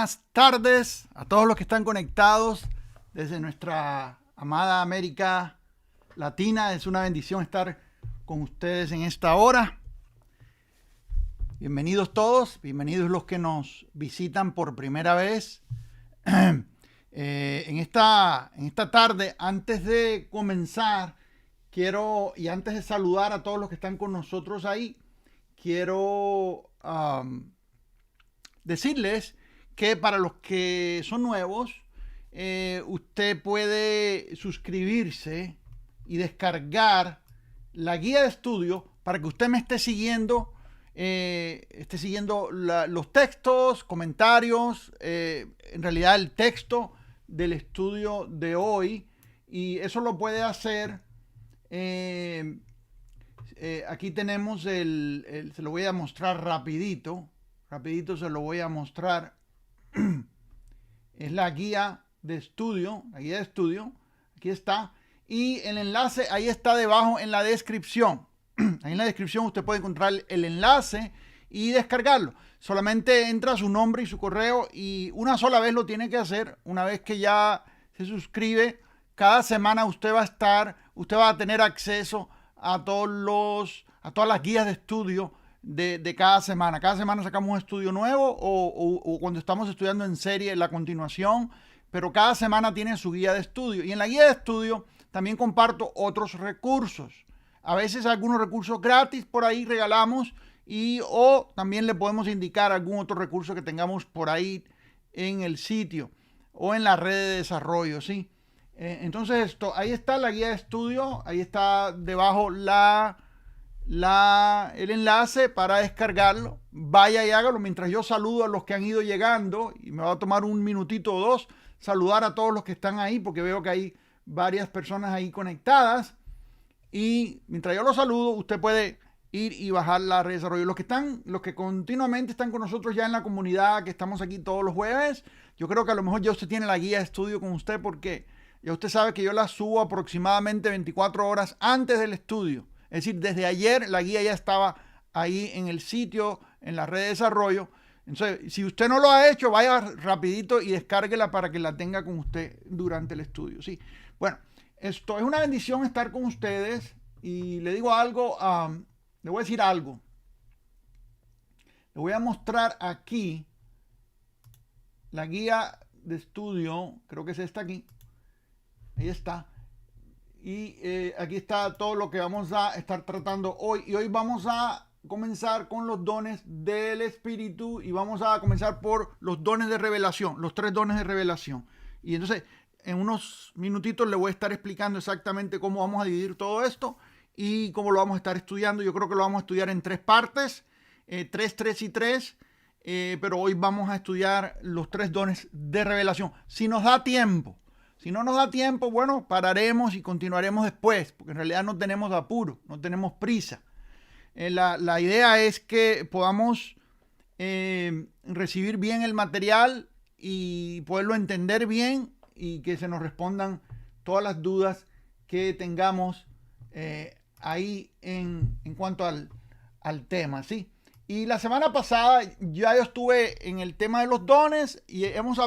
buenas tardes a todos los que están conectados desde nuestra amada América Latina. Es una bendición estar con ustedes en esta hora. Bienvenidos todos, bienvenidos los que nos visitan por primera vez. En esta tarde, antes de comenzar, y antes de saludar a todos los que están con nosotros ahí, quiero decirles que para los que son nuevos, usted puede suscribirse y descargar la guía de estudio para que usted me esté siguiendo, los textos, comentarios, en realidad el texto del estudio de hoy, y eso lo puede hacer. Aquí tenemos se lo voy a mostrar rapidito se lo voy a mostrar. Es la guía de estudio, aquí está, y el enlace ahí está debajo en la descripción. Ahí en la descripción usted puede encontrar el enlace y descargarlo. Solamente entra su nombre y su correo, y una sola vez lo tiene que hacer. Una vez que ya se suscribe, cada semana usted va a tener acceso a todas las guías de estudio de cada semana. Cada semana sacamos un estudio nuevo o cuando estamos estudiando en serie la continuación, pero cada semana tiene su guía de estudio. Y en la guía de estudio también comparto otros recursos. A veces algunos recursos gratis por ahí regalamos, o también le podemos indicar algún otro recurso que tengamos por ahí en el sitio o en la red de desarrollo, ¿sí? Entonces ahí está la guía de estudio, ahí está debajo el enlace para descargarlo. Vaya y hágalo mientras yo saludo a los que han ido llegando, y me va a tomar un minutito o dos saludar a todos los que están ahí, porque veo que hay varias personas ahí conectadas, y mientras yo los saludo usted puede ir y bajar la red de desarrollo. Los que continuamente están con nosotros ya en la comunidad, que estamos aquí todos los jueves, yo creo que a lo mejor ya usted tiene la guía de estudio con usted, porque ya usted sabe que yo la subo aproximadamente 24 horas antes del estudio. Es decir, desde ayer la guía ya estaba ahí en el sitio, en la red de desarrollo. Entonces, si usted no lo ha hecho, vaya rapidito y descárguela para que la tenga con usted durante el estudio. Sí. Bueno, esto es una bendición estar con ustedes, y le digo algo, le voy a decir algo. Le voy a mostrar aquí la guía de estudio, creo que es esta aquí. Ahí está. Y aquí está todo lo que vamos a estar tratando hoy. Y hoy vamos a comenzar con los dones del Espíritu, y vamos a comenzar por los dones de revelación, los 3 dones de revelación. Y entonces en unos minutitos le voy a estar explicando exactamente cómo vamos a dividir todo esto y cómo lo vamos a estar estudiando. Yo creo que lo vamos a estudiar en 3 partes, 3, 3 y 3. Pero hoy vamos a estudiar los 3 dones de revelación. Si nos da tiempo. Si no nos da tiempo, bueno, pararemos y continuaremos después, porque en realidad no tenemos apuro, no tenemos prisa. La idea es que podamos recibir bien el material y poderlo entender bien, y que se nos respondan todas las dudas que tengamos ahí en cuanto al tema, ¿sí? Y la semana pasada ya yo estuve en el tema de los dones, y hablamos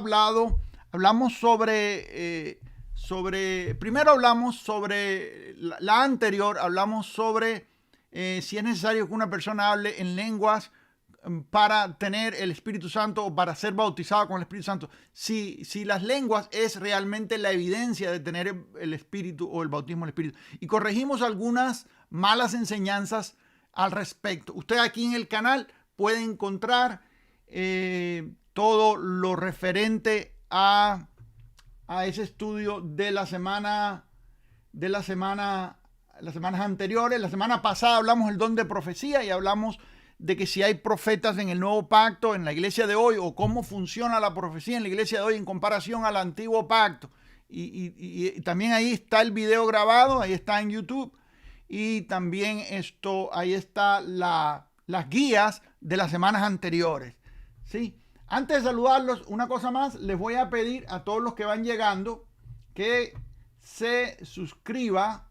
primero hablamos sobre la anterior, hablamos sobre si es necesario que una persona hable en lenguas para tener el Espíritu Santo, o para ser bautizado con el Espíritu Santo. Si las lenguas es realmente la evidencia de tener el Espíritu o el bautismo del Espíritu. Y corregimos algunas malas enseñanzas al respecto. Usted aquí en el canal puede encontrar todo lo referente a ese estudio de las semanas anteriores. La semana pasada hablamos del don de profecía, y hablamos de que si hay profetas en el nuevo pacto en la iglesia de hoy, o cómo funciona la profecía en la iglesia de hoy en comparación al antiguo pacto. Y también ahí está el video grabado, ahí está en YouTube, y también ahí está las guías de las semanas anteriores, ¿sí? Antes de saludarlos, una cosa más, les voy a pedir a todos los que van llegando que se suscriba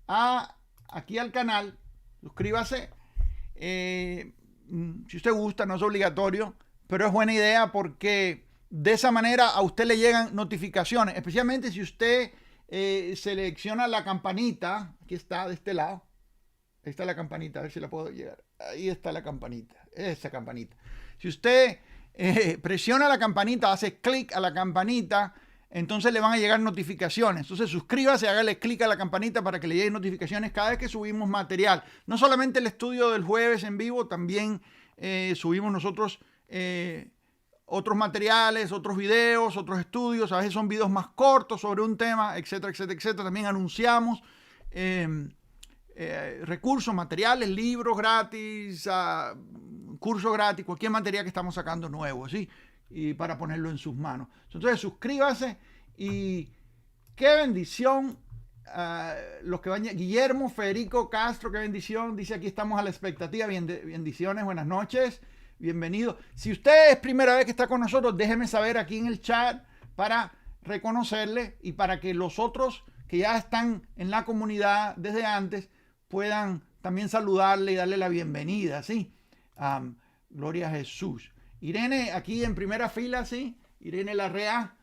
aquí al canal. Suscríbase. Si usted gusta, no es obligatorio, pero es buena idea porque de esa manera a usted le llegan notificaciones, especialmente si usted selecciona la campanita. Aquí está, de este lado. Ahí está la campanita, a ver si la puedo llegar. Ahí está la campanita, esa campanita. Si usted presiona la campanita, hace clic a la campanita, entonces le van a llegar notificaciones. Entonces suscríbase, hágale clic a la campanita para que le lleguen notificaciones cada vez que subimos material. No solamente el estudio del jueves en vivo, también subimos nosotros otros materiales, otros videos, otros estudios. A veces son videos más cortos sobre un tema, etcétera, etcétera, etcétera. También anunciamos recursos, materiales, libros gratis, cursos gratis, cualquier material que estamos sacando nuevo, ¿sí? Y para ponerlo en sus manos. Entonces suscríbase y qué bendición. Los que van, Guillermo Federico Castro, qué bendición. Dice aquí estamos a la expectativa. Bendiciones, buenas noches, bienvenido. Si usted es primera vez que está con nosotros, déjeme saber aquí en el chat para reconocerle y para que los otros que ya están en la comunidad desde antes puedan también saludarle y darle la bienvenida, ¿sí? Gloria a Jesús. Irene, aquí en primera fila, ¿sí? Irene Larrea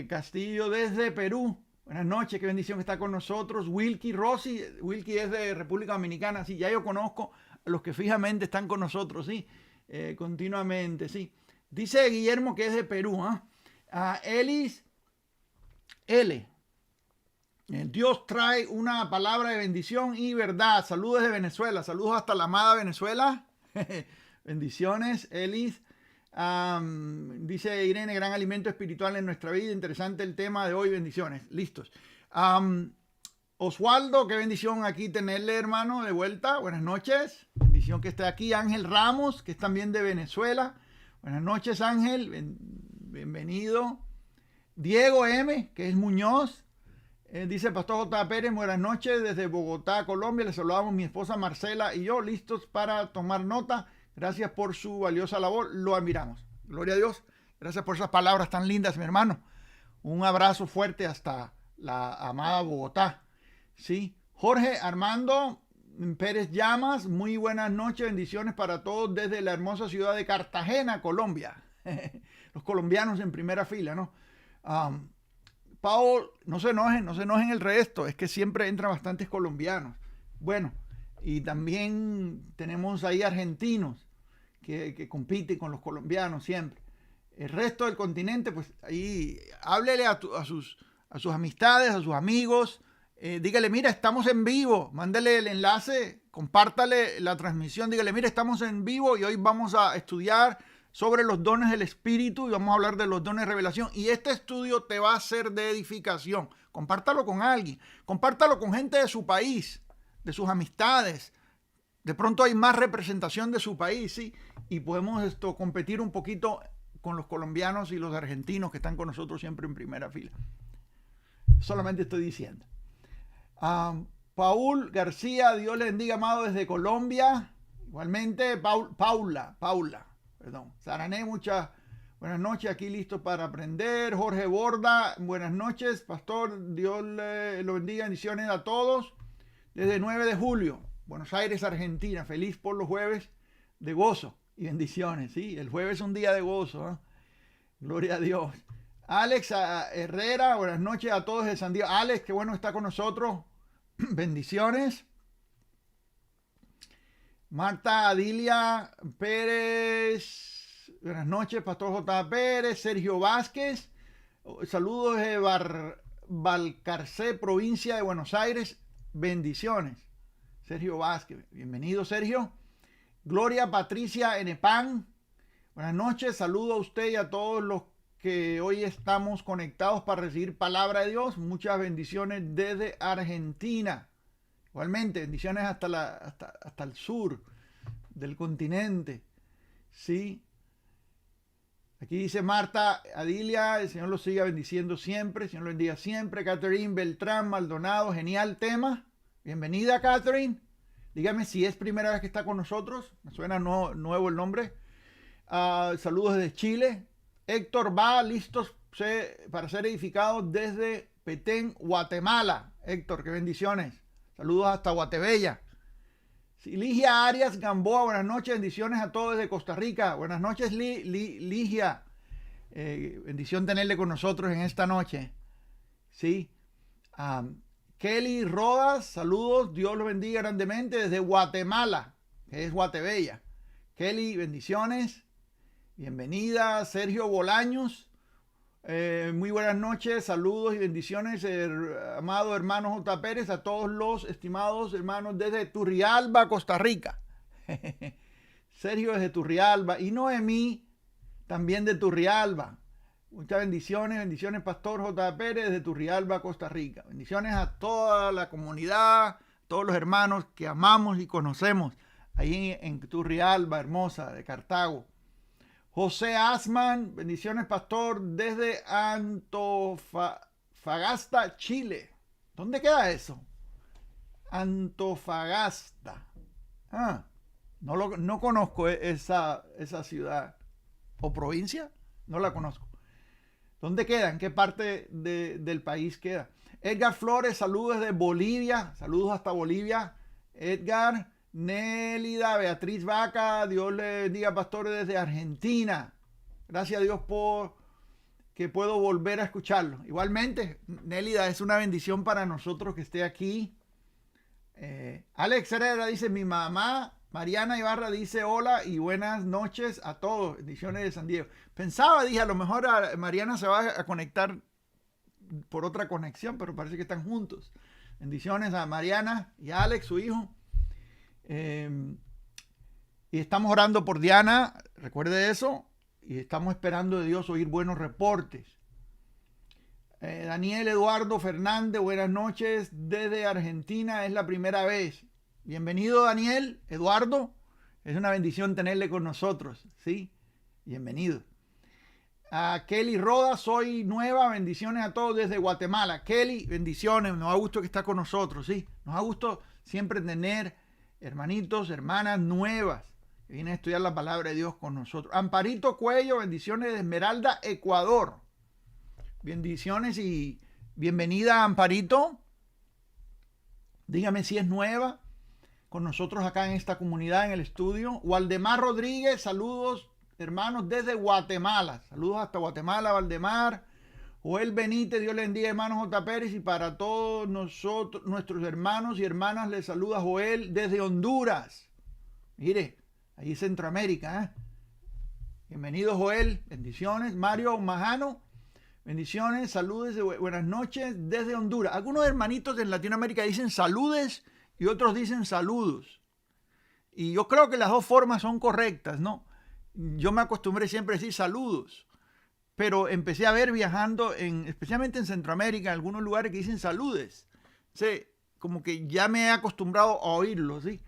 Castillo desde Perú. Buenas noches, qué bendición que está con nosotros. Wilkie Rossi, Wilkie es de República Dominicana, sí, ya yo conozco a los que fijamente están con nosotros, sí, continuamente, sí. Dice Guillermo que es de Perú, Elis L. Dios trae una palabra de bendición y verdad. Saludos de Venezuela, saludos hasta la amada Venezuela. Bendiciones, Elis. Dice Irene, gran alimento espiritual en nuestra vida. Interesante el tema de hoy, bendiciones. Listos. Oswaldo, qué bendición aquí tenerle, hermano, de vuelta. Buenas noches. Bendición que esté aquí. Ángel Ramos, que es también de Venezuela. Buenas noches, Ángel. Bienvenido. Diego M, que es Muñoz. Dice Pastor J. Pérez, buenas noches desde Bogotá, Colombia. Les saludamos mi esposa Marcela y yo, listos para tomar nota. Gracias por su valiosa labor, lo admiramos. Gloria a Dios. Gracias por esas palabras tan lindas, mi hermano. Un abrazo fuerte hasta la amada Bogotá. ¿Sí? Jorge Armando Pérez Llamas, muy buenas noches, bendiciones para todos desde la hermosa ciudad de Cartagena, Colombia. Los colombianos en primera fila, ¿no? Paul, no se enojen el resto, es que siempre entran bastantes colombianos. Bueno, y también tenemos ahí argentinos que compiten con los colombianos siempre. El resto del continente, pues ahí háblele a sus amistades, a sus amigos, dígale, mira, estamos en vivo, mándele el enlace, compártale la transmisión, dígale, mira, estamos en vivo y hoy vamos a estudiar sobre los dones del Espíritu y vamos a hablar de los dones de revelación y este estudio te va a ser de edificación. Compártalo con alguien, compártalo con gente de su país, de sus amistades. De pronto hay más representación de su país, ¿sí? Y podemos competir un poquito con los colombianos y los argentinos que están con nosotros siempre en primera fila. Solamente estoy diciendo. Paul García, Dios le bendiga, amado, desde Colombia. Igualmente, Paula. Perdón, Sarané, muchas buenas noches, aquí listos para aprender. Jorge Borda, buenas noches, pastor, Dios lo bendiga, bendiciones a todos. Desde 9 de julio, Buenos Aires, Argentina, feliz por los jueves de gozo y bendiciones, ¿sí? El jueves es un día de gozo, ¿eh? Gloria a Dios. Alex Herrera, buenas noches a todos de San Diego. Alex, qué bueno está con nosotros, bendiciones. Marta Adilia Pérez, buenas noches, Pastor J. Pérez. Sergio Vázquez, saludos de Balcarce, provincia de Buenos Aires, bendiciones. Sergio Vázquez, bienvenido, Sergio. Gloria Patricia Enepan, buenas noches, saludo a usted y a todos los que hoy estamos conectados para recibir palabra de Dios. Muchas bendiciones desde Argentina. Igualmente, bendiciones hasta el sur del continente. Sí. Aquí dice Marta Adilia, el Señor los siga bendiciendo siempre, el Señor los bendiga siempre. Catherine Beltrán Maldonado, genial tema. Bienvenida, Catherine. Dígame si es primera vez que está con nosotros. Me suena nuevo el nombre. Saludos desde Chile. Héctor va, listos para ser edificados desde Petén, Guatemala. Héctor, qué bendiciones. Saludos hasta Guatebella. Sí, Ligia Arias Gamboa, buenas noches, bendiciones a todos desde Costa Rica. Buenas noches, Ligia. Bendición tenerle con nosotros en esta noche. Sí. Kelly Rodas, saludos, Dios los bendiga grandemente desde Guatemala, que es Guatebella. Kelly, bendiciones. Bienvenida, Sergio Bolaños. Muy buenas noches, saludos y bendiciones, amado hermano J. Pérez, a todos los estimados hermanos desde Turrialba, Costa Rica. Sergio desde Turrialba y Noemí también de Turrialba. Muchas bendiciones, Pastor J. Pérez desde Turrialba, Costa Rica. Bendiciones a toda la comunidad, todos los hermanos que amamos y conocemos ahí en Turrialba, hermosa, de Cartago. José Asman, bendiciones, pastor, desde Antofagasta, Chile. ¿Dónde queda eso? Antofagasta. No conozco esa ciudad o provincia, no la conozco. ¿Dónde queda? ¿En qué parte del país queda? Edgar Flores, saludos desde Bolivia, saludos hasta Bolivia. Edgar. Nélida, Beatriz Vaca, Dios le bendiga, pastor, desde Argentina. Gracias a Dios por que puedo volver a escucharlo. Igualmente, Nélida, es una bendición para nosotros que esté aquí. Alex Herrera dice, mi mamá, Mariana Ibarra, dice hola y buenas noches a todos. Bendiciones de San Diego. Dije, a lo mejor Mariana se va a conectar por otra conexión, pero parece que están juntos. Bendiciones a Mariana y a Alex, su hijo. Y estamos orando por Diana, recuerde eso, y estamos esperando de Dios oír buenos reportes. Daniel Eduardo Fernández, buenas noches desde Argentina, es la primera vez. Bienvenido, Daniel Eduardo, es una bendición tenerle con nosotros, ¿sí? Bienvenido. A Kelly Rodas, soy nueva, bendiciones a todos desde Guatemala. Kelly, bendiciones, nos da gusto que está con nosotros, ¿sí? Nos da gusto siempre tener hermanitos, hermanas nuevas que vienen a estudiar la palabra de Dios con nosotros. Amparito Cuello, bendiciones de Esmeralda, Ecuador. Bendiciones y bienvenida, Amparito. Dígame si es nueva con nosotros acá en esta comunidad, en el estudio. Waldemar Rodríguez, saludos, hermanos, desde Guatemala. Saludos hasta Guatemala, Waldemar. Joel Benítez, Dios le bendiga, hermano J. Pérez, y para todos nosotros, nuestros hermanos y hermanas, les saluda Joel desde Honduras. Mire, ahí Centroamérica, ¿eh? Bienvenido, Joel, bendiciones. Mario Majano, bendiciones, saludes, buenas noches desde Honduras. Algunos hermanitos en Latinoamérica dicen saludes y otros dicen saludos. Y yo creo que las dos formas son correctas, ¿no? Yo me acostumbré siempre a decir saludos. Pero empecé a ver viajando, especialmente en Centroamérica, en algunos lugares que dicen saludes. Sí, como que ya me he acostumbrado a oírlo, ¿sí?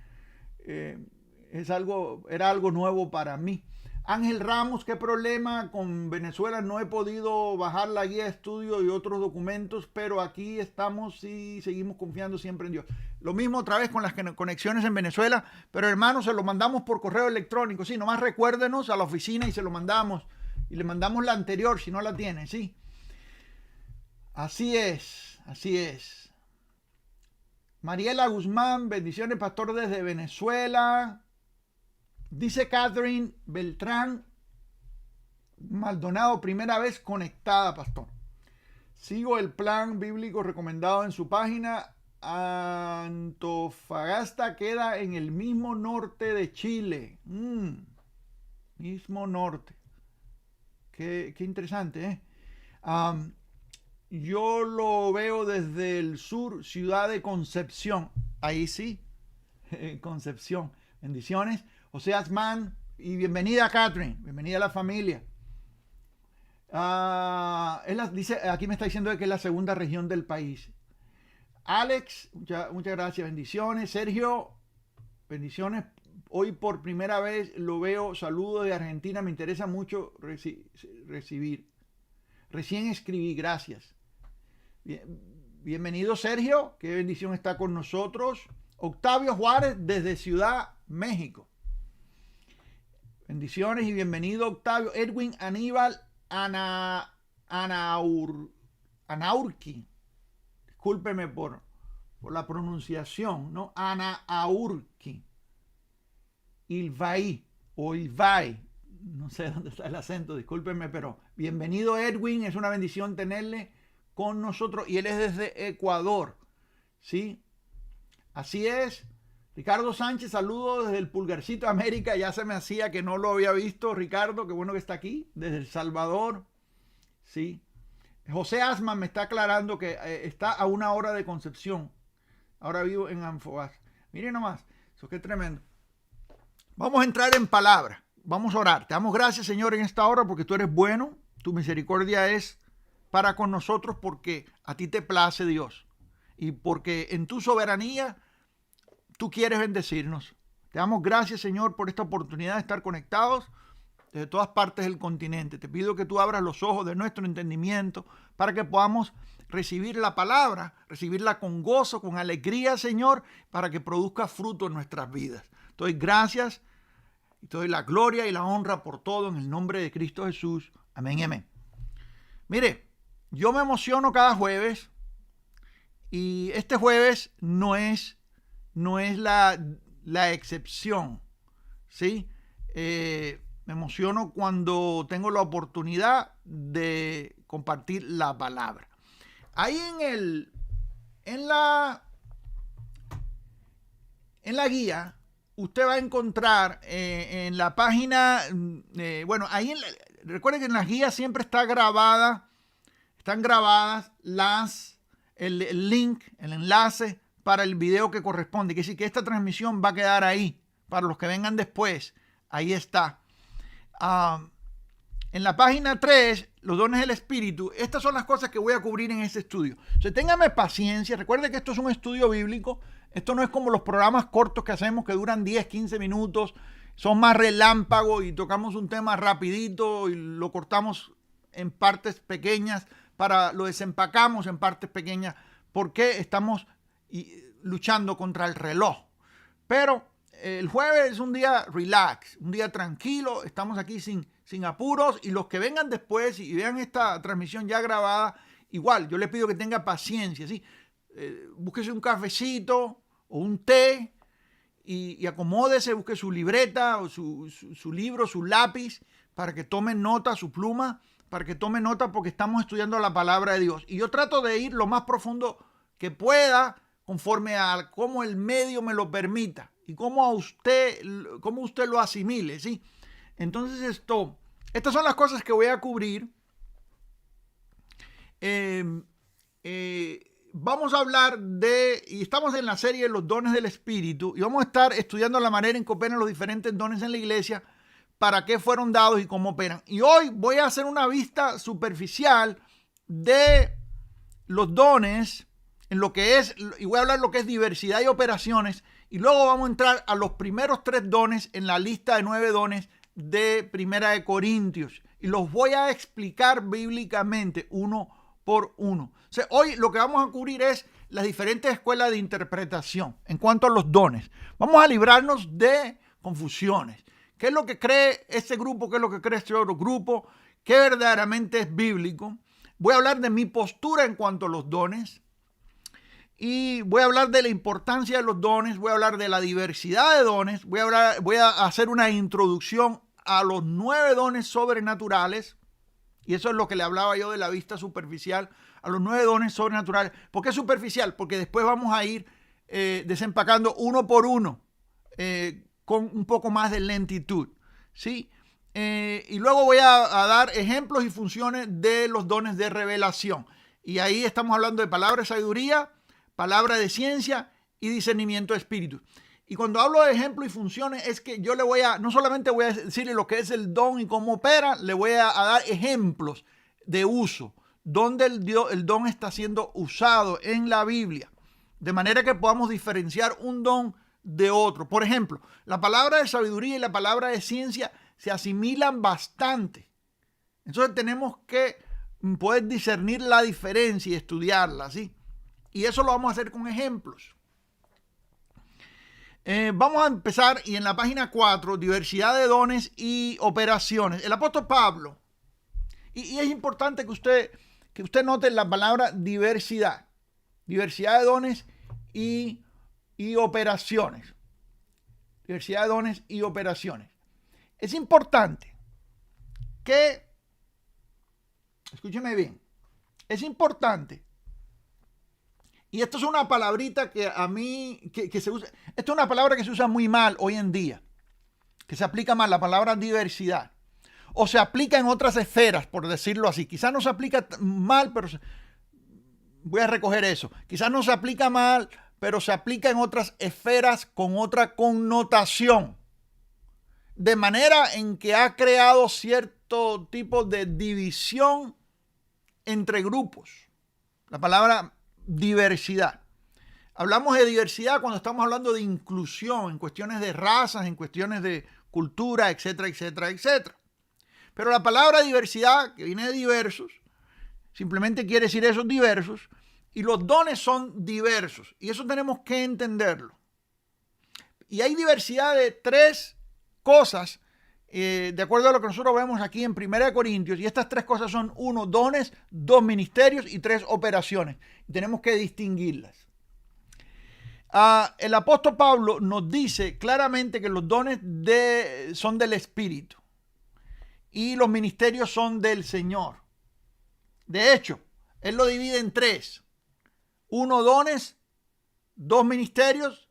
Era algo nuevo para mí. Ángel Ramos, ¿qué problema con Venezuela? No he podido bajar la guía de estudio y otros documentos, pero aquí estamos y seguimos confiando siempre en Dios. Lo mismo otra vez con las conexiones en Venezuela, pero hermanos, se lo mandamos por correo electrónico. Sí, nomás recuérdenos a la oficina y se lo mandamos. Y le mandamos la anterior si no la tiene, ¿sí? Así es, así es. Mariela Guzmán, bendiciones, pastor, desde Venezuela. Dice Catherine Beltrán Maldonado, primera vez conectada, pastor. Sigo el plan bíblico recomendado en su página. Antofagasta queda en el mismo norte de Chile. Mismo norte. Qué interesante, ¿eh? Yo lo veo desde el sur, ciudad de Concepción. Ahí sí, Concepción. Bendiciones. José Asman y bienvenida, Catherine. Bienvenida a la familia. Dice, aquí me está diciendo que es la segunda región del país. Alex, muchas gracias. Bendiciones. Sergio, bendiciones. Hoy por primera vez lo veo. Saludos de Argentina. Me interesa mucho recibir. Recién escribí. Gracias. Bienvenido, Sergio. Qué bendición está con nosotros. Octavio Juárez desde Ciudad México. Bendiciones y bienvenido, Octavio. Edwin Aníbal Anaurki. Discúlpeme por la pronunciación, ¿no? Anaurki. Ilvaí o Ilvay. No sé dónde está el acento, discúlpenme, pero bienvenido Edwin, es una bendición tenerle con nosotros y él es desde Ecuador, ¿sí? Así es. Ricardo Sánchez, saludos desde el Pulgarcito de América, ya se me hacía que no lo había visto, Ricardo, qué bueno que está aquí, desde El Salvador, ¿sí? José Asman me está aclarando que está a 1 hora de Concepción, ahora vivo en Anfobas. Miren nomás, eso que tremendo. Vamos a entrar en palabra. Vamos a orar. Te damos gracias, Señor, en esta hora porque tú eres bueno. Tu misericordia es para con nosotros porque a ti te place, Dios. Y porque en tu soberanía tú quieres bendecirnos. Te damos gracias, Señor, por esta oportunidad de estar conectados desde todas partes del continente. Te pido que tú abras los ojos de nuestro entendimiento para que podamos recibir la palabra, recibirla con gozo, con alegría, Señor, para que produzca fruto en nuestras vidas. Te doy gracias y te doy la gloria y la honra por todo en el nombre de Cristo Jesús. Amén y amén. Mire, yo me emociono cada jueves y este jueves no es la excepción, ¿sí? Me emociono cuando tengo la oportunidad de compartir la palabra. Ahí en la guía usted va a encontrar en la página, recuerde que en las guías siempre están grabadas el link, el enlace para el video que corresponde. Que sí que esta transmisión va a quedar ahí para los que vengan después. Ahí está. En la página 3, los dones del Espíritu, estas son las cosas que voy a cubrir en este estudio. O sea, téngame paciencia. Recuerde que esto es un estudio bíblico. Esto no es como los programas cortos que hacemos que duran 10, 15 minutos. Son más relámpagos y tocamos un tema rapidito y lo cortamos en partes pequeñas, lo desempacamos en partes pequeñas porque estamos luchando contra el reloj. Pero el jueves es un día relax, un día tranquilo. Estamos aquí sin apuros y los que vengan después y vean esta transmisión ya grabada, igual, yo les pido que tenga paciencia, ¿sí? Búsquese un cafecito o un té y acomódese, busque su libreta o su libro, su lápiz, para que tome nota, su pluma, para que tome nota porque estamos estudiando la palabra de Dios. Y yo trato de ir lo más profundo que pueda, conforme a cómo el medio me lo permita y cómo usted lo asimile, ¿sí? Entonces estas son las cosas que voy a cubrir. Vamos a hablar y estamos en la serie de los dones del Espíritu y vamos a estar estudiando la manera en que operan los diferentes dones en la iglesia, para qué fueron dados y cómo operan. Y hoy voy a hacer una vista superficial de los dones, en lo que es, y voy a hablar de lo que es diversidad y operaciones, y luego vamos a entrar a los primeros 3 dones en la lista de 9 dones de Primera de Corintios, y los voy a explicar bíblicamente uno por uno. O sea, hoy lo que vamos a cubrir es las diferentes escuelas de interpretación en cuanto a los dones. Vamos a librarnos de confusiones. ¿Qué es lo que cree este grupo? ¿Qué es lo que cree este otro grupo? ¿Qué verdaderamente es bíblico? Voy a hablar de mi postura en cuanto a los dones. Y voy a hablar de la importancia de los dones. Voy a hablar de la diversidad de dones. Voy a hacer una introducción a los 9 dones sobrenaturales. Y eso es lo que le hablaba yo de la vista superficial. A los 9 dones sobrenaturales. ¿Por qué superficial? Porque después vamos a ir desempacando uno por uno. Con un poco más de lentitud, ¿sí? Y luego voy a dar ejemplos y funciones de los dones de revelación. Y ahí estamos hablando de palabra de sabiduría, palabra de ciencia y discernimiento de espíritu. Y cuando hablo de ejemplos y funciones es que yo no solamente voy a decirle lo que es el don y cómo opera, le voy a dar ejemplos de uso, donde el don está siendo usado en la Biblia, de manera que podamos diferenciar un don de otro. Por ejemplo, la palabra de sabiduría y la palabra de ciencia se asimilan bastante. Entonces tenemos que poder discernir la diferencia y estudiarla, ¿sí? Y eso lo vamos a hacer con ejemplos. Vamos a empezar y en la página 4, diversidad de dones y operaciones. El apóstol Pablo, y es importante que usted note la palabra diversidad de dones y operaciones. diversidad de dones y operaciones. Es importante que, escúcheme bien, es importante, y esto es una palabrita que a mí, que se usa, esto es una palabra que se usa muy mal hoy en día, que se aplica mal, la palabra diversidad, o se aplica en otras esferas, por decirlo así. Quizás no se aplica mal, pero voy a recoger eso. Quizás no se aplica mal, pero se aplica en otras esferas con otra connotación, de manera en que ha creado cierto tipo de división entre grupos. La palabra diversidad. Hablamos de diversidad cuando estamos hablando de inclusión en cuestiones de razas, en cuestiones de cultura, etcétera, etcétera, etcétera. Pero la palabra diversidad, que viene de diversos, simplemente quiere decir esos diversos, y los dones son diversos, y eso tenemos que entenderlo. Y hay diversidad de tres cosas, de acuerdo a lo que nosotros vemos aquí en 1 Corintios, y estas tres cosas son: 1, dones; 2, ministerios; y 3, operaciones. Y tenemos que distinguirlas. El apóstol Pablo nos dice claramente que los dones son del Espíritu y los ministerios son del Señor. De hecho, él lo divide en 3. 1, dones; 2, ministerios;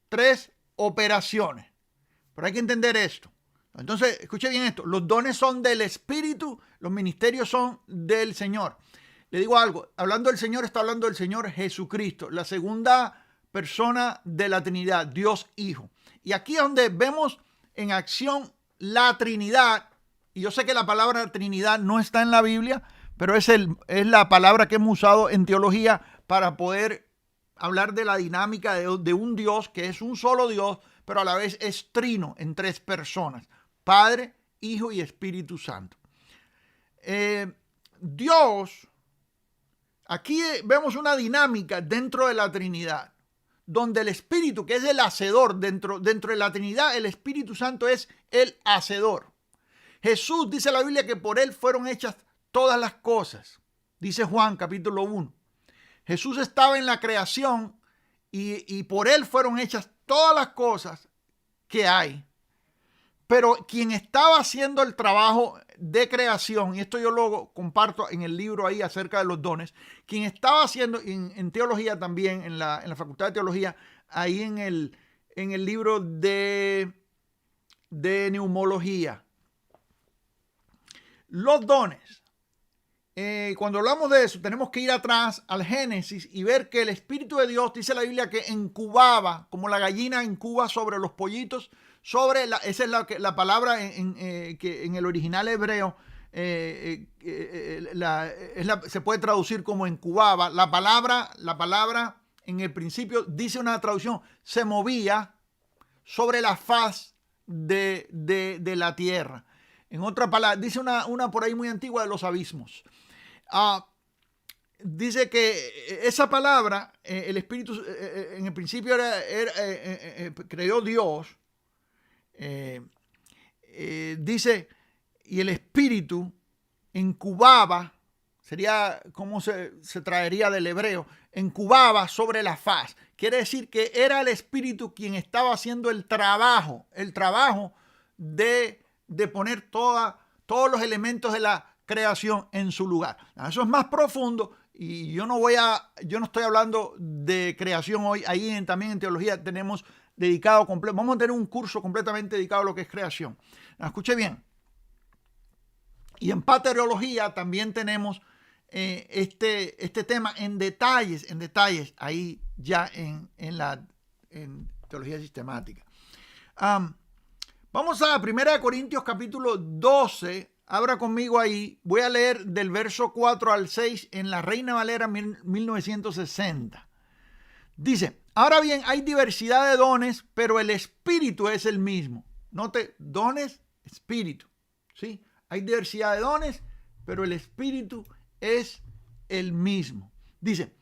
3, operaciones. Pero hay que entender esto. Entonces, escuche bien esto. Los dones son del Espíritu, los ministerios son del Señor. Le digo algo. Hablando del Señor, está hablando del Señor Jesucristo, la segunda persona de la Trinidad, Dios Hijo. Y aquí es donde vemos en acción la Trinidad. Y yo sé que la palabra Trinidad no está en la Biblia, pero es la palabra que hemos usado en teología para poder hablar de la dinámica de un Dios que es un solo Dios, pero a la vez es trino en 3 personas: Padre, Hijo y Espíritu Santo. Dios, aquí vemos una dinámica dentro de la Trinidad, donde el Espíritu, que es el hacedor, dentro de la Trinidad, el Espíritu Santo es el hacedor. Jesús, dice la Biblia, que por él fueron hechas todas las cosas. Dice Juan capítulo 1. Jesús estaba en la creación y por él fueron hechas todas las cosas que hay. Pero quien estaba haciendo el trabajo de creación, y esto yo lo comparto en el libro ahí acerca de los dones, quien estaba haciendo en teología también, en la Facultad de Teología, ahí en el libro de neumología. Los dones. Cuando hablamos de eso, tenemos que ir atrás al Génesis y ver que el Espíritu de Dios, dice la Biblia, que incubaba, como la gallina incuba sobre los pollitos, esa es la palabra que en el original hebreo se puede traducir como incubaba. La palabra en el principio dice una traducción: se movía sobre la faz de la tierra. En otra palabra, dice una por ahí muy antigua, de los abismos. Dice que esa palabra, el Espíritu, en el principio creó Dios. Dice, y el Espíritu incubaba, sería como se traería del hebreo, incubaba sobre la faz. Quiere decir que era el Espíritu quien estaba haciendo el trabajo de poner todos los elementos de la creación en su lugar. Eso es más profundo y yo no estoy hablando de creación hoy. Ahí también en teología tenemos dedicado completo. Vamos a tener un curso completamente dedicado a lo que es creación. Escuche bien. Y en paterología también tenemos este tema en detalles, ahí ya en teología sistemática. Vamos a 1 Corintios capítulo 12. Abra conmigo ahí. Voy a leer del verso 4 al 6 en la Reina Valera 1960. Dice: ahora bien, hay diversidad de dones, pero el Espíritu es el mismo. Note, dones, Espíritu. ¿Sí? Hay diversidad de dones, pero el Espíritu es el mismo. Dice: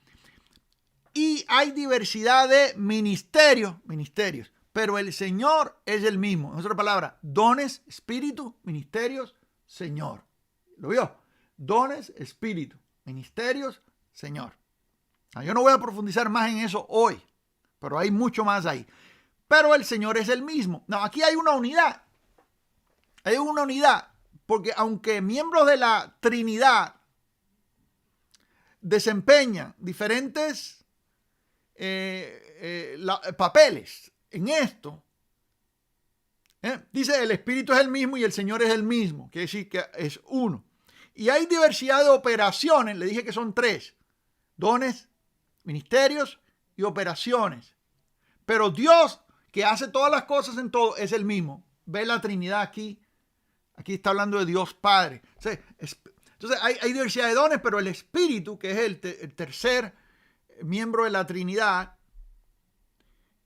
y hay diversidad de ministerios, pero el Señor es el mismo. En otra palabra, dones, Espíritu, ministerios, Señor. ¿Lo vio? Dones, Espíritu, ministerios, Señor. Yo no voy a profundizar más en eso hoy, pero hay mucho más ahí. pero el Señor es el mismo. No, aquí hay una unidad. Hay una unidad, porque aunque miembros de la Trinidad desempeñan diferentes papeles en esto, dice el Espíritu es el mismo y el Señor es el mismo, quiere decir que es uno. Y hay diversidad de operaciones, le dije que son 3, dones, ministerios y operaciones. Pero Dios, que hace todas las cosas en todo, es el mismo. Ve la Trinidad aquí. Aquí está hablando de Dios Padre. Entonces hay diversidad de dones, pero el Espíritu, que es el tercer miembro de la Trinidad,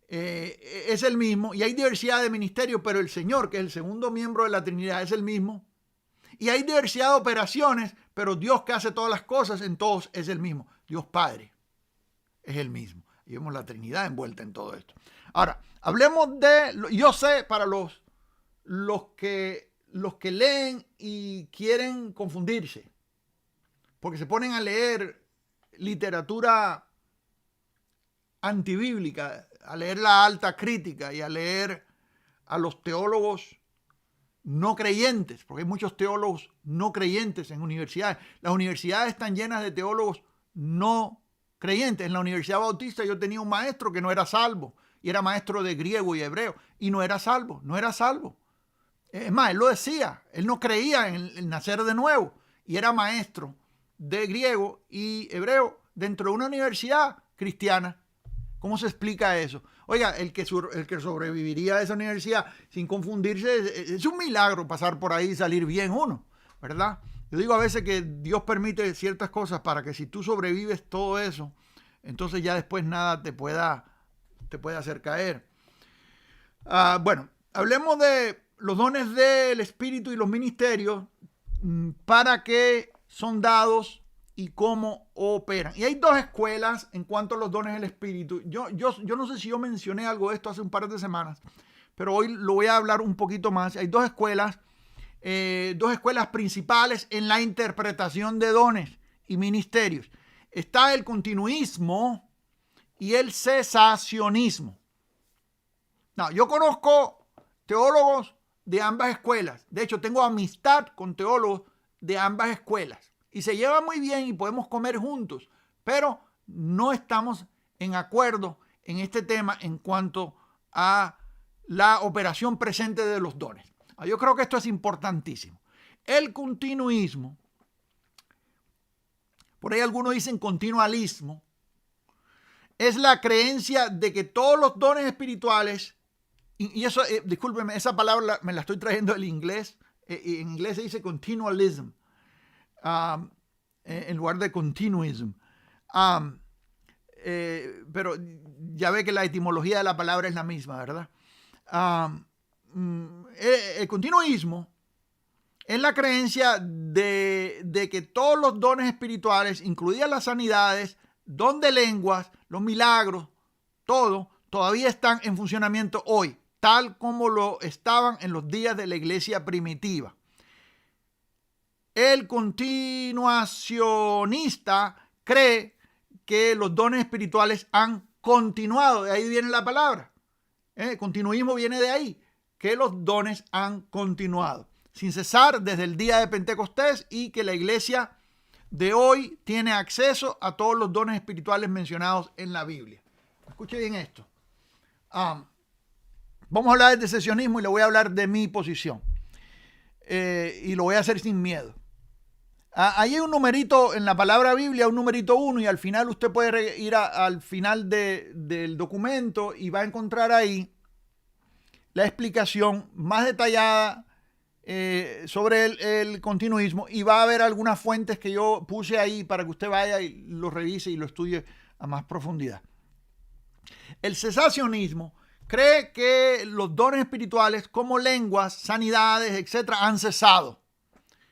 es el mismo. Y hay diversidad de ministerios, pero el Señor, que es el segundo miembro de la Trinidad, es el mismo. Y hay diversidad de operaciones, pero Dios, que hace todas las cosas en todos, es el mismo. Dios Padre es el mismo. Y vemos la Trinidad envuelta en todo esto. Ahora, hablemos de, yo sé, para los que leen y quieren confundirse, porque se ponen a leer literatura antibíblica, a leer la alta crítica y a leer a los teólogos no creyentes, porque hay muchos teólogos no creyentes en universidades. Las universidades están llenas de teólogos no creyentes. En la Universidad Bautista yo tenía un maestro que no era salvo, y era maestro de griego y hebreo, y no era salvo. Es más, él lo decía, él no creía en el nacer de nuevo, y era maestro de griego y hebreo dentro de una universidad cristiana. ¿Cómo se explica eso? Oiga, el que sobreviviría a esa universidad sin confundirse, es un milagro pasar por ahí y salir bien uno, ¿verdad? Yo digo a veces que Dios permite ciertas cosas para que si tú sobrevives todo eso, entonces ya después nada te pueda hacer caer. Bueno, hablemos de los dones del Espíritu y los ministerios, para qué son dados y cómo operan. Y hay 2 escuelas en cuanto a los dones del Espíritu. Yo no sé si yo mencioné algo de esto hace un par de semanas, pero hoy lo voy a hablar un poquito más. Hay 2 escuelas principales en la interpretación de dones y ministerios. Está el continuismo y el cesacionismo. No, yo conozco teólogos de ambas escuelas. De hecho, tengo amistad con teólogos de ambas escuelas. Y se lleva muy bien y podemos comer juntos. Pero no estamos en acuerdo en este tema en cuanto a la operación presente de los dones. Yo creo que esto es importantísimo. El continuismo, por ahí algunos dicen continualismo, es la creencia de que todos los dones espirituales, y eso, discúlpeme, esa palabra me la estoy trayendo del inglés, en inglés se dice continualism, en lugar de continuism. Pero ya ve que la etimología de la palabra es la misma, ¿verdad? El continuismo es la creencia de que todos los dones espirituales, incluidas las sanidades, don de lenguas, los milagros, todo, todavía están en funcionamiento hoy, tal como lo estaban en los días de la iglesia primitiva. El continuacionista cree que los dones espirituales han continuado, de ahí viene la palabra. Continuismo viene de ahí, que los dones han continuado sin cesar desde el día de Pentecostés y que la iglesia de hoy tiene acceso a todos los dones espirituales mencionados en la Biblia. Escuche bien esto. Vamos a hablar de secesionismo y le voy a hablar de mi posición. Y lo voy a hacer sin miedo. Ahí hay un numerito en la palabra Biblia, un numerito 1, y al final usted puede ir al final del documento y va a encontrar ahí la explicación más detallada sobre el continuismo, y va a haber algunas fuentes que yo puse ahí para que usted vaya y lo revise y lo estudie a más profundidad. El cesacionismo cree que los dones espirituales como lenguas, sanidades, etc. han cesado,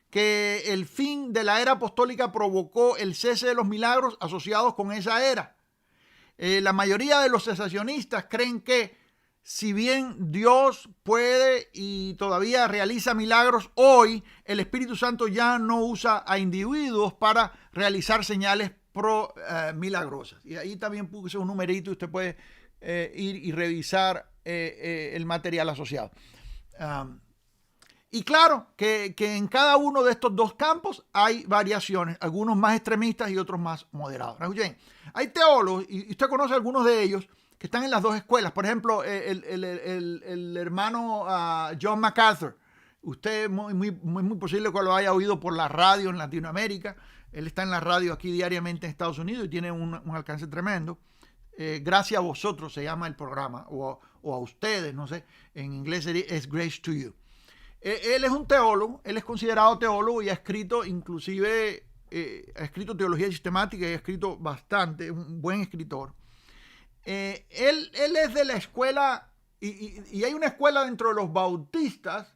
que el fin de la era apostólica provocó el cese de los milagros asociados con esa era. La mayoría de los cesacionistas creen que si bien Dios puede y todavía realiza milagros hoy, el Espíritu Santo ya no usa a individuos para realizar señales milagrosas. Y ahí también puse un numerito y usted puede ir y revisar el material asociado. Y claro que en cada uno de estos dos campos hay variaciones, algunos más extremistas y otros más moderados. Hay teólogos, y usted conoce algunos de ellos, que están en las dos escuelas. Por ejemplo, el hermano John MacArthur. Usted muy posible que lo haya oído por la radio en Latinoamérica. Él está en la radio aquí diariamente en Estados Unidos y tiene un alcance tremendo. Gracias a vosotros se llama el programa, o a ustedes, no sé. En inglés es Grace to You. Él es un teólogo, él es considerado teólogo y ha escrito inclusive, ha escrito teología sistemática y ha escrito bastante, es un buen escritor. Él es de la escuela, y hay una escuela dentro de los bautistas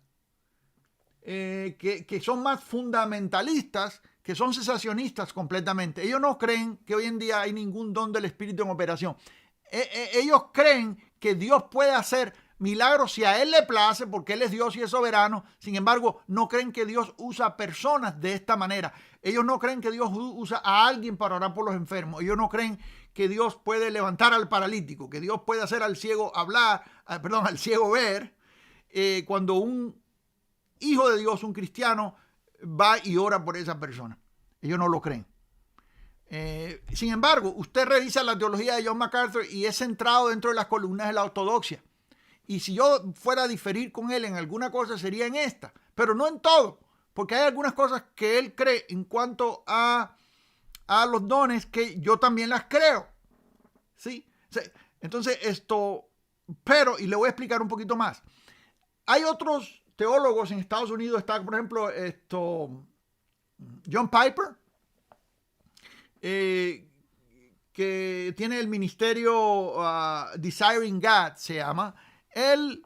que son más fundamentalistas, que son cesacionistas completamente. Ellos no creen que hoy en día hay ningún don del Espíritu en operación. Ellos creen que Dios puede hacer milagros si a Él le place, porque Él es Dios y es soberano. Sin embargo, no creen que Dios usa personas de esta manera. Ellos no creen que Dios usa a alguien para orar por los enfermos. Ellos no creen que Dios puede levantar al paralítico, que Dios puede hacer al ciego hablar, al ciego ver, cuando un hijo de Dios, un cristiano, va y ora por esa persona. Ellos no lo creen. Sin embargo, usted revisa la teología de John MacArthur y es centrado dentro de las columnas de la ortodoxia. Y si yo fuera a diferir con él en alguna cosa, sería en esta, pero no en todo, porque hay algunas cosas que él cree en cuanto a los dones que yo también las creo. ¿Sí? Entonces pero, y le voy a explicar un poquito más. Hay otros teólogos en Estados Unidos, está por ejemplo John Piper, que tiene el ministerio Desiring God, se llama. Él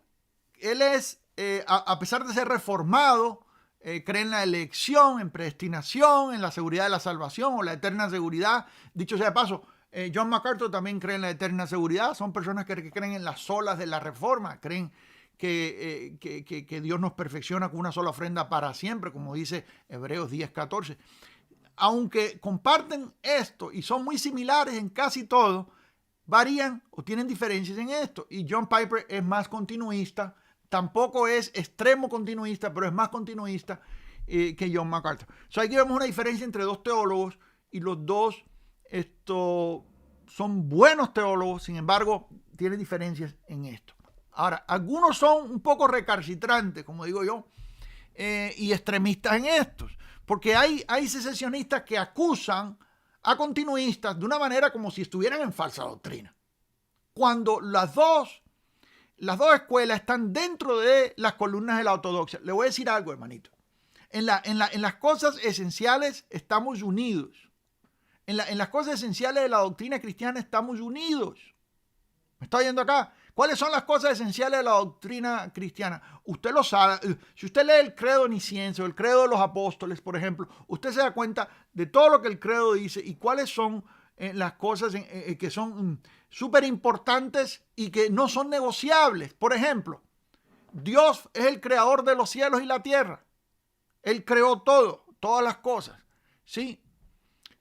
es, a pesar de ser reformado, cree en la elección, en predestinación, en la seguridad de la salvación o la eterna seguridad. Dicho sea de paso, John MacArthur también cree en la eterna seguridad. Son personas que creen en las olas de la reforma, creen que Dios nos perfecciona con una sola ofrenda para siempre, como dice Hebreos 10:14. Aunque comparten esto y son muy similares en casi todo, varían o tienen diferencias en esto. Y John Piper es más continuista, tampoco es extremo continuista, pero es más continuista que John MacArthur. Aquí vemos una diferencia entre dos teólogos y los dos son buenos teólogos, sin embargo, tienen diferencias en esto. Ahora, algunos son un poco recalcitrantes, como digo yo, y extremistas en estos, porque hay secesionistas que acusan a continuistas de una manera como si estuvieran en falsa doctrina, cuando las dos escuelas están dentro de las columnas de la ortodoxia. Le voy a decir algo, hermanito. En las cosas esenciales estamos unidos. En las cosas esenciales de la doctrina cristiana estamos unidos. ¿Me está oyendo acá? ¿Cuáles son las cosas esenciales de la doctrina cristiana? Usted lo sabe. Si usted lee el credo niciense o el credo de los apóstoles, por ejemplo, usted se da cuenta de todo lo que el credo dice y cuáles son las cosas que son súper importantes y que no son negociables. Por ejemplo, Dios es el creador de los cielos y la tierra. Él creó todas las cosas. ¿Sí?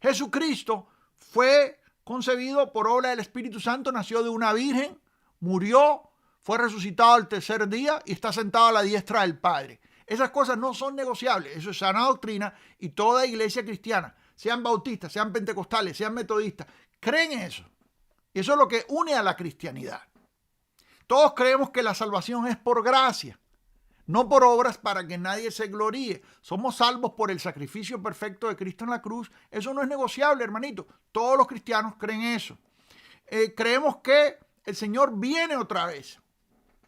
Jesucristo fue concebido por obra del Espíritu Santo, nació de una virgen, murió, fue resucitado al tercer día y está sentado a la diestra del Padre. Esas cosas no son negociables, eso es sana doctrina y toda iglesia cristiana, sean bautistas, sean pentecostales, sean metodistas, creen eso. Y eso es lo que une a la cristianidad. Todos creemos que la salvación es por gracia, no por obras para que nadie se gloríe. Somos salvos por el sacrificio perfecto de Cristo en la cruz. Eso no es negociable, hermanito. Todos los cristianos creen eso. Creemos que el Señor viene otra vez.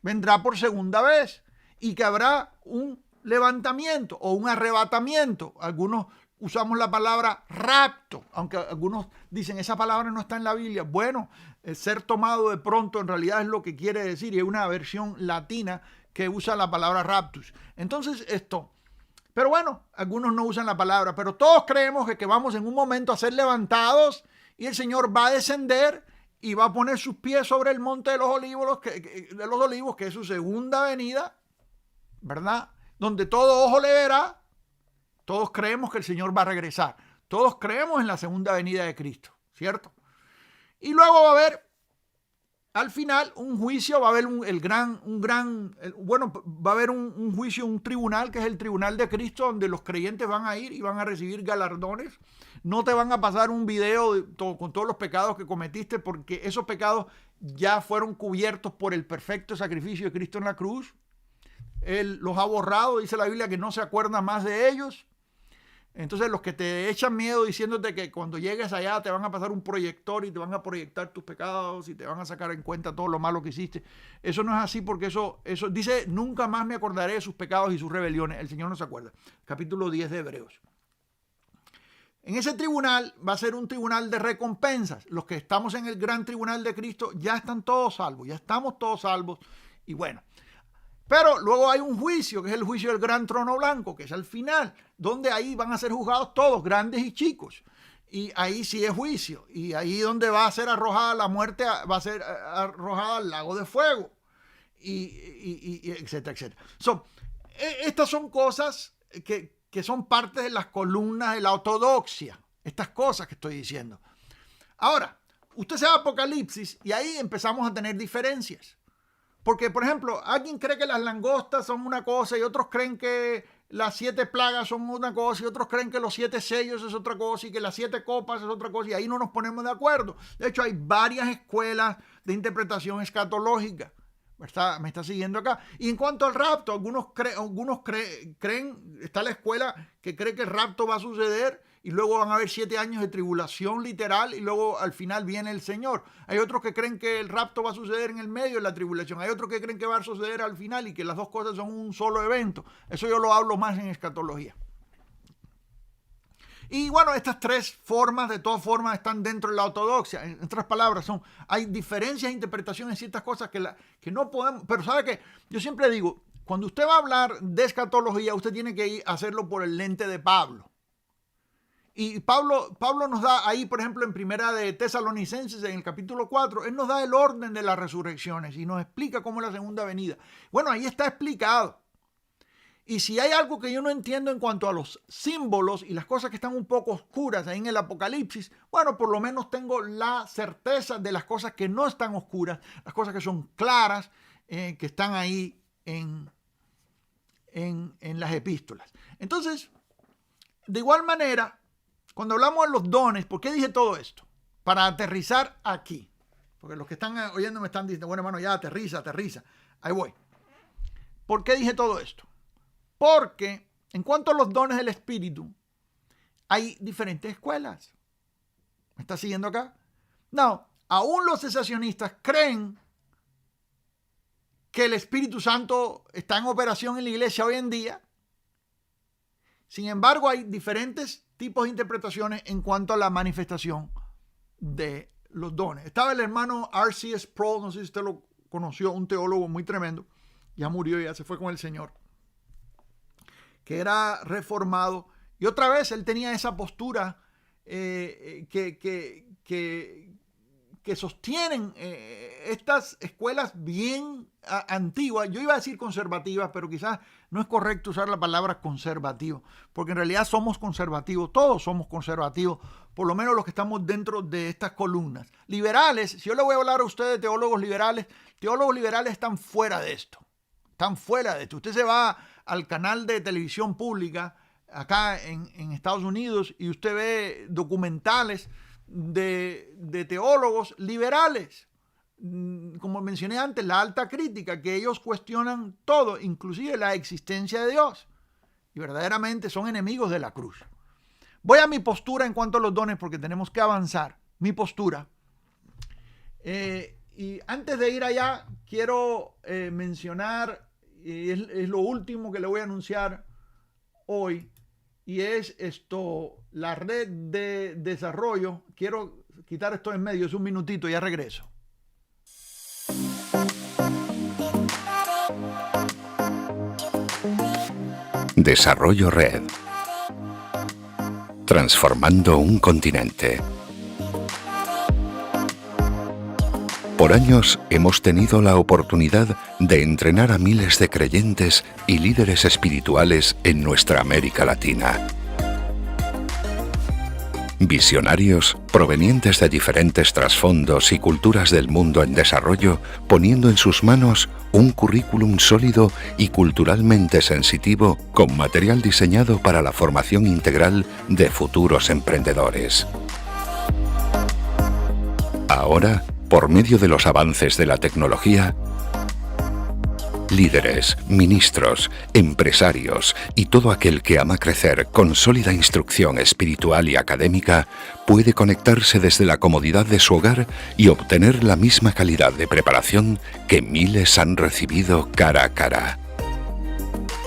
Vendrá por segunda vez. Y que habrá un levantamiento o un arrebatamiento. Algunos usamos la palabra rapto, aunque algunos dicen esa palabra no está en la Biblia. Bueno, ser tomado de pronto en realidad es lo que quiere decir, y es una versión latina que usa la palabra raptus. Entonces pero bueno, algunos no usan la palabra, pero todos creemos que vamos en un momento a ser levantados y el Señor va a descender y va a poner sus pies sobre el monte de los olivos, que es su segunda venida, ¿verdad? Donde todo ojo le verá. Todos creemos que el Señor va a regresar. Todos creemos en la segunda venida de Cristo, ¿cierto? Y luego va a haber al final un juicio, va a haber va a haber un juicio, un tribunal que es el tribunal de Cristo, donde los creyentes van a ir y van a recibir galardones. No te van a pasar un video con todos los pecados que cometiste, porque esos pecados ya fueron cubiertos por el perfecto sacrificio de Cristo en la cruz. Él los ha borrado, dice la Biblia que no se acuerda más de ellos. Entonces los que te echan miedo diciéndote que cuando llegues allá te van a pasar un proyector y te van a proyectar tus pecados y te van a sacar en cuenta todo lo malo que hiciste, eso no es así, porque eso dice: nunca más me acordaré de sus pecados y sus rebeliones. El Señor no se acuerda. Capítulo 10 de Hebreos. En ese tribunal va a ser un tribunal de recompensas. Los que estamos en el gran tribunal de Cristo ya están todos salvos, ya estamos todos salvos. Y bueno, pero luego hay un juicio, que es el juicio del gran trono blanco, que es al final, donde ahí van a ser juzgados todos, grandes y chicos. Y ahí sí es juicio. Y ahí donde va a ser arrojada la muerte, va a ser arrojada al lago de fuego. Y etcétera, etcétera. Estas son cosas que son parte de las columnas de la ortodoxia. Estas cosas que estoy diciendo. Ahora, usted se va a Apocalipsis y ahí empezamos a tener diferencias. Porque, por ejemplo, alguien cree que las langostas son una cosa y otros creen que las 7 plagas son una cosa y otros creen que los 7 sellos es otra cosa y que las 7 copas es otra cosa, y ahí no nos ponemos de acuerdo. De hecho, hay varias escuelas de interpretación escatológica. ¿Me está siguiendo acá? Y en cuanto al rapto, algunos creen, está la escuela que cree que el rapto va a suceder y luego van a haber 7 años de tribulación literal y luego al final viene el Señor. Hay otros que creen que el rapto va a suceder en el medio de la tribulación. Hay otros que creen que va a suceder al final y que las dos cosas son un solo evento. Eso yo lo hablo más en escatología. Y bueno, estas 3 formas de todas formas están dentro de la ortodoxia. En otras palabras, hay diferencias de interpretación en ciertas cosas que no podemos. Pero ¿sabe qué? Yo siempre digo, cuando usted va a hablar de escatología, usted tiene que ir a hacerlo por el lente de Pablo. Y Pablo nos da ahí, por ejemplo, en Primera de Tesalonicenses, en el capítulo 4, él nos da el orden de las resurrecciones y nos explica cómo es la segunda venida. Bueno, ahí está explicado. Y si hay algo que yo no entiendo en cuanto a los símbolos y las cosas que están un poco oscuras ahí en el Apocalipsis, bueno, por lo menos tengo la certeza de las cosas que no están oscuras, las cosas que son claras, que están ahí en las epístolas. Entonces, de igual manera, cuando hablamos de los dones, ¿por qué dije todo esto? Para aterrizar aquí. Porque los que están oyendo me están diciendo: bueno, hermano, ya aterriza. Ahí voy. ¿Por qué dije todo esto? Porque en cuanto a los dones del Espíritu, hay diferentes escuelas. ¿Me está siguiendo acá? No, aún los cesacionistas creen que el Espíritu Santo está en operación en la iglesia hoy en día. Sin embargo, hay diferentes tipos de interpretaciones en cuanto a la manifestación de los dones. Estaba el hermano R.C. Sproul, no sé si usted lo conoció, un teólogo muy tremendo, ya murió, ya se fue con el Señor, que era reformado, y otra vez él tenía esa postura que sostienen estas escuelas bien antiguas. Yo iba a decir conservativas, pero quizás no es correcto usar la palabra conservativo, porque en realidad somos conservativos, todos somos conservativos, por lo menos los que estamos dentro de estas columnas. Liberales, si yo le voy a hablar a ustedes de teólogos liberales están fuera de esto. Están fuera de esto. Usted se va al canal de televisión pública acá en Estados Unidos y usted ve documentales de teólogos liberales. Como mencioné antes, la alta crítica, que ellos cuestionan todo, inclusive la existencia de Dios. Y verdaderamente son enemigos de la cruz. Voy a mi postura en cuanto a los dones porque tenemos que avanzar. Mi postura. Y antes de ir allá, quiero mencionar, y es lo último que le voy a anunciar hoy, y es la red de desarrollo. Quiero quitar esto en medio, es un minutito, ya regreso. Desarrollo Red. Transformando un continente. Por años hemos tenido la oportunidad de entrenar a miles de creyentes y líderes espirituales en nuestra América Latina. Visionarios provenientes de diferentes trasfondos y culturas del mundo en desarrollo, poniendo en sus manos un currículum sólido y culturalmente sensitivo con material diseñado para la formación integral de futuros emprendedores. Ahora, por medio de los avances de la tecnología, líderes, ministros, empresarios y todo aquel que ama crecer con sólida instrucción espiritual y académica puede conectarse desde la comodidad de su hogar y obtener la misma calidad de preparación que miles han recibido cara a cara.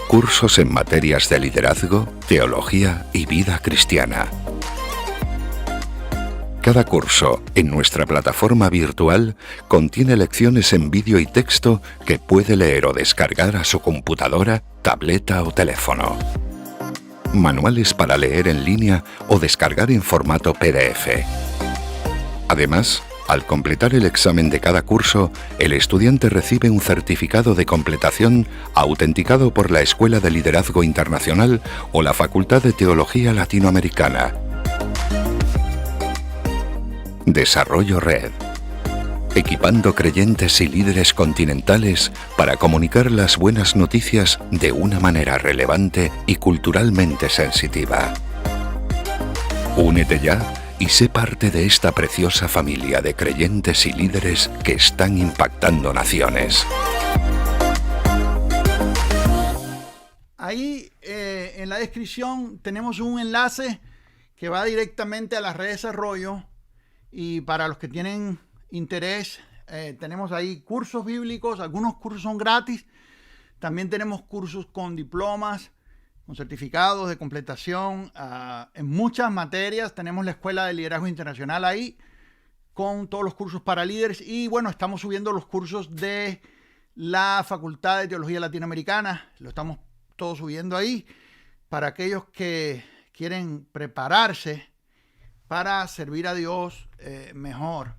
Cursos en materias de liderazgo, teología y vida cristiana. Cada curso en nuestra plataforma virtual contiene lecciones en vídeo y texto que puede leer o descargar a su computadora, tableta o teléfono. Manuales para leer en línea o descargar en formato PDF. Además, al completar el examen de cada curso, el estudiante recibe un certificado de completación autenticado por la Escuela de Liderazgo Internacional o la Facultad de Teología Latinoamericana. Desarrollo Red. Equipando creyentes y líderes continentales para comunicar las buenas noticias de una manera relevante y culturalmente sensitiva. Únete ya y sé parte de esta preciosa familia de creyentes y líderes que están impactando naciones. Ahí en la descripción tenemos un enlace que va directamente a las redes de desarrollo. Y para los que tienen interés, tenemos ahí cursos bíblicos. Algunos cursos son gratis. También tenemos cursos con diplomas, con certificados de completación. En muchas materias tenemos la Escuela de Liderazgo Internacional ahí, con todos los cursos para líderes. Y bueno, estamos subiendo los cursos de la Facultad de Teología Latinoamericana. Lo estamos todos subiendo ahí para aquellos que quieren prepararse para servir a Dios mejor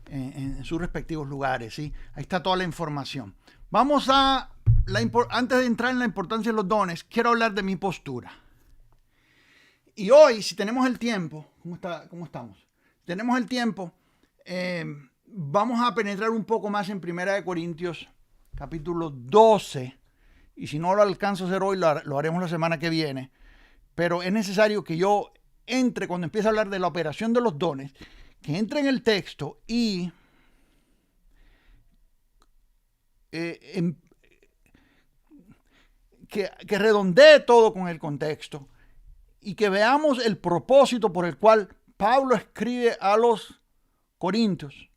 en sus respectivos lugares, ¿sí? Ahí está toda la información. Vamos a, antes de entrar en la importancia de los dones, quiero hablar de mi postura. Y hoy, si tenemos el tiempo, ¿cómo estamos? Si tenemos el tiempo, vamos a penetrar un poco más en 1 Corintios, capítulo 12. Y si no lo alcanzo a hacer hoy, lo haremos la semana que viene. Pero es necesario que yo entre, cuando empiece a hablar de la operación de los dones, que entre en el texto y que redondee todo con el contexto y que veamos el propósito por el cual Pablo escribe a los Corintios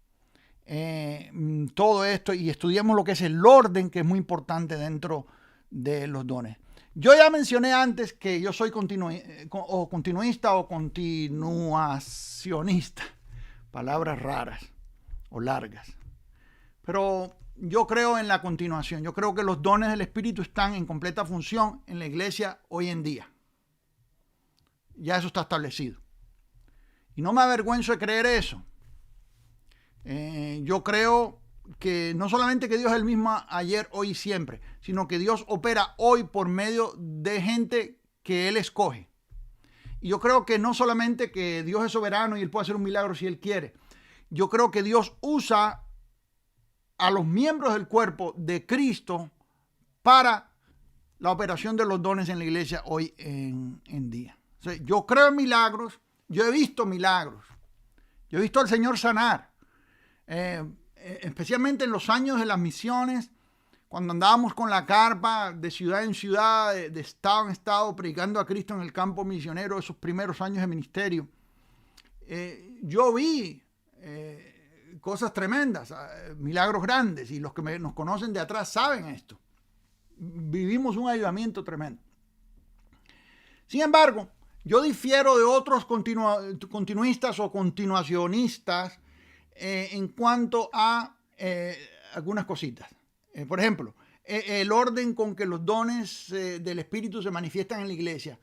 todo esto, y estudiemos lo que es el orden, que es muy importante dentro de los dones. Yo ya mencioné antes que yo soy continuista o continuacionista. Palabras raras o largas. Pero yo creo en la continuación. Yo creo que los dones del Espíritu están en completa función en la iglesia hoy en día. Ya eso está establecido. Y no me avergüenzo de creer eso. Yo creo que no solamente que Dios es el mismo ayer, hoy y siempre, sino que Dios opera hoy por medio de gente que Él escoge. Y yo creo que no solamente que Dios es soberano y Él puede hacer un milagro si Él quiere. Yo creo que Dios usa a los miembros del cuerpo de Cristo para la operación de los dones en la iglesia hoy en día. O sea, yo creo en milagros, yo he visto milagros. Yo he visto al Señor sanar. Especialmente en los años de las misiones, cuando andábamos con la carpa de ciudad en ciudad, de estado en estado, predicando a Cristo en el campo misionero, esos primeros años de ministerio, yo vi cosas tremendas, milagros grandes, y los que nos conocen de atrás saben esto. Vivimos un avivamiento tremendo. Sin embargo, yo difiero de otros continuistas o continuacionistas en cuanto a algunas cositas. Por ejemplo, el orden con que los dones del Espíritu se manifiestan en la iglesia.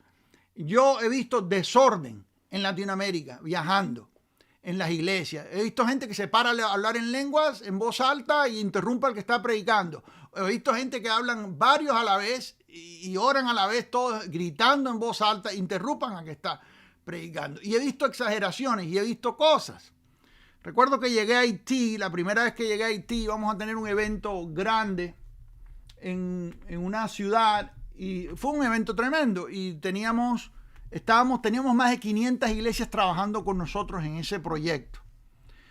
Yo he visto desorden en Latinoamérica, viajando en las iglesias. He visto gente que se para a hablar en lenguas en voz alta y interrumpe al que está predicando. He visto gente que hablan varios a la vez y oran a la vez, todos gritando en voz alta, interrumpan al que está predicando. Y he visto exageraciones y he visto cosas. Recuerdo que llegué a Haití, la primera vez que llegué a Haití, íbamos a tener un evento grande en una ciudad y fue un evento tremendo y teníamos más de 500 iglesias trabajando con nosotros en ese proyecto.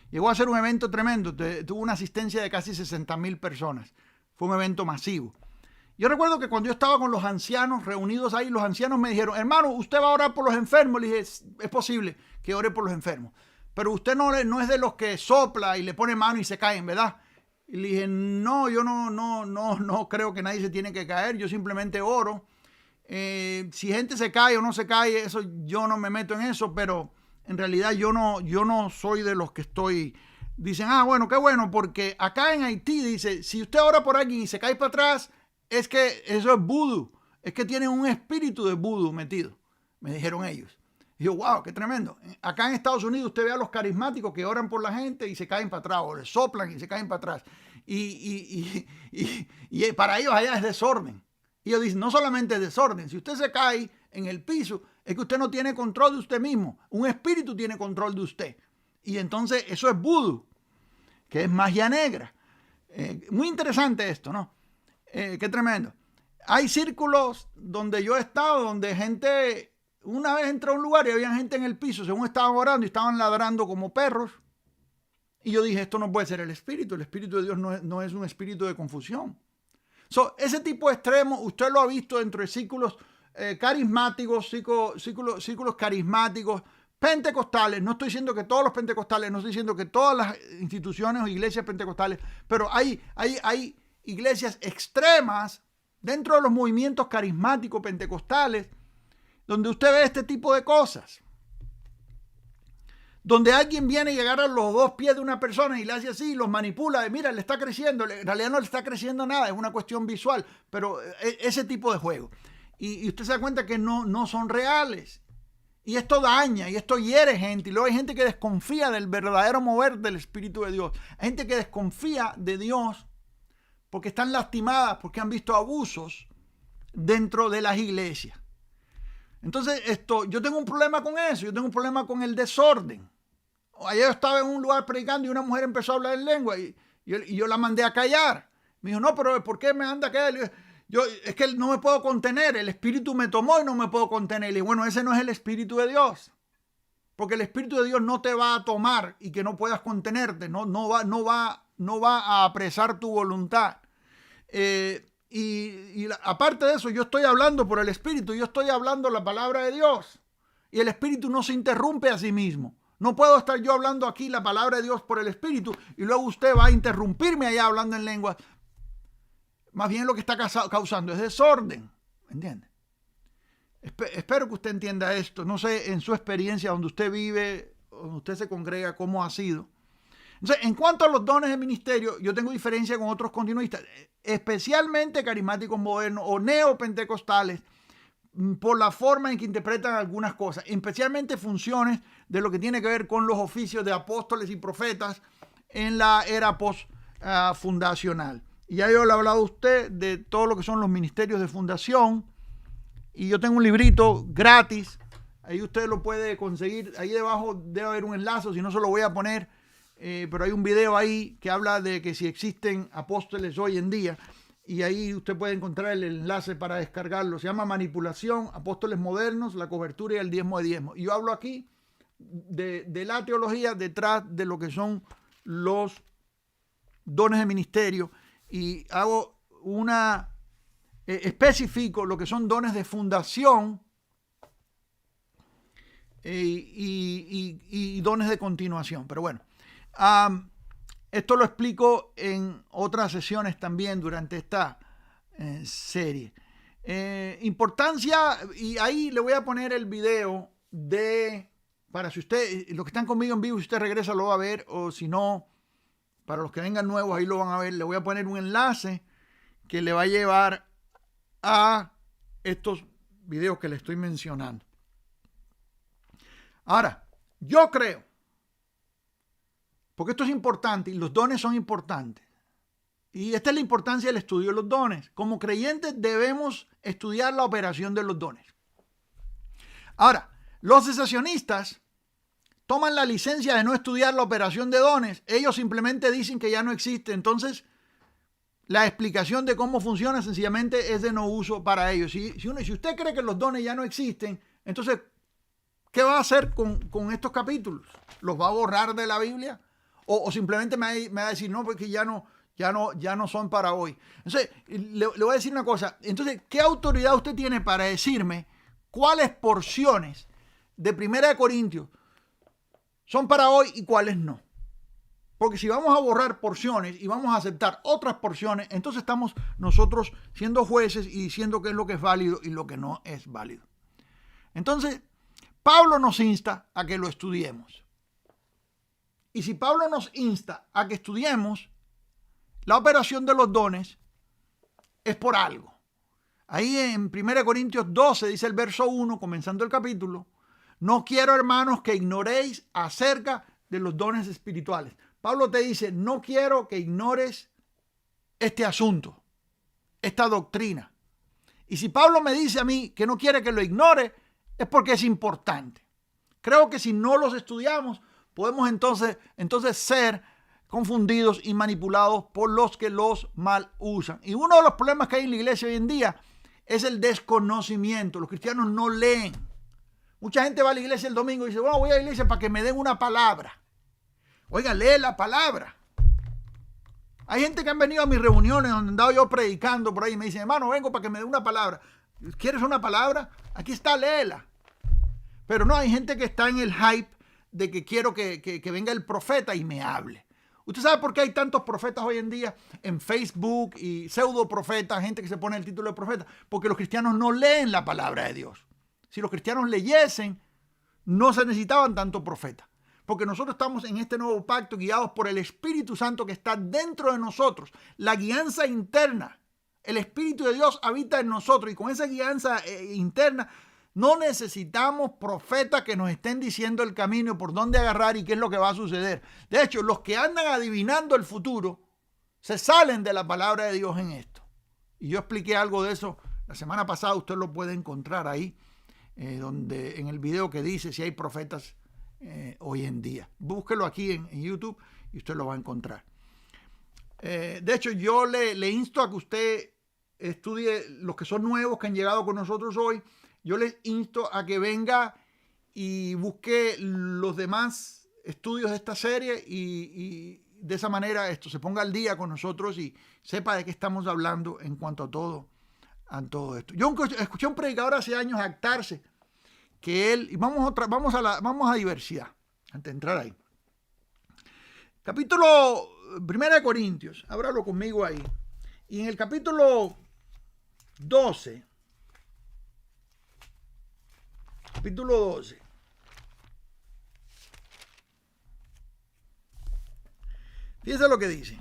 Llegó a ser un evento tremendo, tuvo una asistencia de casi 60,000 personas. Fue un evento masivo. Yo recuerdo que cuando yo estaba con los ancianos reunidos ahí, los ancianos me dijeron, hermano, ¿usted va a orar por los enfermos? Le dije, es posible que ore por los enfermos, pero usted no es de los que sopla y le pone mano y se caen, ¿verdad? Y le dije, no, yo no creo que nadie se tiene que caer, yo simplemente oro. Si gente se cae o no se cae, eso yo no me meto en eso, pero en realidad yo no soy de los que dicen, bueno, qué bueno, porque acá en Haití dice, si usted ora por alguien y se cae para atrás, es que eso es vudú, es que tiene un espíritu de vudú metido, me dijeron ellos. Y yo, wow, qué tremendo. Acá en Estados Unidos usted ve a los carismáticos que oran por la gente y se caen para atrás, o les soplan y se caen para atrás. Y para ellos allá es desorden. Y ellos dicen, no solamente es desorden, si usted se cae en el piso, es que usted no tiene control de usted mismo. Un espíritu tiene control de usted. Y entonces eso es vudú, que es magia negra. Muy interesante esto, ¿no? Qué tremendo. Hay círculos donde yo he estado, donde gente, una vez entré a un lugar y había gente en el piso, según estaban orando y estaban ladrando como perros. Y yo dije, esto no puede ser el espíritu de Dios no es un espíritu de confusión. Ese tipo de extremo, usted lo ha visto dentro de círculos carismáticos, círculos carismáticos, pentecostales. No estoy diciendo que todos los pentecostales, no estoy diciendo que todas las instituciones o iglesias pentecostales, pero hay iglesias extremas dentro de los movimientos carismáticos pentecostales donde usted ve este tipo de cosas, donde alguien viene y agarra los dos pies de una persona y le hace así, los manipula, mira, le está creciendo, en realidad no le está creciendo nada, es una cuestión visual, pero ese tipo de juego. Y usted se da cuenta que no son reales. Y esto daña, y esto hiere gente. Y luego hay gente que desconfía del verdadero mover del Espíritu de Dios. Hay gente que desconfía de Dios porque están lastimadas, porque han visto abusos dentro de las iglesias. Entonces, yo tengo un problema con eso, yo tengo un problema con el desorden. Ayer yo estaba en un lugar predicando y una mujer empezó a hablar en lengua y yo la mandé a callar. Me dijo, no, pero ¿por qué me anda a callar? Es que no me puedo contener, el Espíritu me tomó y no me puedo contener. Y bueno, ese no es el Espíritu de Dios. Porque el Espíritu de Dios no te va a tomar y que no puedas contenerte, no va a apresar tu voluntad. Aparte de eso, yo estoy hablando por el Espíritu, yo estoy hablando la palabra de Dios. Y el Espíritu no se interrumpe a sí mismo. No puedo estar yo hablando aquí la palabra de Dios por el Espíritu y luego usted va a interrumpirme allá hablando en lenguas. Más bien lo que está causando es desorden. ¿Entiende? Espero que usted entienda esto. No sé, en su experiencia, donde usted vive, donde usted se congrega, cómo ha sido. Entonces, en cuanto a los dones de ministerio, yo tengo diferencia con otros continuistas, especialmente carismáticos modernos o neopentecostales, por la forma en que interpretan algunas cosas, especialmente funciones de lo que tiene que ver con los oficios de apóstoles y profetas en la era post-fundacional. Y ya yo le he hablado a usted de todo lo que son los ministerios de fundación. Y yo tengo un librito gratis. Ahí usted lo puede conseguir. Ahí debajo debe haber un enlace, si no se lo voy a poner. Pero hay un video ahí que habla de que si existen apóstoles hoy en día. Y ahí usted puede encontrar el enlace para descargarlo. Se llama Manipulación, Apóstoles Modernos, la cobertura y el diezmo de diezmo. Y yo hablo aquí de la teología detrás de lo que son los dones de ministerio. Y hago especifico lo que son dones de fundación y dones de continuación. Pero bueno, esto lo explico en otras sesiones también durante esta serie. Importancia, y ahí le voy a poner el video para si usted, los que están conmigo en vivo, si usted regresa lo va a ver, o si no, para los que vengan nuevos, ahí lo van a ver. Le voy a poner un enlace que le va a llevar a estos videos que le estoy mencionando. Ahora, yo creo, porque esto es importante y los dones son importantes, y esta es la importancia del estudio de los dones. Como creyentes debemos estudiar la operación de los dones. Ahora, Los cesacionistas toman la licencia de no estudiar la operación de dones. Ellos simplemente dicen que ya no existe. Entonces, la explicación de cómo funciona sencillamente es de no uso para ellos. Si usted cree que los dones ya no existen, entonces, ¿qué va a hacer con estos capítulos? ¿Los va a borrar de la Biblia? ¿O simplemente me va a decir, no, porque ya no son para hoy? Entonces, le voy a decir una cosa. Entonces, ¿qué autoridad usted tiene para decirme cuáles porciones de 1 Corintios son para hoy y cuáles no? Porque si vamos a borrar porciones y vamos a aceptar otras porciones, entonces estamos nosotros siendo jueces y diciendo qué es lo que es válido y lo que no es válido. Entonces, Pablo nos insta a que lo estudiemos. Y si Pablo nos insta a que estudiemos la operación de los dones, es por algo. Ahí en 1 Corintios 12 dice el verso 1, comenzando el capítulo: no quiero, hermanos, que ignoréis acerca de los dones espirituales. Pablo te dice, no quiero que ignores este asunto, esta doctrina. Y si Pablo me dice a mí que no quiere que lo ignore, es porque es importante. Creo que si no los estudiamos, podemos entonces ser confundidos y manipulados por los que los mal usan. Y uno de los problemas que hay en la iglesia hoy en día es el desconocimiento. Los cristianos no leen. Mucha gente va a la iglesia el domingo y dice, bueno, voy a la iglesia para que me den una palabra. Oiga, lee la palabra. Hay gente que han venido a mis reuniones donde he andado yo predicando por ahí y me dicen, hermano, vengo para que me dé una palabra. ¿Quieres una palabra? Aquí está, léela. Pero no, hay gente que está en el hype de que quiero que venga el profeta y me hable. ¿Usted sabe por qué hay tantos profetas hoy en día en Facebook y pseudo profetas, gente que se pone el título de profeta? Porque los cristianos no leen la palabra de Dios. Si los cristianos leyesen, no se necesitaban tanto profeta. Porque nosotros estamos en este nuevo pacto guiados por el Espíritu Santo que está dentro de nosotros. La guianza interna. El Espíritu de Dios habita en nosotros y con esa guianza interna no necesitamos profetas que nos estén diciendo el camino por dónde agarrar y qué es lo que va a suceder. De hecho, los que andan adivinando el futuro se salen de la palabra de Dios en esto. Y yo expliqué algo de eso la semana pasada. Usted lo puede encontrar ahí, donde en el video que dice si hay profetas hoy en día. Búsquelo aquí en YouTube y usted lo va a encontrar. De hecho, yo le insto a que usted estudie los que son nuevos, que han llegado con nosotros hoy. Yo les insto a que venga y busque los demás estudios de esta serie y de esa manera se ponga al día con nosotros y sepa de qué estamos hablando en cuanto a todo esto. Yo escuché a un predicador hace años jactarse que él, y vamos a diversidad, antes de entrar ahí. Capítulo 1 Corintios, ábralo conmigo ahí. Y en el capítulo 12, fíjese lo que dice.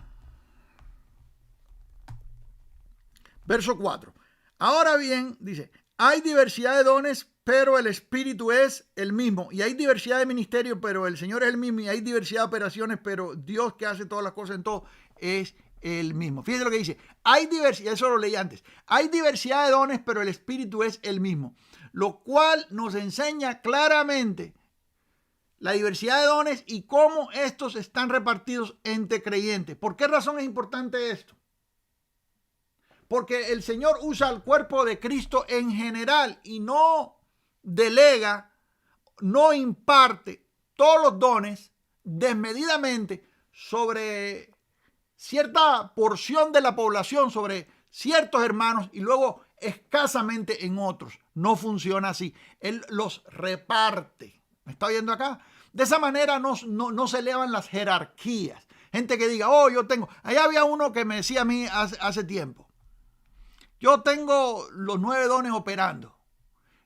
Verso 4. Ahora bien, dice, hay diversidad de dones, pero el Espíritu es el mismo. Y hay diversidad de ministerios, pero el Señor es el mismo. Y hay diversidad de operaciones, pero Dios que hace todas las cosas en todo es el mismo. Fíjense lo que dice. Hay diversidad, eso lo leí antes. Hay diversidad de dones, pero el Espíritu es el mismo. Lo cual nos enseña claramente la diversidad de dones y cómo estos están repartidos entre creyentes. ¿Por qué razón es importante esto? Porque el Señor usa el cuerpo de Cristo en general y no delega, no imparte todos los dones desmedidamente sobre cierta porción de la población, sobre ciertos hermanos y luego escasamente en otros. No funciona así. Él los reparte. ¿Me está oyendo acá? De esa manera no se elevan las jerarquías. Gente que diga, yo tengo. Allá había uno que me decía a mí hace tiempo, yo tengo los 9 dones operando.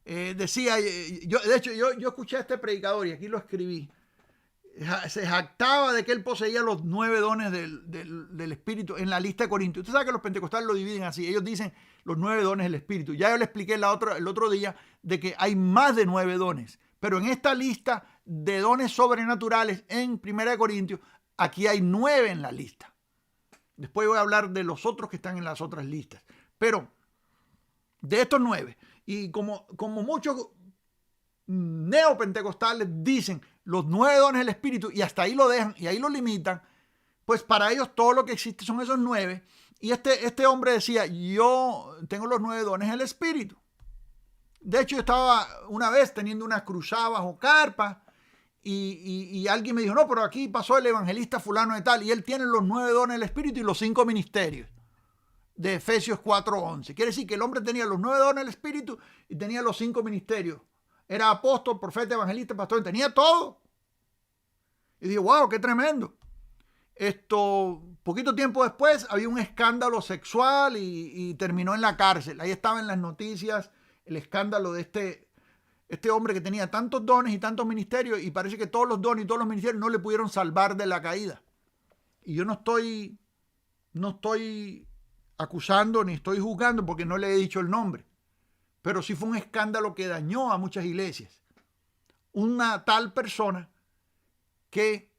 Decía, de hecho, yo escuché a este predicador y aquí lo escribí. Se jactaba de que él poseía los 9 dones del Espíritu en la lista de Corintios. Usted sabe que los pentecostales lo dividen así. Ellos dicen los 9 dones del Espíritu. Ya yo le expliqué el otro día de que hay más de 9 dones. Pero en esta lista de dones sobrenaturales en 1 Corintios, aquí hay 9 en la lista. Después voy a hablar de los otros que están en las otras listas. Pero de estos 9, y como muchos neopentecostales dicen los 9 dones del Espíritu y hasta ahí lo dejan y ahí lo limitan, pues para ellos todo lo que existe son esos 9. Y este hombre decía, yo tengo los 9 dones del Espíritu. De hecho, yo estaba una vez teniendo una cruzada bajo carpa y alguien me dijo, no, pero aquí pasó el evangelista fulano de tal y él tiene los 9 dones del Espíritu y los 5 ministerios de Efesios 4:11. Quiere decir que el hombre tenía los 9 dones del Espíritu y tenía los 5 ministerios. Era apóstol, profeta, evangelista, pastor, tenía todo. Y dije, wow, qué tremendo. Poquito tiempo después había un escándalo sexual y terminó en la cárcel. Ahí estaba en las noticias el escándalo de este hombre que tenía tantos dones y tantos ministerios y parece que todos los dones y todos los ministerios no le pudieron salvar de la caída. Y yo no estoy acusando ni estoy juzgando porque no le he dicho el nombre. Pero sí fue un escándalo que dañó a muchas iglesias. Una tal persona que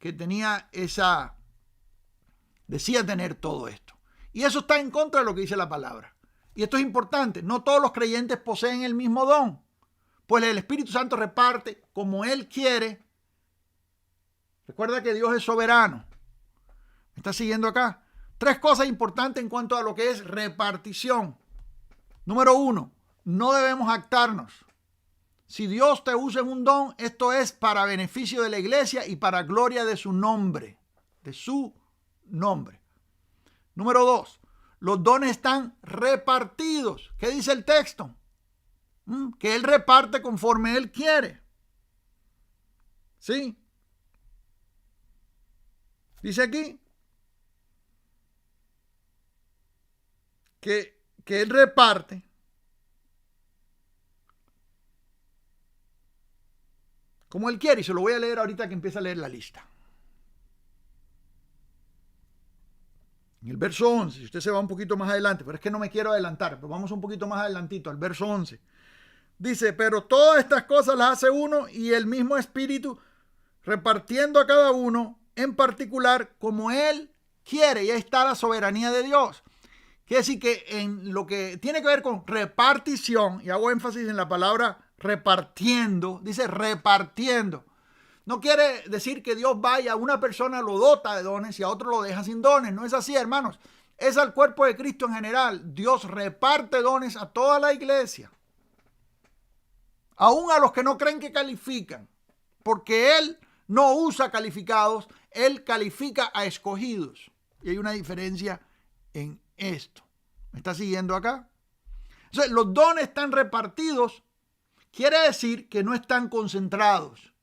tenía decía tener todo esto. Y eso está en contra de lo que dice la palabra. Y esto es importante. No todos los creyentes poseen el mismo don. Pues el Espíritu Santo reparte como Él quiere. Recuerda que Dios es soberano. ¿Me está siguiendo acá? 3 cosas importantes en cuanto a lo que es repartición. Número 1, no debemos jactarnos. Si Dios te usa en un don, esto es para beneficio de la iglesia y para gloria de su nombre. De su nombre. Número 2, los dones están repartidos. ¿Qué dice el texto? Que Él reparte conforme Él quiere. ¿Sí? Dice aquí que Él reparte como Él quiere. Y se lo voy a leer ahorita que empiece a leer la lista. En el verso 11, si usted se va un poquito más adelante, pero es que no me quiero adelantar, pero vamos un poquito más adelantito, al verso 11. Dice, pero todas estas cosas las hace uno y el mismo Espíritu, repartiendo a cada uno en particular como Él quiere. Y ahí está la soberanía de Dios. Quiere decir que en lo que tiene que ver con repartición, y hago énfasis en la palabra repartiendo, dice repartiendo. No quiere decir que Dios vaya a una persona, lo dota de dones y a otro lo deja sin dones. No es así, hermanos. Es al cuerpo de Cristo en general. Dios reparte dones a toda la iglesia. Aún a los que no creen que califican. Porque Él no usa calificados, Él califica a escogidos. Y hay una diferencia en esto. ¿Me está siguiendo acá? Entonces, los dones están repartidos. Quiere decir que no están concentrados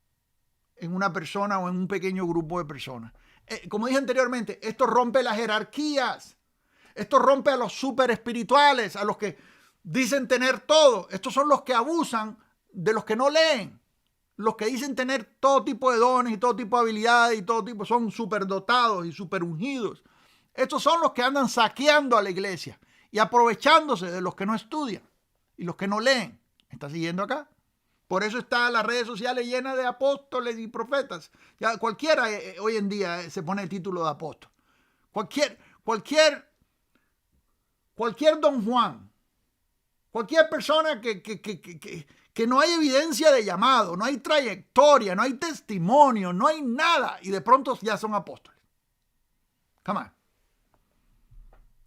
en una persona o en un pequeño grupo de personas. Como dije anteriormente, esto rompe las jerarquías. Esto rompe a los super espirituales, a los que dicen tener todo. Estos son los que abusan de los que no leen. Los que dicen tener todo tipo de dones y todo tipo de habilidades y todo tipo, son superdotados y super ungidos. Estos son los que andan saqueando a la iglesia y aprovechándose de los que no estudian y los que no leen. ¿Me está siguiendo acá? Por eso están las redes sociales llenas de apóstoles y profetas. Ya cualquiera hoy en día se pone el título de apóstol. Cualquier don Juan, cualquier persona que no hay evidencia de llamado, no hay trayectoria, no hay testimonio, no hay nada, y de pronto ya son apóstoles. Come on.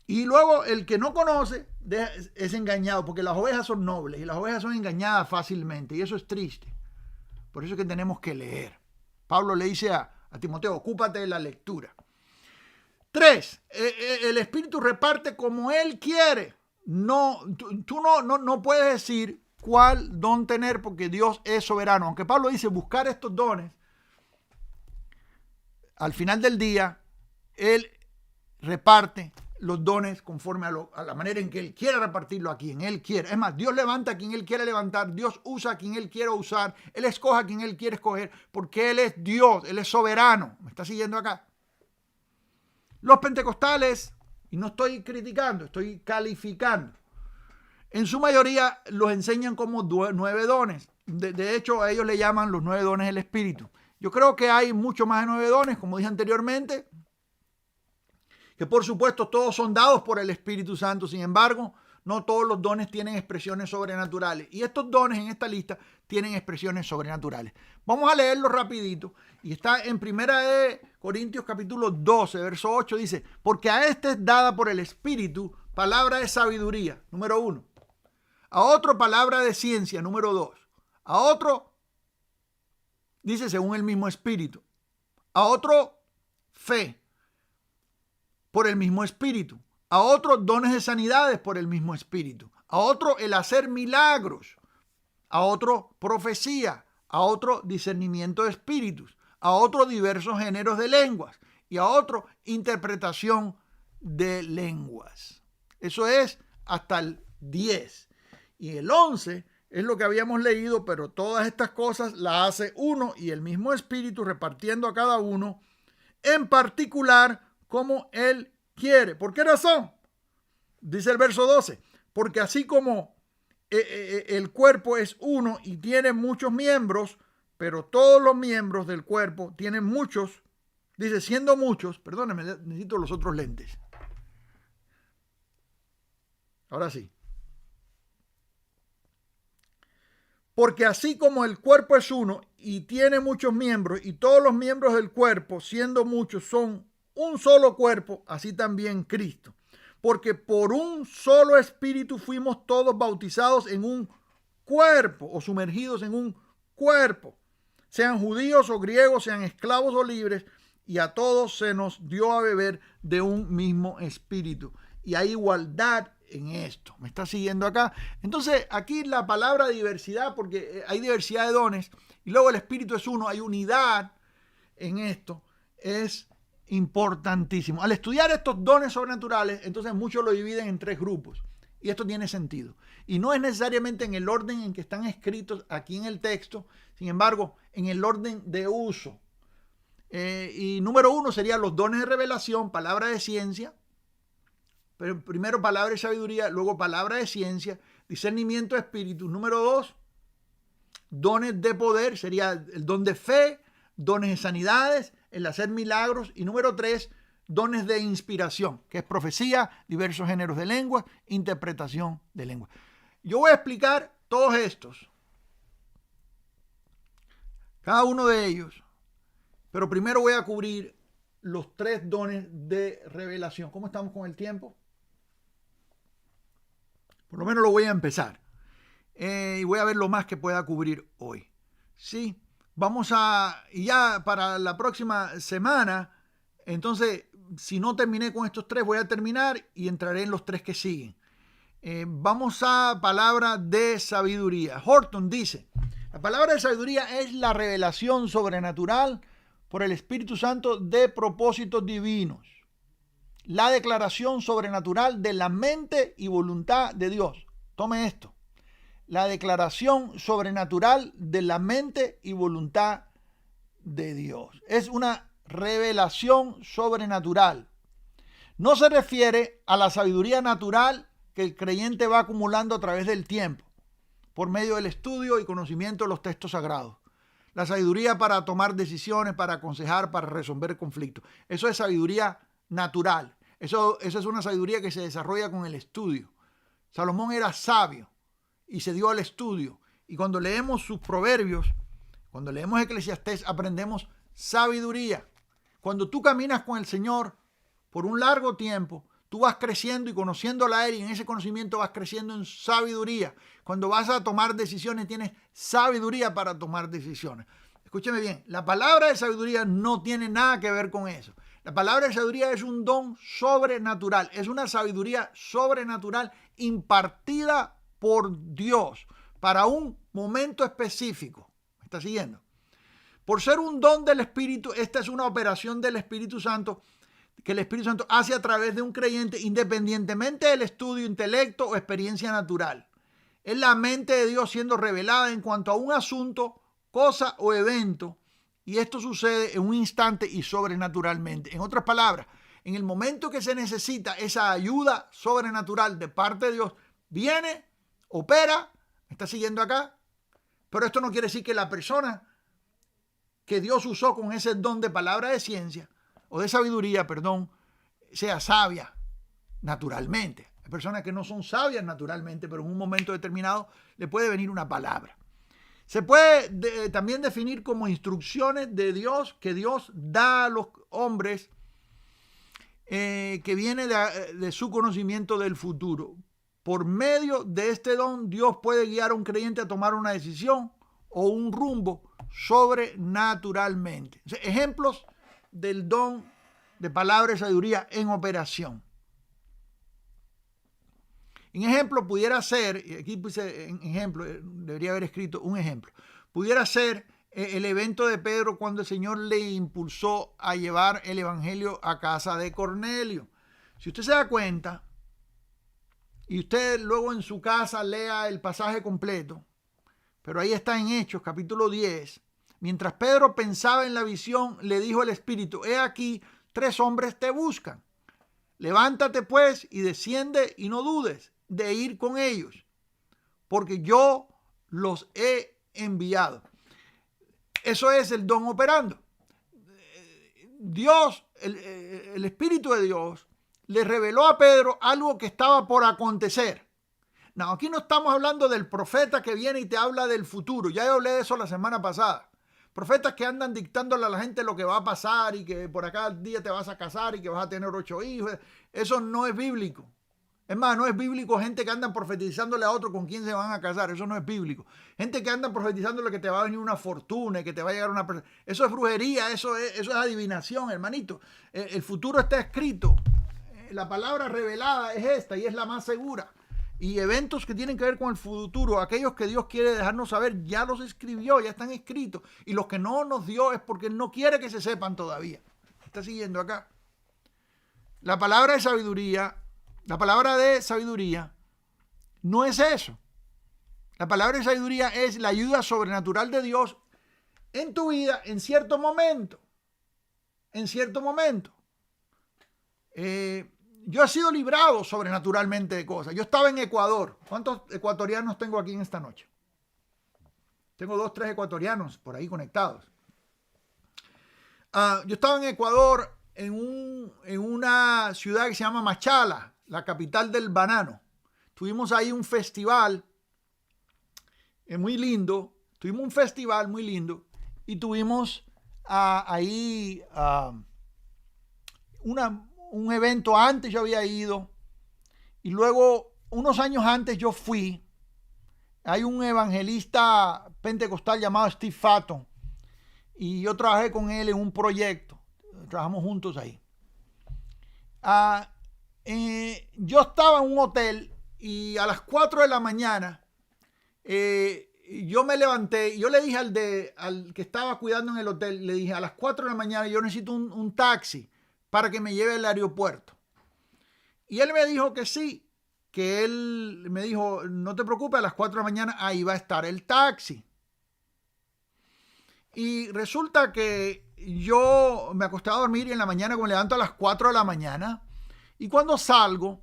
Y luego el que no conoce es engañado, porque las ovejas son nobles y las ovejas son engañadas fácilmente, y eso es triste. Por eso es que tenemos que leer. Pablo le dice a Timoteo, ocúpate de la lectura. 3, el Espíritu reparte como Él quiere. Tú no puedes decir cuál don tener porque Dios es soberano. Aunque Pablo dice buscar estos dones, al final del día, Él reparte los dones conforme a la manera en que Él quiere repartirlo, a quien Él quiere. Es más, Dios levanta a quien Él quiere levantar, Dios usa a quien Él quiere usar, Él escoge a quien Él quiere escoger, porque Él es Dios, Él es soberano. ¿Me está siguiendo acá? Los pentecostales, y no estoy criticando, estoy calificando, en su mayoría los enseñan como 9 dones. De hecho, a ellos le llaman los 9 dones del Espíritu. Yo creo que hay mucho más de 9 dones, como dije anteriormente, que por supuesto todos son dados por el Espíritu Santo. Sin embargo, No todos los dones tienen expresiones sobrenaturales. Y estos dones en esta lista tienen expresiones sobrenaturales. Vamos a leerlo rapidito. Y está en 1 Corintios capítulo 12, verso 8. Dice, porque a este es dada por el Espíritu palabra de sabiduría, número 1. A otro palabra de ciencia, número 2. A otro, dice según el mismo Espíritu. A otro, fe, por el mismo Espíritu. A otro, dones de sanidades, por el mismo Espíritu. A otro, el hacer milagros. A otro, profecía. A otro, discernimiento de espíritus. A otro, diversos géneros de lenguas. Y a otro, interpretación de lenguas. Eso es hasta el 10. Y el 11 es lo que habíamos leído, pero todas estas cosas las hace uno y el mismo Espíritu, repartiendo a cada uno en particular como Él quiere. ¿Por qué razón? Dice el verso 12, porque así como el cuerpo es uno y tiene muchos miembros, pero todos los miembros del cuerpo tienen muchos, dice siendo muchos, perdónenme, necesito los otros lentes. Ahora sí. Porque así como el cuerpo es uno y tiene muchos miembros y todos los miembros del cuerpo, siendo muchos, son un solo cuerpo, así también Cristo. Porque por un solo espíritu fuimos todos bautizados en un cuerpo o sumergidos en un cuerpo, sean judíos o griegos, sean esclavos o libres, y a todos se nos dio a beber de un mismo espíritu. Y hay igualdad en esto. ¿Me está siguiendo acá? Entonces, aquí la palabra diversidad, porque hay diversidad de dones, y luego el Espíritu es uno, hay unidad en esto, es importantísimo. Al estudiar estos dones sobrenaturales, entonces muchos lo dividen en 3 grupos, y esto tiene sentido. Y no es necesariamente en el orden en que están escritos aquí en el texto, sin embargo, en el orden de uso. Y número 1 serían los dones de revelación, palabra de ciencia. Pero primero palabra de sabiduría, luego palabra de ciencia, discernimiento de espíritus. Número 2, dones de poder, sería el don de fe, dones de sanidades, el hacer milagros. Y número 3, dones de inspiración, que es profecía, diversos géneros de lengua, interpretación de lengua. Yo voy a explicar todos estos, cada uno de ellos, pero primero voy a cubrir los 3 dones de revelación. ¿Cómo estamos con el tiempo? Por lo menos lo voy a empezar. Y voy a ver lo más que pueda cubrir hoy. Sí, y ya para la próxima semana, entonces, si no terminé con estos 3, voy a terminar y entraré en los 3 que siguen. Vamos a palabra de sabiduría. Horton dice, la palabra de sabiduría es la revelación sobrenatural por el Espíritu Santo de propósitos divinos. La declaración sobrenatural de la mente y voluntad de Dios. Tome esto. La declaración sobrenatural de la mente y voluntad de Dios. Es una revelación sobrenatural. No se refiere a la sabiduría natural que el creyente va acumulando a través del tiempo, por medio del estudio y conocimiento de los textos sagrados. La sabiduría para tomar decisiones, para aconsejar, para resolver conflictos. Eso es sabiduría natural. Eso es una sabiduría que se desarrolla con el estudio. Salomón era sabio y se dio al estudio. Y cuando leemos sus proverbios, cuando leemos Eclesiastés, aprendemos sabiduría. Cuando tú caminas con el Señor por un largo tiempo, tú vas creciendo y conociéndolo a Él, y en ese conocimiento vas creciendo en sabiduría. Cuando vas a tomar decisiones, tienes sabiduría para tomar decisiones. Escúcheme bien, la palabra de sabiduría no tiene nada que ver con eso. La palabra de sabiduría es un don sobrenatural, es una sabiduría sobrenatural impartida por Dios para un momento específico. ¿Me está siguiendo? Por ser un don del Espíritu, esta es una operación del Espíritu Santo que el Espíritu Santo hace a través de un creyente independientemente del estudio, intelecto o experiencia natural. Es la mente de Dios siendo revelada en cuanto a un asunto, cosa o evento. Y esto sucede en un instante y sobrenaturalmente. En otras palabras, en el momento que se necesita esa ayuda sobrenatural de parte de Dios, viene, opera, ¿me está siguiendo acá? Pero esto no quiere decir que la persona que Dios usó con ese don de palabra de ciencia, o de sabiduría, sea sabia naturalmente. Hay personas que no son sabias naturalmente, pero en un momento determinado le puede venir una palabra. Se puede también definir como instrucciones de Dios que Dios da a los hombres que viene de su conocimiento del futuro. Por medio de este don, Dios puede guiar a un creyente a tomar una decisión o un rumbo sobrenaturalmente. O sea, ejemplos del don de palabra y sabiduría en operación. En ejemplo, pudiera ser, y aquí puse en ejemplo, debería haber escrito un ejemplo, pudiera ser el evento de Pedro cuando el Señor le impulsó a llevar el evangelio a casa de Cornelio. Si usted se da cuenta, y usted luego en su casa lea el pasaje completo, pero ahí está en Hechos, capítulo 10, mientras Pedro pensaba en la visión, le dijo el Espíritu, he aquí, 3 hombres te buscan. Levántate pues y desciende y no dudes de ir con ellos, porque yo los he enviado. Eso es el don operando. Dios, el Espíritu de Dios, le reveló a Pedro algo que estaba por acontecer. No, aquí no estamos hablando del profeta que viene y te habla del futuro. Ya yo hablé de eso la semana pasada. Profetas que andan dictándole a la gente lo que va a pasar y que por acá al día te vas a casar y que vas a tener 8 hijos. Eso no es bíblico. Es más, no es bíblico gente que andan profetizándole a otro con quién se van a casar. Eso no es bíblico. Gente que anda profetizándole que te va a venir una fortuna y que te va a llegar una persona. Eso es brujería, eso es adivinación, hermanito. El futuro está escrito. La palabra revelada es esta y es la más segura. Y eventos que tienen que ver con el futuro, aquellos que Dios quiere dejarnos saber, ya los escribió, ya están escritos. Y los que no nos dio es porque no quiere que se sepan todavía. ¿Está siguiendo acá? La palabra de sabiduría no es eso. La palabra de sabiduría es la ayuda sobrenatural de Dios en tu vida en cierto momento. En cierto momento. Yo he sido librado sobrenaturalmente de cosas. Yo estaba en Ecuador. ¿Cuántos ecuatorianos tengo aquí en esta noche? Tengo 2, 3 ecuatorianos por ahí conectados. Yo estaba en Ecuador en una ciudad que se llama Machala, la capital del banano. Tuvimos ahí un festival muy lindo. Tuvimos un festival muy lindo y tuvimos ahí un evento. Antes yo había ido y luego unos años antes yo fui. Hay un evangelista pentecostal llamado Steve Fatton y yo trabajé con él en un proyecto. Trabajamos juntos ahí. Yo estaba en un hotel y a las 4 de la mañana yo me levanté y yo le dije al que estaba cuidando en el hotel, le dije a las 4 de la mañana yo necesito un taxi para que me lleve al aeropuerto. Y él me dijo que sí, que él me dijo, no te preocupes, a las 4 de la mañana ahí va a estar el taxi. Y resulta que yo me acosté a dormir y en la mañana me levanto a las 4 de la mañana y cuando salgo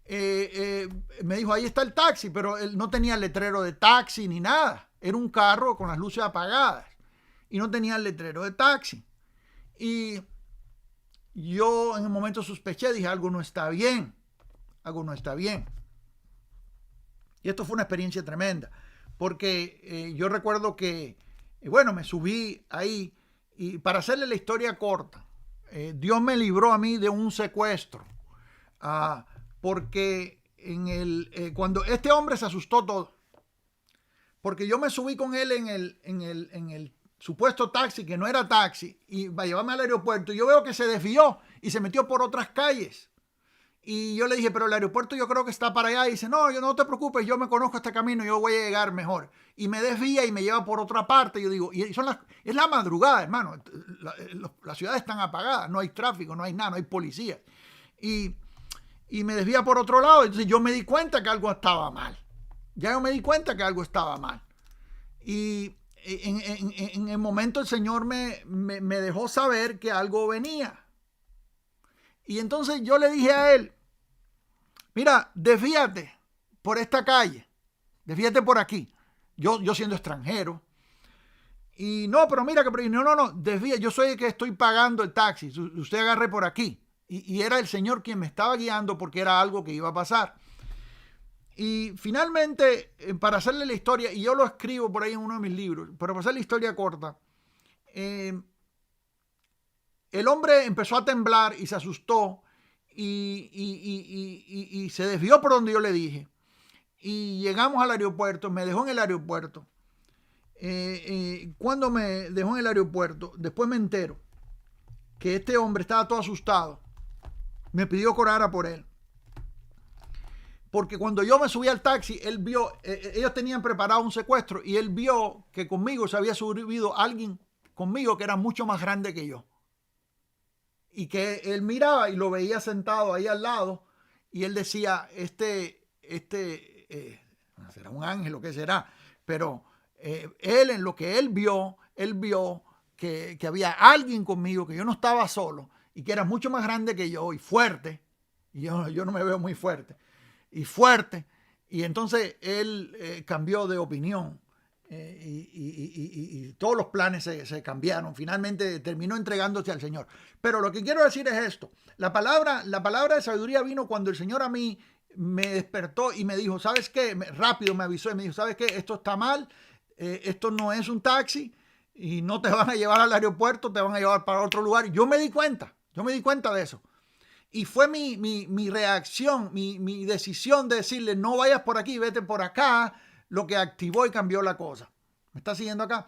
me dijo, ahí está el taxi, pero él no tenía el letrero de taxi ni nada. Era un carro con las luces apagadas y no tenía el letrero de taxi. Y yo en un momento sospeché, dije, algo no está bien. Y esto fue una experiencia tremenda, porque yo recuerdo que, me subí ahí y para hacerle la historia corta, Dios me libró a mí de un secuestro, porque cuando este hombre se asustó todo, porque yo me subí con él en el supuesto taxi, que no era taxi, y va a llevarme al aeropuerto, y yo veo que se desvió y se metió por otras calles. Y yo le dije, pero el aeropuerto yo creo que está para allá. Y dice, no te preocupes, yo me conozco este camino, yo voy a llegar mejor. Y me desvía y me lleva por otra parte. Yo digo, es la madrugada, hermano. Las ciudades están apagadas, no hay tráfico, no hay nada, no hay policía. Y me desvía por otro lado. Entonces yo me di cuenta que algo estaba mal. Y en el momento el Señor me dejó saber que algo venía. Y entonces yo le dije a él, mira, desvíate por esta calle, desvíate por aquí. Yo siendo extranjero. Y no, pero mira, no, desvía, yo soy el que estoy pagando el taxi, usted agarre por aquí. Y era el Señor quien me estaba guiando porque era algo que iba a pasar. Y finalmente, para hacerle la historia, y yo lo escribo por ahí en uno de mis libros, pero para hacer la historia corta, el hombre empezó a temblar y se asustó y se desvió por donde yo le dije. Y llegamos al aeropuerto, me dejó en el aeropuerto. Cuando me dejó en el aeropuerto, después me entero que este hombre estaba todo asustado. Me pidió que orara por él. Porque cuando yo me subí al taxi, él vio, ellos tenían preparado un secuestro y él vio que conmigo se había subido alguien conmigo que era mucho más grande que yo. Y que él miraba y lo veía sentado ahí al lado y él decía, será un ángel o qué será, pero él en lo que él vio que había alguien conmigo, que yo no estaba solo y que era mucho más grande que yo y fuerte, y yo no me veo muy fuerte, y entonces él cambió de opinión y todos los planes se cambiaron. Finalmente terminó entregándose al Señor. Pero lo que quiero decir es esto: la palabra de sabiduría vino cuando el Señor a mí me despertó y me dijo, ¿sabes qué? Rápido me avisó y me dijo, ¿sabes qué? Esto está mal, esto no es un taxi y no te van a llevar al aeropuerto, te van a llevar para otro lugar. Yo me di cuenta de eso. Y fue mi reacción, mi decisión de decirle, no vayas por aquí, vete por acá, lo que activó y cambió la cosa. ¿Me está siguiendo acá?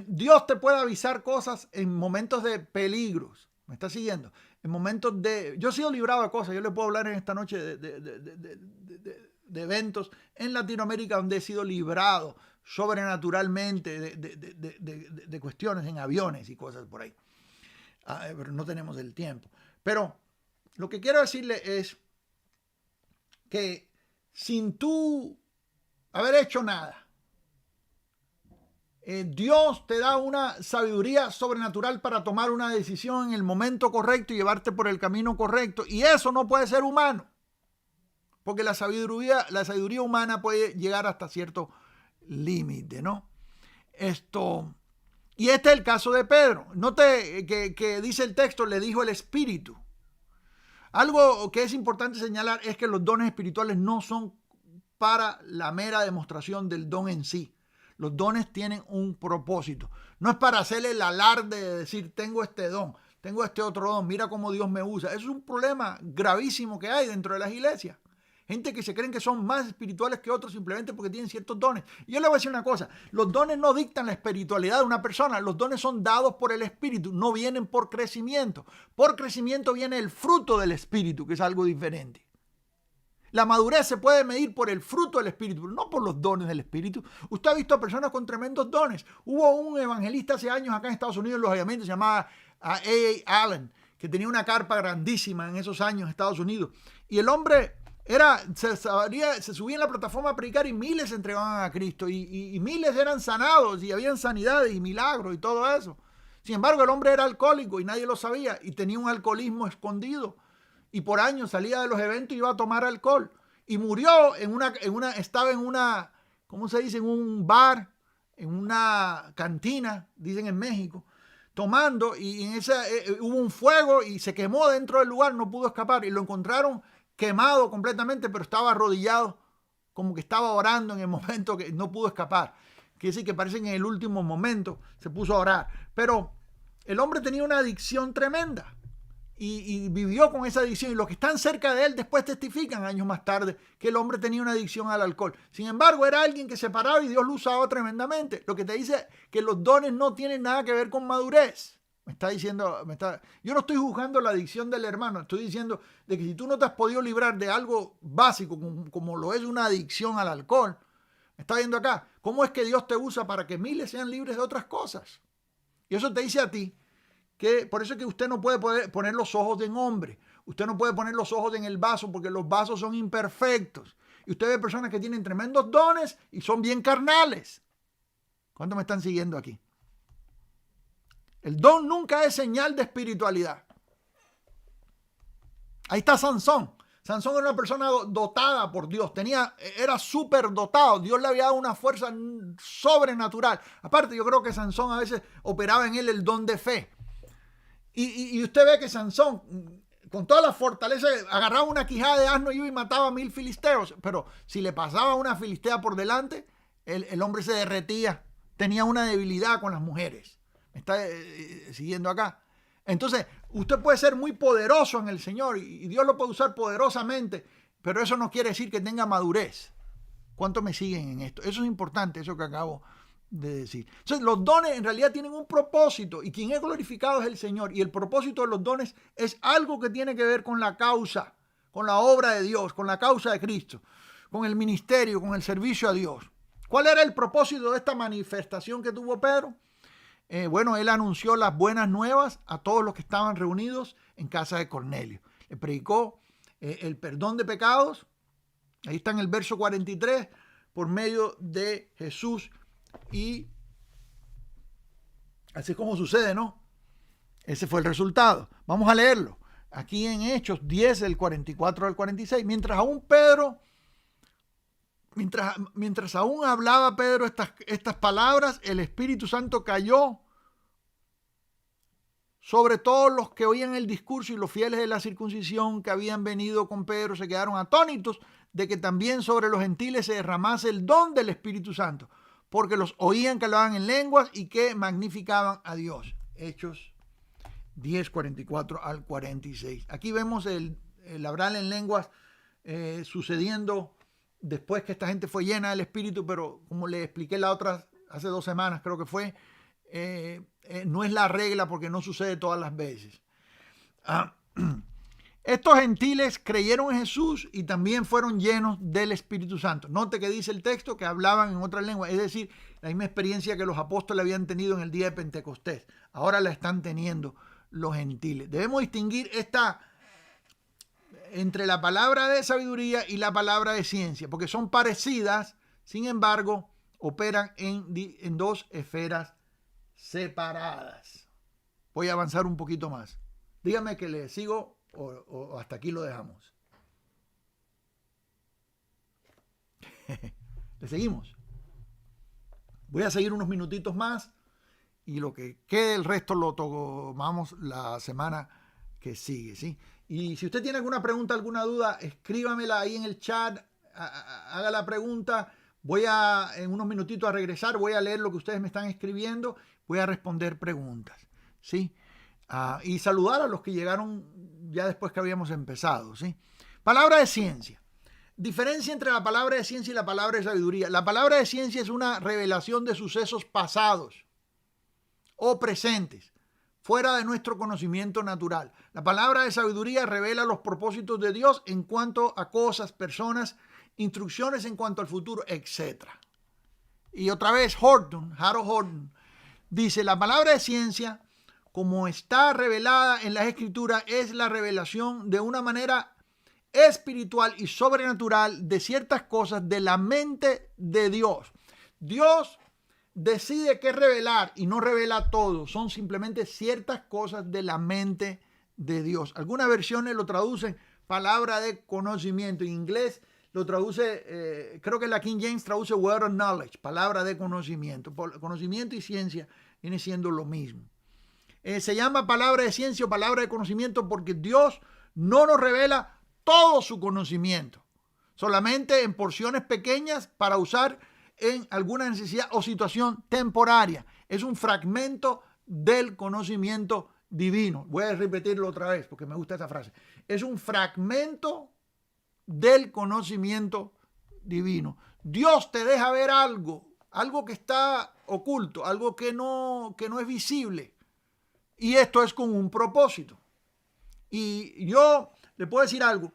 Dios te puede avisar cosas en momentos de peligros. ¿Me está siguiendo? En momentos de... Yo he sido librado de cosas. Yo le puedo hablar en esta noche de eventos en Latinoamérica donde he sido librado sobrenaturalmente de cuestiones en aviones y cosas por ahí. Pero no tenemos el tiempo. Pero lo que quiero decirle es que sin tú haber hecho nada, Dios te da una sabiduría sobrenatural para tomar una decisión en el momento correcto y llevarte por el camino correcto. Y eso no puede ser humano, porque la sabiduría humana puede llegar hasta cierto límite, ¿no? Y este es el caso de Pedro. Note que dice el texto, le dijo el Espíritu. Algo que es importante señalar es que los dones espirituales no son para la mera demostración del don en sí. Los dones tienen un propósito. No es para hacerle el alarde de decir, tengo este don, tengo este otro don, mira cómo Dios me usa. Eso es un problema gravísimo que hay dentro de las iglesias. Gente que se creen que son más espirituales que otros simplemente porque tienen ciertos dones. Y yo le voy a decir una cosa, los dones no dictan la espiritualidad de una persona, los dones son dados por el Espíritu, no vienen por crecimiento. Por crecimiento viene el fruto del Espíritu, que es algo diferente. La madurez se puede medir por el fruto del Espíritu, no por los dones del Espíritu. Usted ha visto a personas con tremendos dones. Hubo un evangelista hace años acá en Estados Unidos, los obviamente se llamaba A.A. Allen, que tenía una carpa grandísima en esos años en Estados Unidos. Y el hombre se subía en la plataforma a predicar y miles se entregaban a Cristo. Y miles eran sanados y habían sanidades y milagros y todo eso. Sin embargo, el hombre era alcohólico y nadie lo sabía y tenía un alcoholismo escondido. Y por años salía de los eventos y iba a tomar alcohol. Y murió estaba en una, ¿cómo se dice? En un bar, en una cantina, dicen en México, tomando. Y en hubo un fuego y se quemó dentro del lugar, no pudo escapar. Y lo encontraron quemado completamente, pero estaba arrodillado, como que estaba orando en el momento que no pudo escapar. Quiere decir que parece que en el último momento se puso a orar. Pero el hombre tenía una adicción tremenda. Y vivió con esa adicción, y los que están cerca de él después testifican años más tarde que el hombre tenía una adicción al alcohol. Sin embargo, era alguien que se paraba y Dios lo usaba tremendamente. Lo que te dice que los dones no tienen nada que ver con madurez. Yo no estoy juzgando la adicción del hermano, estoy diciendo de que si tú no te has podido librar de algo básico como lo es una adicción al alcohol, me está viendo acá, ¿cómo es que Dios te usa para que miles sean libres de otras cosas? Y eso te dice a ti que por eso es que usted no puede poner los ojos en hombre. Usted no puede poner los ojos en el vaso porque los vasos son imperfectos. Y usted ve personas que tienen tremendos dones y son bien carnales. ¿Cuántos me están siguiendo aquí? El don nunca es señal de espiritualidad. Ahí está Sansón. Sansón era una persona dotada por Dios. Era súper dotado. Dios le había dado una fuerza sobrenatural. Aparte, yo creo que Sansón a veces operaba en él el don de fe. Y usted ve que Sansón con toda la fortaleza, agarraba una quijada de asno y mataba a 1000 filisteos. Pero si le pasaba una filistea por delante, el hombre se derretía. Tenía una debilidad con las mujeres. ¿Me está siguiendo acá? Entonces, usted puede ser muy poderoso en el Señor y Dios lo puede usar poderosamente, pero eso no quiere decir que tenga madurez. ¿Cuántos me siguen en esto? Eso es importante, eso que acabo de decir. Entonces, los dones en realidad tienen un propósito y quien es glorificado es el Señor. Y el propósito de los dones es algo que tiene que ver con la causa, con la obra de Dios, con la causa de Cristo, con el ministerio, con el servicio a Dios. ¿Cuál era el propósito de esta manifestación que tuvo Pedro? Bueno, él anunció las buenas nuevas a todos los que estaban reunidos en casa de Cornelio. Le predicó el perdón de pecados. Ahí está en el verso 43, por medio de Jesús. Y así es como sucede, ¿no? Ese fue el resultado. Vamos a leerlo. Aquí en Hechos 10, del 44 al 46. Mientras aún hablaba Pedro estas palabras, el Espíritu Santo cayó sobre todos los que oían el discurso, y los fieles de la circuncisión que habían venido con Pedro se quedaron atónitos de que también sobre los gentiles se derramase el don del Espíritu Santo, porque los oían que hablaban en lenguas y que magnificaban a Dios. Hechos 10, 44 al 46. Aquí vemos el hablar en lenguas sucediendo después que esta gente fue llena del Espíritu, pero como le expliqué hace 2 semanas creo que fue, no es la regla porque no sucede todas las veces. Estos gentiles creyeron en Jesús y también fueron llenos del Espíritu Santo. Note que dice el texto que hablaban en otras lenguas, es decir, la misma experiencia que los apóstoles habían tenido en el día de Pentecostés. Ahora la están teniendo los gentiles. Debemos distinguir entre la palabra de sabiduría y la palabra de ciencia, porque son parecidas, sin embargo, operan en 2 esferas separadas. Voy a avanzar un poquito más. Dígame que le sigo o hasta aquí lo dejamos. Le seguimos. Voy a seguir unos minutitos más y lo que quede el resto lo tomamos la semana que sigue, ¿sí? Y si usted tiene alguna pregunta, alguna duda, escríbamela ahí en el chat, haga la pregunta. Voy en unos minutitos a regresar, voy a leer lo que ustedes me están escribiendo, voy a responder preguntas, ¿sí? Y saludar a los que llegaron ya después que habíamos empezado, ¿sí? Palabra de ciencia. Diferencia entre la palabra de ciencia y la palabra de sabiduría. La palabra de ciencia es una revelación de sucesos pasados o presentes, fuera de nuestro conocimiento natural. La palabra de sabiduría revela los propósitos de Dios en cuanto a cosas, personas, instrucciones en cuanto al futuro, etc. Y otra vez Harold Horton, dice: la palabra de ciencia, como está revelada en las Escrituras, es la revelación de una manera espiritual y sobrenatural de ciertas cosas de la mente de Dios. Dios decide qué revelar y no revela todo, son simplemente ciertas cosas de la mente de Dios. Algunas versiones lo traducen palabra de conocimiento. En inglés lo traduce, creo que la King James traduce word of knowledge, palabra de conocimiento. Conocimiento y ciencia viene siendo lo mismo. Se llama palabra de ciencia o palabra de conocimiento porque Dios no nos revela todo su conocimiento, solamente en porciones pequeñas para usar en alguna necesidad o situación temporaria. Es un fragmento del conocimiento divino. Voy a repetirlo otra vez porque me gusta esa frase. Es un fragmento del conocimiento divino. Dios te deja ver algo que está oculto, algo que no es visible. Y esto es con un propósito. Y yo le puedo decir algo.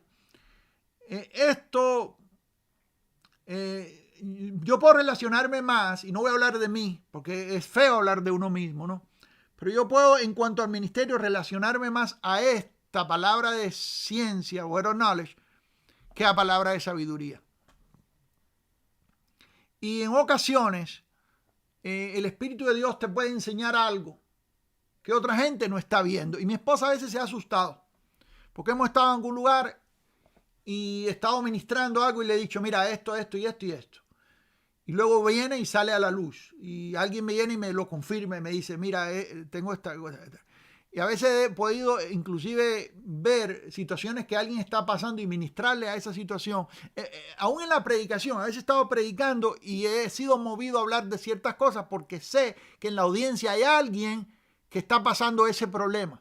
Yo puedo relacionarme más, y no voy a hablar de mí, porque es feo hablar de uno mismo, ¿no? Pero yo puedo, en cuanto al ministerio, relacionarme más a esta palabra de ciencia, word of knowledge, que a palabra de sabiduría. Y en ocasiones, el Espíritu de Dios te puede enseñar algo que otra gente no está viendo. Y mi esposa a veces se ha asustado, porque hemos estado en algún lugar y he estado ministrando algo y le he dicho: mira, esto y esto y esto. Y luego viene y sale a la luz. Y alguien me viene y me lo confirma y me dice: mira, tengo esta. Y a veces he podido inclusive ver situaciones que alguien está pasando y ministrarle a esa situación. Aún en la predicación, a veces he estado predicando y he sido movido a hablar de ciertas cosas porque sé que en la audiencia hay alguien que está pasando ese problema.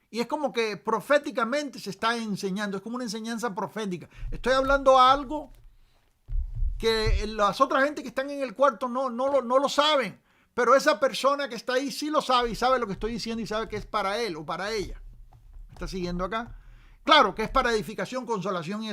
Y es como que proféticamente se está enseñando, es como una enseñanza profética. Estoy hablando algo que las otras gente que están en el cuarto no lo saben. Pero esa persona que está ahí sí lo sabe y sabe lo que estoy diciendo y sabe que es para él o para ella. ¿Me está siguiendo acá? Claro que es para edificación, consolación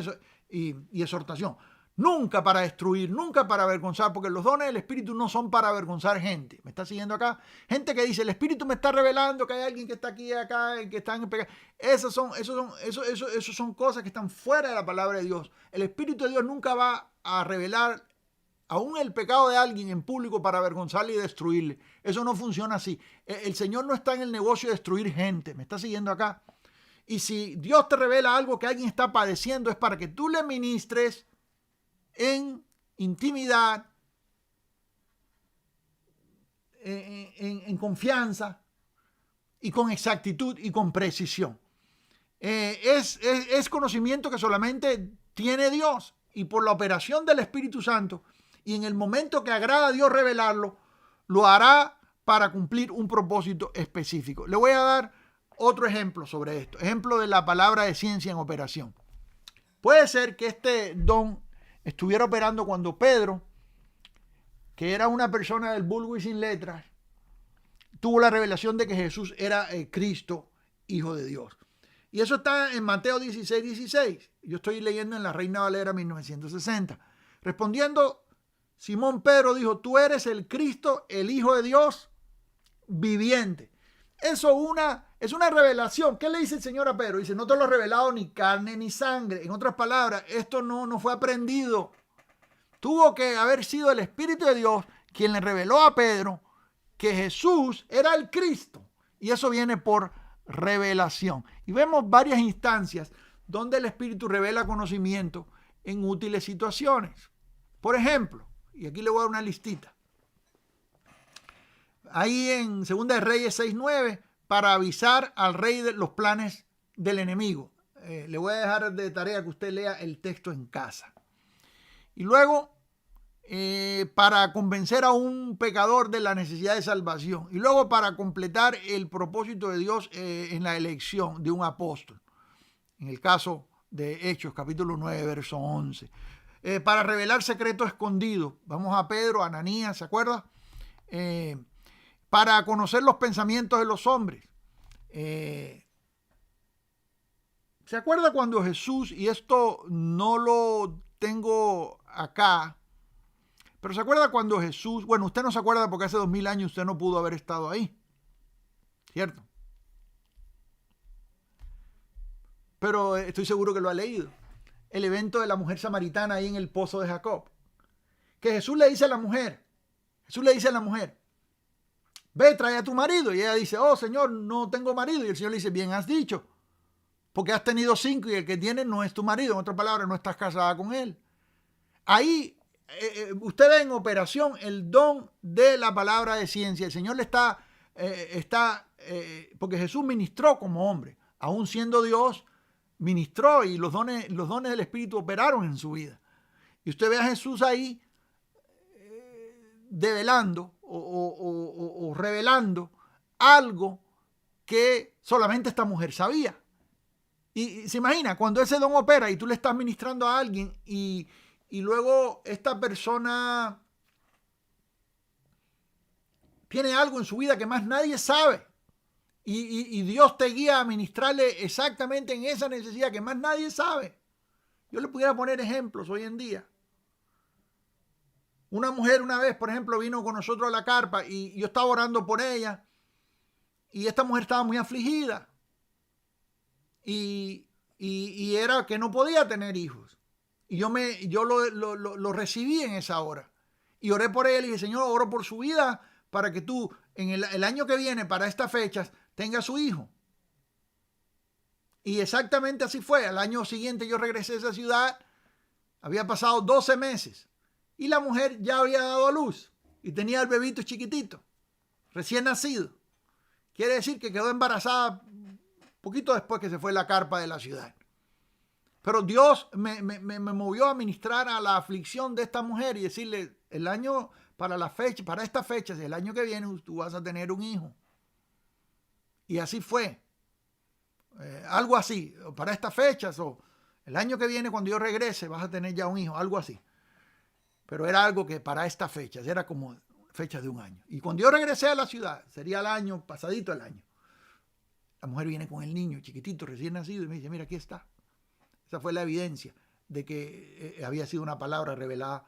y exhortación. Nunca para destruir, nunca para avergonzar, porque los dones del Espíritu no son para avergonzar gente. ¿Me está siguiendo acá? Gente que dice, el Espíritu me está revelando que hay alguien que está aquí y acá, que está en el pecado. Esas son cosas que están fuera de la palabra de Dios. El Espíritu de Dios nunca va a revelar aún el pecado de alguien en público para avergonzarle y destruirle. Eso no funciona así. El Señor no está en el negocio de destruir gente. ¿Me está siguiendo acá? Y si Dios te revela algo que alguien está padeciendo, es para que tú le ministres en intimidad, en confianza y con exactitud y con precisión. Es conocimiento que solamente tiene Dios, y por la operación del Espíritu Santo y en el momento que agrada a Dios revelarlo, lo hará para cumplir un propósito específico. Le voy a dar otro ejemplo sobre esto. Ejemplo de la palabra de ciencia en operación. Puede ser que este don estuviera operando cuando Pedro, que era una persona del vulgo y sin letras, tuvo la revelación de que Jesús era Cristo, Hijo de Dios. Y eso está en Mateo 16:16. Yo estoy leyendo en la Reina Valera 1960. Respondiendo, Simón Pedro dijo, tú eres el Cristo, el Hijo de Dios viviente. Eso es una revelación. ¿Qué le dice el Señor a Pedro? Dice, no te lo ha revelado ni carne ni sangre. En otras palabras, esto no fue aprendido. Tuvo que haber sido el Espíritu de Dios quien le reveló a Pedro que Jesús era el Cristo. Y eso viene por revelación. Y vemos varias instancias donde el Espíritu revela conocimiento en útiles situaciones. Por ejemplo, y aquí le voy a dar una listita. Ahí en 2 de Reyes 6:9, para avisar al rey de los planes del enemigo. Le voy a dejar de tarea que usted lea el texto en casa. Y luego, para convencer a un pecador de la necesidad de salvación. Y luego para completar el propósito de Dios en la elección de un apóstol. En el caso de Hechos, capítulo 9, verso 11. Para revelar secretos escondidos. Vamos a Pedro, a Ananías, ¿se acuerda? Para conocer los pensamientos de los hombres. ¿Se acuerda cuando Jesús, y esto no lo tengo acá, pero se acuerda cuando Jesús, bueno, usted no se acuerda porque hace 2000 años usted no pudo haber estado ahí, ¿cierto? Pero estoy seguro que lo ha leído. El evento de la mujer samaritana ahí en el pozo de Jacob. Que Jesús le dice a la mujer, ve, trae a tu marido. Y ella dice, oh Señor, no tengo marido. Y el Señor le dice, bien has dicho, porque has tenido 5 y el que tienes no es tu marido. En otras palabras, no estás casada con él. Ahí usted ve en operación el don de la palabra de ciencia. El Señor le está porque Jesús ministró como hombre, aún siendo Dios, ministró y los dones del Espíritu operaron en su vida. Y usted ve a Jesús ahí develando o revelando algo que solamente esta mujer sabía. Y se imagina, cuando ese don opera y tú le estás ministrando a alguien y luego esta persona tiene algo en su vida que más nadie sabe. Y Dios te guía a ministrarle exactamente en esa necesidad que más nadie sabe. Yo le pudiera poner ejemplos hoy en día. Una mujer una vez, por ejemplo, vino con nosotros a la carpa y yo estaba orando por ella. Y esta mujer estaba muy afligida. Y era que no podía tener hijos. Y yo lo recibí en esa hora. Y oré por ella y dije, Señor, oro por su vida para que tú en el año que viene, para estas fechas, tenga su hijo. Y exactamente así fue. Al año siguiente yo regresé a esa ciudad. Había pasado 12 meses. Y la mujer ya había dado a luz. Y tenía el bebito chiquitito, recién nacido. Quiere decir que quedó embarazada poquito después que se fue la carpa de la ciudad. Pero Dios me movió a ministrar a la aflicción de esta mujer y decirle, el año para esta fecha, el año que viene tú vas a tener un hijo. Y así fue. Algo así, para estas fechas o el año que viene cuando yo regrese vas a tener ya un hijo, algo así. Pero era algo que para estas fechas, era como fecha de un año. Y cuando yo regresé a la ciudad, sería el año, pasadito el año, la mujer viene con el niño chiquitito, recién nacido, y me dice, mira, aquí está. Esa fue la evidencia de que había sido una palabra revelada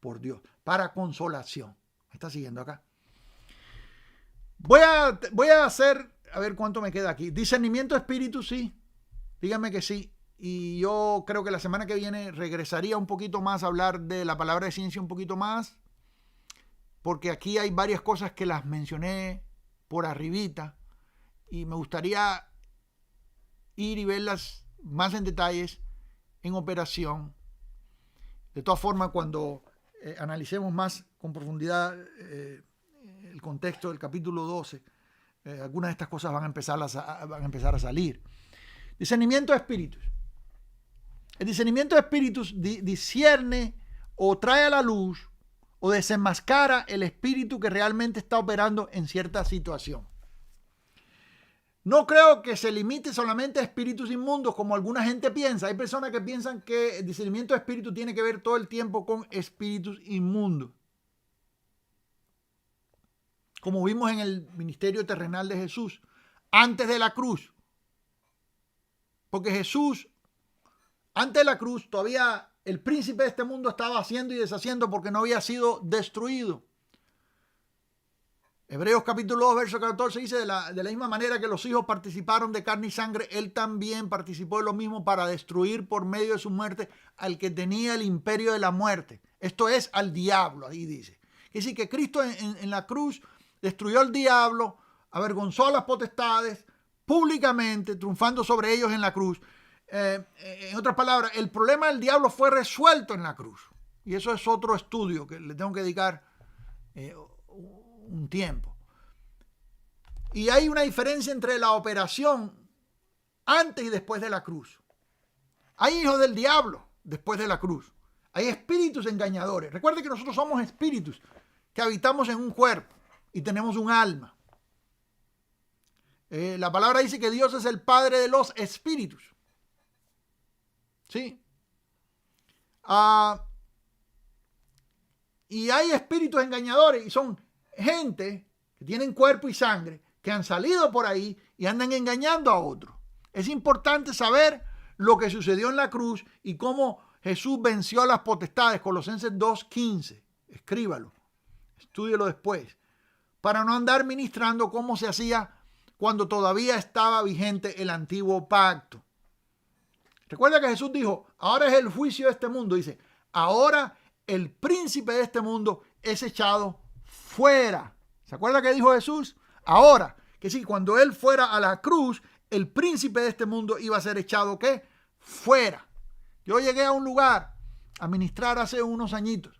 por Dios para consolación. ¿Me está siguiendo acá? Voy a hacer, a ver cuánto me queda aquí. Discernimiento de espíritu, sí. Díganme que sí. Y yo creo que la semana que viene regresaría un poquito más a hablar de la palabra de ciencia un poquito más. Porque aquí hay varias cosas que las mencioné por arribita. Y me gustaría ir y verlas más en detalles, en operación. De todas formas, cuando analicemos más con profundidad el contexto del capítulo 12, algunas de estas cosas van a empezar a salir. Discernimiento de espíritus. El discernimiento de espíritus discierne o trae a la luz o desenmascara el espíritu que realmente está operando en cierta situación. No creo que se limite solamente a espíritus inmundos como alguna gente piensa. Hay personas que piensan que el discernimiento de espíritu tiene que ver todo el tiempo con espíritus inmundos. Como vimos en el ministerio terrenal de Jesús, antes de la cruz. Porque Jesús, antes de la cruz, todavía el príncipe de este mundo estaba haciendo y deshaciendo porque no había sido destruido. Hebreos capítulo 2, verso 14 dice, de la misma manera que los hijos participaron de carne y sangre, él también participó de lo mismo para destruir por medio de su muerte al que tenía el imperio de la muerte. Esto es al diablo, ahí dice. Es decir, que Cristo en la cruz destruyó al diablo, avergonzó a las potestades públicamente, triunfando sobre ellos en la cruz. En otras palabras, el problema del diablo fue resuelto en la cruz. Y eso es otro estudio que le tengo que dedicar un tiempo. Y hay una diferencia entre la operación antes y después de la cruz. Hay hijos del diablo después de la cruz. Hay espíritus engañadores. Recuerde que nosotros somos espíritus que habitamos en un cuerpo y tenemos un alma. La palabra dice que Dios es el Padre de los espíritus. ¿Sí? Y hay espíritus engañadores y son gente que tienen cuerpo y sangre que han salido por ahí y andan engañando a otros. Es importante saber lo que sucedió en la cruz y cómo Jesús venció a las potestades. Colosenses 2:15. Escríbalo. Estúdielo después. Para no andar ministrando como se hacía cuando todavía estaba vigente el antiguo pacto. Recuerda que Jesús dijo, ahora es el juicio de este mundo. Dice, ahora el príncipe de este mundo es echado fuera. ¿Se acuerda que dijo Jesús? Ahora, que sí, cuando él fuera a la cruz, el príncipe de este mundo iba a ser echado, ¿qué? Fuera. Yo llegué a un lugar a ministrar hace unos añitos,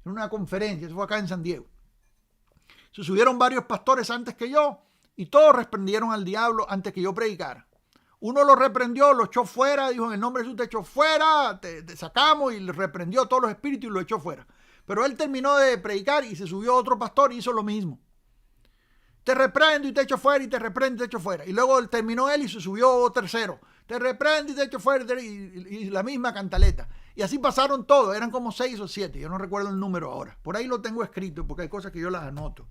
en una conferencia, eso fue acá en San Diego. Se subieron varios pastores antes que yo y todos reprendieron al diablo antes que yo predicara. Uno lo reprendió, lo echó fuera, dijo, en el nombre de Jesús te echó fuera, te sacamos, y le reprendió a todos los espíritus y lo echó fuera. Pero él terminó de predicar y se subió otro pastor y hizo lo mismo. Te reprendo y te echo fuera, y te reprendo y te echo fuera. Y luego terminó él y se subió tercero. Te reprendo y te echo fuera, y la misma cantaleta. Y así pasaron todos, eran como 6 o 7, yo no recuerdo el número ahora. Por ahí lo tengo escrito porque hay cosas que yo las anoto.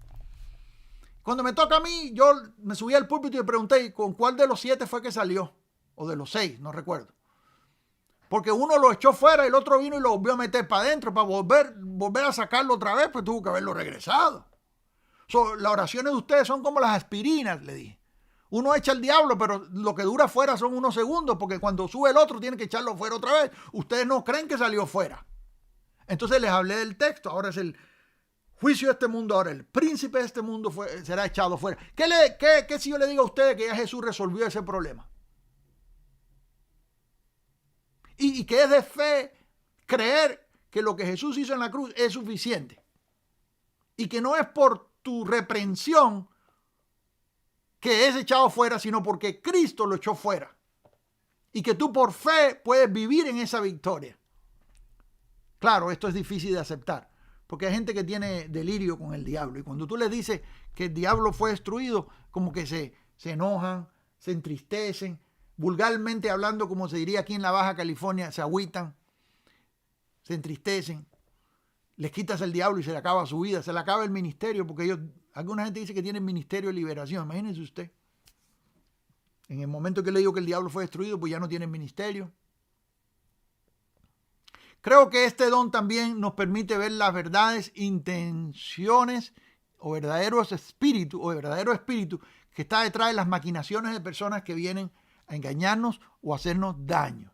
Cuando me toca a mí, yo me subí al púlpito y le pregunté, ¿con cuál de los 7 fue que salió? O de los 6, no recuerdo. Porque uno lo echó fuera y el otro vino y lo volvió a meter para adentro para volver a sacarlo otra vez, pues tuvo que haberlo regresado. Las oraciones de ustedes son como las aspirinas, le dije. Uno echa al diablo, pero lo que dura fuera son unos segundos, porque cuando sube el otro tiene que echarlo fuera otra vez. Ustedes no creen que salió fuera. Entonces les hablé del texto. Ahora es el juicio de este mundo. Ahora el príncipe de este mundo será echado fuera. ¿Qué si yo le digo a ustedes que ya Jesús resolvió ese problema? Y que es de fe creer que lo que Jesús hizo en la cruz es suficiente. Y que no es por tu reprensión que es echado fuera, sino porque Cristo lo echó fuera. Y que tú por fe puedes vivir en esa victoria. Claro, esto es difícil de aceptar, porque hay gente que tiene delirio con el diablo. Y cuando tú les dices que el diablo fue destruido, como que se enojan, se entristecen. Vulgarmente hablando, como se diría aquí en la Baja California, se agüitan, se entristecen. Les quitas el diablo y se le acaba su vida, se le acaba el ministerio, porque alguna gente dice que tienen ministerio de liberación. Imagínense usted. En el momento que le digo que el diablo fue destruido, pues ya no tienen ministerio. Creo que este don también nos permite ver las verdades, intenciones o verdadero espíritu que está detrás de las maquinaciones de personas que vienen a engañarnos o a hacernos daño.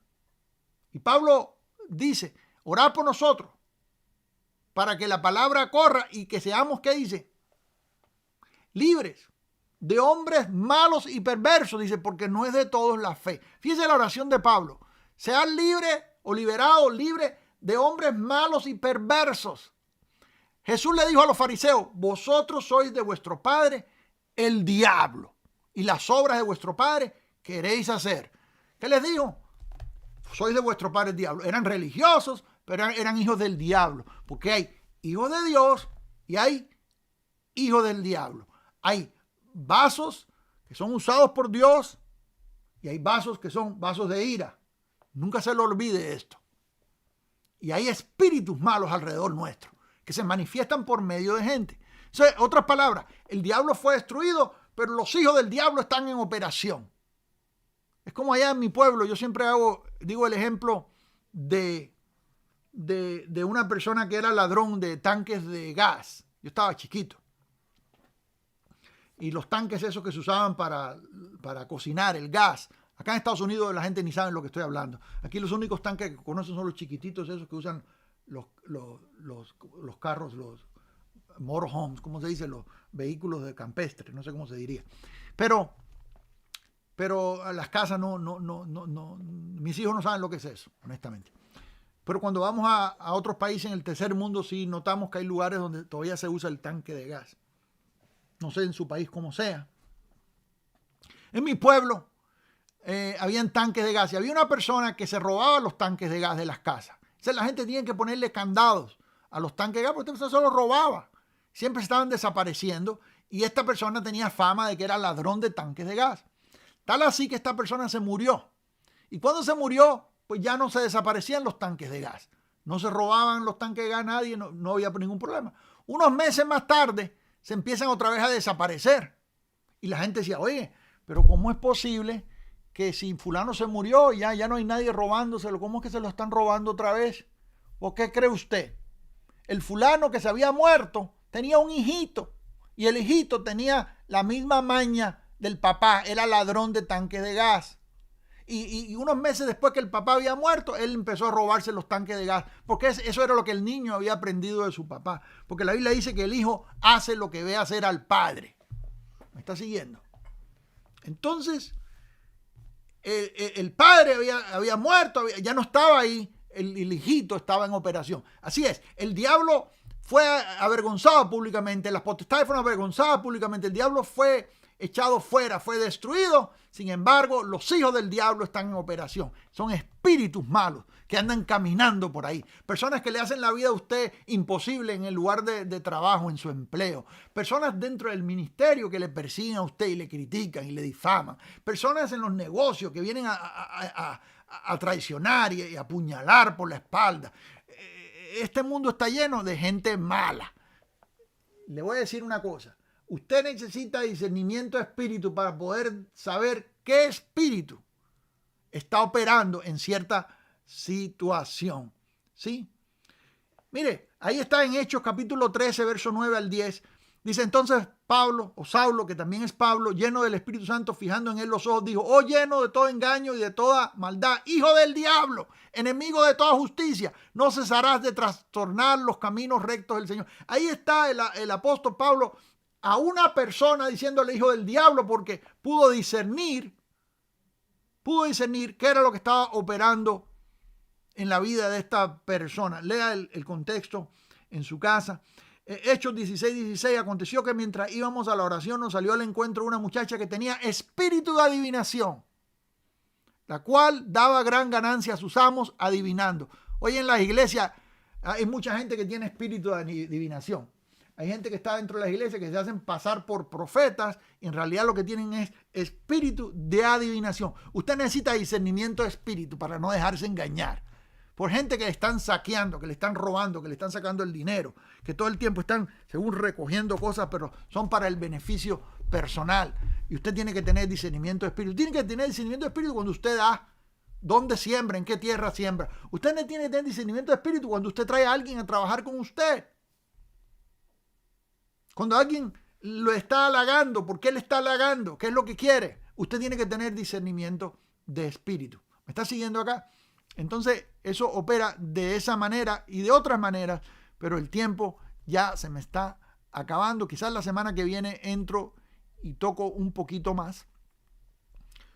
Y Pablo dice, orad por nosotros para que la palabra corra y que seamos, ¿qué dice? Libres de hombres malos y perversos, dice, porque no es de todos la fe. Fíjese la oración de Pablo. Sean libres o liberados, libres de hombres malos y perversos. Jesús le dijo a los fariseos, vosotros sois de vuestro padre el diablo, y las obras de vuestro padre queréis hacer. ¿Qué les dijo? Sois de vuestro padre el diablo. Eran religiosos, pero eran hijos del diablo, porque hay hijos de Dios y hay hijos del diablo. Hay vasos que son usados por Dios y hay vasos que son vasos de ira. Nunca se lo olvide esto. Y hay espíritus malos alrededor nuestro que se manifiestan por medio de gente. Entonces, otras palabras, el diablo fue destruido, pero los hijos del diablo están en operación. Es como allá en mi pueblo, yo siempre digo el ejemplo de una persona que era ladrón de tanques de gas. Yo estaba chiquito. Y los tanques esos que se usaban para cocinar, el gas. Acá en Estados Unidos la gente ni sabe lo que estoy hablando. Aquí los únicos tanques que conocen son los chiquititos, esos que usan los carros, los motorhomes, ¿cómo se dice? Los vehículos de campestre, no sé cómo se diría. Pero las casas mis hijos no saben lo que es eso, honestamente. Pero cuando vamos a otros países en el tercer mundo, sí notamos que hay lugares donde todavía se usa el tanque de gas. No sé en su país cómo sea. En mi pueblo habían tanques de gas y había una persona que se robaba los tanques de gas de las casas. Entonces la gente tenía que ponerle candados a los tanques de gas porque esta persona se los robaba. Siempre estaban desapareciendo y esta persona tenía fama de que era ladrón de tanques de gas. Tal así que esta persona se murió. Y cuando se murió, pues ya no se desaparecían los tanques de gas. No se robaban los tanques de gas a nadie, no había ningún problema. Unos meses más tarde se empiezan otra vez a desaparecer. Y la gente decía, oye, pero ¿cómo es posible que si fulano se murió ya no hay nadie robándoselo? ¿Cómo es que se lo están robando otra vez? ¿Por qué cree usted? El fulano que se había muerto tenía un hijito y el hijito tenía la misma maña del papá, era ladrón de tanques de gas. Y unos meses después que el papá había muerto, él empezó a robarse los tanques de gas, porque eso era lo que el niño había aprendido de su papá, porque la Biblia dice que el hijo hace lo que ve hacer al padre. ¿Me está siguiendo? Entonces, el padre había muerto, ya no estaba ahí, el hijito estaba en operación. Así es, el diablo fue avergonzado públicamente, las potestades fueron avergonzadas públicamente, el diablo fue echado fuera, fue destruido. Sin embargo, los hijos del diablo están en operación. Son espíritus malos que andan caminando por ahí. Personas que le hacen la vida a usted imposible en el lugar de trabajo, en su empleo. Personas dentro del ministerio que le persiguen a usted y le critican y le difaman. Personas en los negocios que vienen a traicionar y a apuñalar por la espalda. Este mundo está lleno de gente mala. Le voy a decir una cosa. Usted necesita discernimiento de espíritu para poder saber qué espíritu está operando en cierta situación. ¿Sí? Mire, ahí está en Hechos capítulo 13, verso 9 al 10. Dice entonces Pablo, o Saulo, que también es Pablo, lleno del Espíritu Santo, fijando en él los ojos, dijo, oh lleno de todo engaño y de toda maldad, hijo del diablo, enemigo de toda justicia, no cesarás de trastornar los caminos rectos del Señor. Ahí está el apóstol Pablo a una persona diciéndole hijo del diablo porque pudo discernir qué era lo que estaba operando en la vida de esta persona. Lea el contexto en su casa. Hechos 16:16, aconteció que mientras íbamos a la oración nos salió al encuentro una muchacha que tenía espíritu de adivinación, la cual daba gran ganancia a sus amos adivinando. Hoy en las iglesias hay mucha gente que tiene espíritu de adivinación. Hay gente que está dentro de las iglesias que se hacen pasar por profetas y en realidad lo que tienen es espíritu de adivinación. Usted necesita discernimiento de espíritu para no dejarse engañar por gente que le están saqueando, que le están robando, que le están sacando el dinero, que todo el tiempo están, según recogiendo cosas, pero son para el beneficio personal. Y usted tiene que tener discernimiento de espíritu. Tiene que tener discernimiento de espíritu cuando usted da, dónde siembra, en qué tierra siembra. Usted no tiene que tener discernimiento de espíritu cuando usted trae a alguien a trabajar con usted. Cuando alguien lo está halagando, ¿por qué le está halagando? ¿Qué es lo que quiere? Usted tiene que tener discernimiento de espíritu. ¿Me está siguiendo acá? Entonces, eso opera de esa manera y de otras maneras, pero el tiempo ya se me está acabando. Quizás la semana que viene entro y toco un poquito más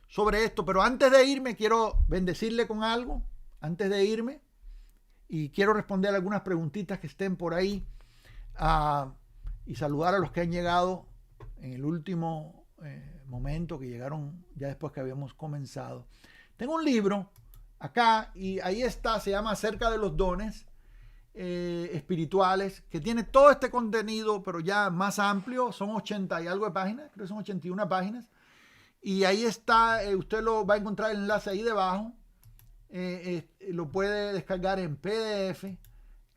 sobre esto, pero antes de irme quiero bendecirle con algo, antes de irme, y quiero responder algunas preguntitas que estén por ahí. Y saludar a los que han llegado en el último momento, que llegaron ya después que habíamos comenzado. Tengo un libro acá y ahí está, se llama Acerca de los dones espirituales, que tiene todo este contenido, pero ya más amplio. Son 80 y algo de páginas, creo que son 81 páginas. Y ahí está, usted lo va a encontrar el enlace ahí debajo. Lo puede descargar en PDF.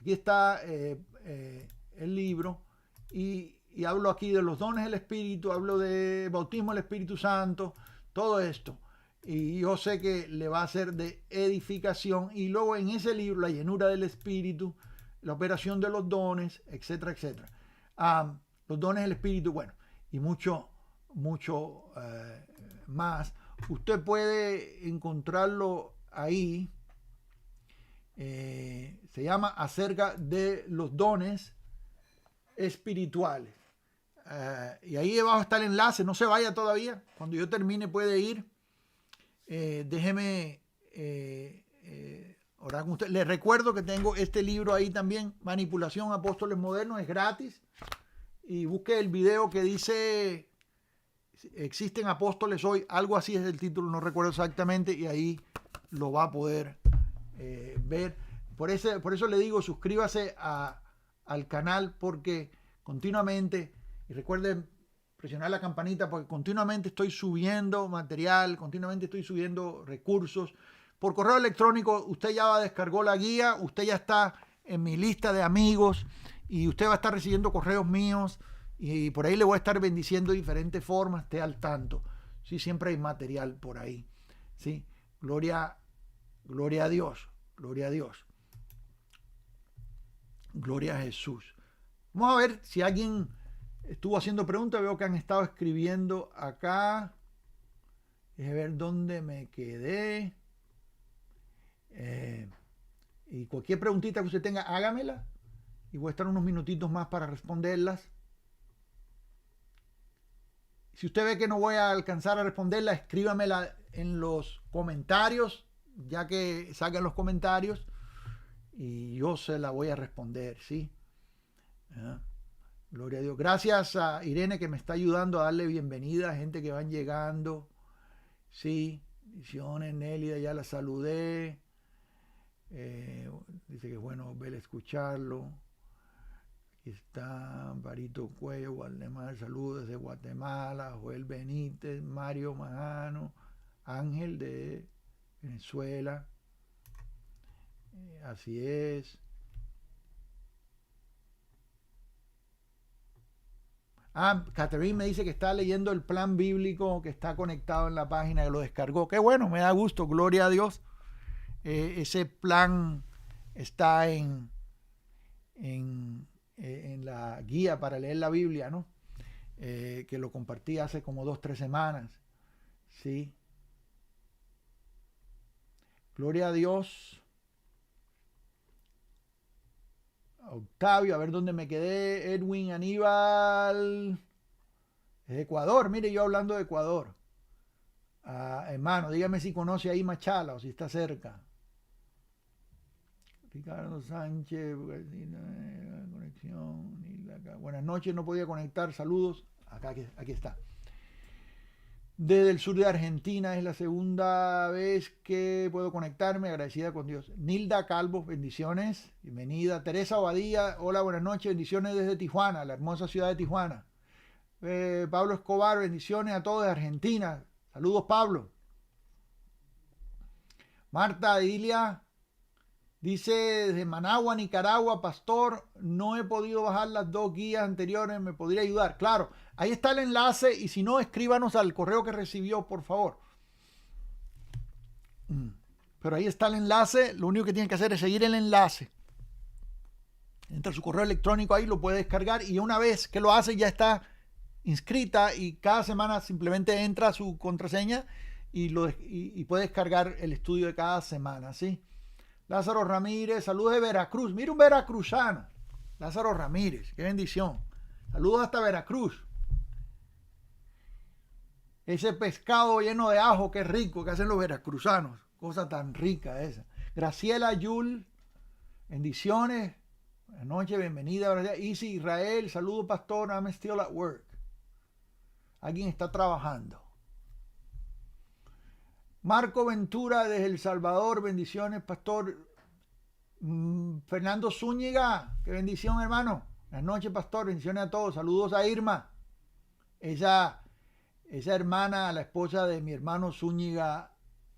Aquí está el libro. Y hablo aquí de los dones del Espíritu, hablo de bautismo del Espíritu Santo, todo esto. Y yo sé que le va a ser de edificación. Y luego en ese libro, la llenura del Espíritu, la operación de los dones, etcétera, etcétera. Los dones del Espíritu, bueno, y mucho más. Usted puede encontrarlo ahí. Se llama Acerca de los dones espirituales. Y ahí debajo está el enlace, no se vaya todavía. Cuando yo termine puede ir. Déjeme orar con usted. Les recuerdo que tengo este libro ahí también, Manipulación Apóstoles Modernos, es gratis. Y busque el video que dice Existen apóstoles hoy, algo así es el título, no recuerdo exactamente, y ahí lo va a poder ver. Por eso le digo, suscríbase al canal, porque continuamente, y recuerden presionar la campanita, porque continuamente estoy subiendo material, continuamente estoy subiendo recursos. Por correo electrónico, usted ya descargó la guía, usted ya está en mi lista de amigos y usted va a estar recibiendo correos míos y por ahí le voy a estar bendiciendo de diferentes formas, esté al tanto. Sí, siempre hay material por ahí. Sí, gloria a Dios, gloria a Dios. Gloria a Jesús. Vamos a ver si alguien estuvo haciendo preguntas. Veo que han estado escribiendo acá. Déjame ver dónde me quedé. Y cualquier preguntita que usted tenga, hágamela. Y voy a estar unos minutitos más para responderlas. Si usted ve que no voy a alcanzar a responderla, escríbamela en los comentarios, ya que salgan los comentarios. Y yo se la voy a responder, ¿sí? Gloria a Dios. Gracias a Irene, que me está ayudando a darle bienvenida a gente que van llegando. Sí, bendiciones, Nélida, ya la saludé. Dice que es bueno ver escucharlo. Aquí está Amparito Cuello, Waldemar, saludos desde Guatemala. Joel Benítez, Mario Majano, Ángel de Venezuela. Así es. Catherine me dice que está leyendo el plan bíblico que está conectado en la página, que lo descargó. Qué bueno, me da gusto, gloria a Dios. Ese plan está en la guía para leer la Biblia, ¿no? Que lo compartí hace como 2-3 semanas. Sí. Gloria a Dios. Octavio, a ver dónde me quedé. Edwin Aníbal. Es Ecuador, mire, yo hablando de Ecuador. Hermano, dígame si conoce ahí Machala o si está cerca. Ricardo Sánchez, conexión. Buenas noches, no podía conectar. Saludos. Aquí está. Desde el sur de Argentina, es la segunda vez que puedo conectarme, agradecida con Dios. Nilda Calvo, bendiciones, bienvenida. Teresa Obadía, hola, buenas noches, bendiciones desde Tijuana, la hermosa ciudad de Tijuana. Pablo Escobar, bendiciones a todos de Argentina. Saludos, Pablo. Marta Ilia dice, desde Managua, Nicaragua, pastor, no he podido bajar las 2 guías anteriores, ¿me podría ayudar? Claro, ahí está el enlace y si no, escríbanos al correo que recibió, por favor. Pero ahí está el enlace, lo único que tienen que hacer es seguir el enlace. Entra su correo electrónico ahí, lo puede descargar y una vez que lo hace ya está inscrita y cada semana simplemente entra su contraseña y puede descargar el estudio de cada semana, ¿sí? Lázaro Ramírez, saludos de Veracruz. Mira un veracruzano. Lázaro Ramírez, qué bendición. Saludos hasta Veracruz. Ese pescado lleno de ajo, qué rico que hacen los veracruzanos. Cosa tan rica esa. Graciela Yul, bendiciones. Buenas noches, bienvenida. Easy Israel, saludos pastor, I'm still at work. Alguien está trabajando. Marco Ventura desde El Salvador, bendiciones, pastor. Fernando Zúñiga, qué bendición, hermano. Buenas noches, pastor, bendiciones a todos. Saludos a Irma. Esa hermana, la esposa de mi hermano Zúñiga,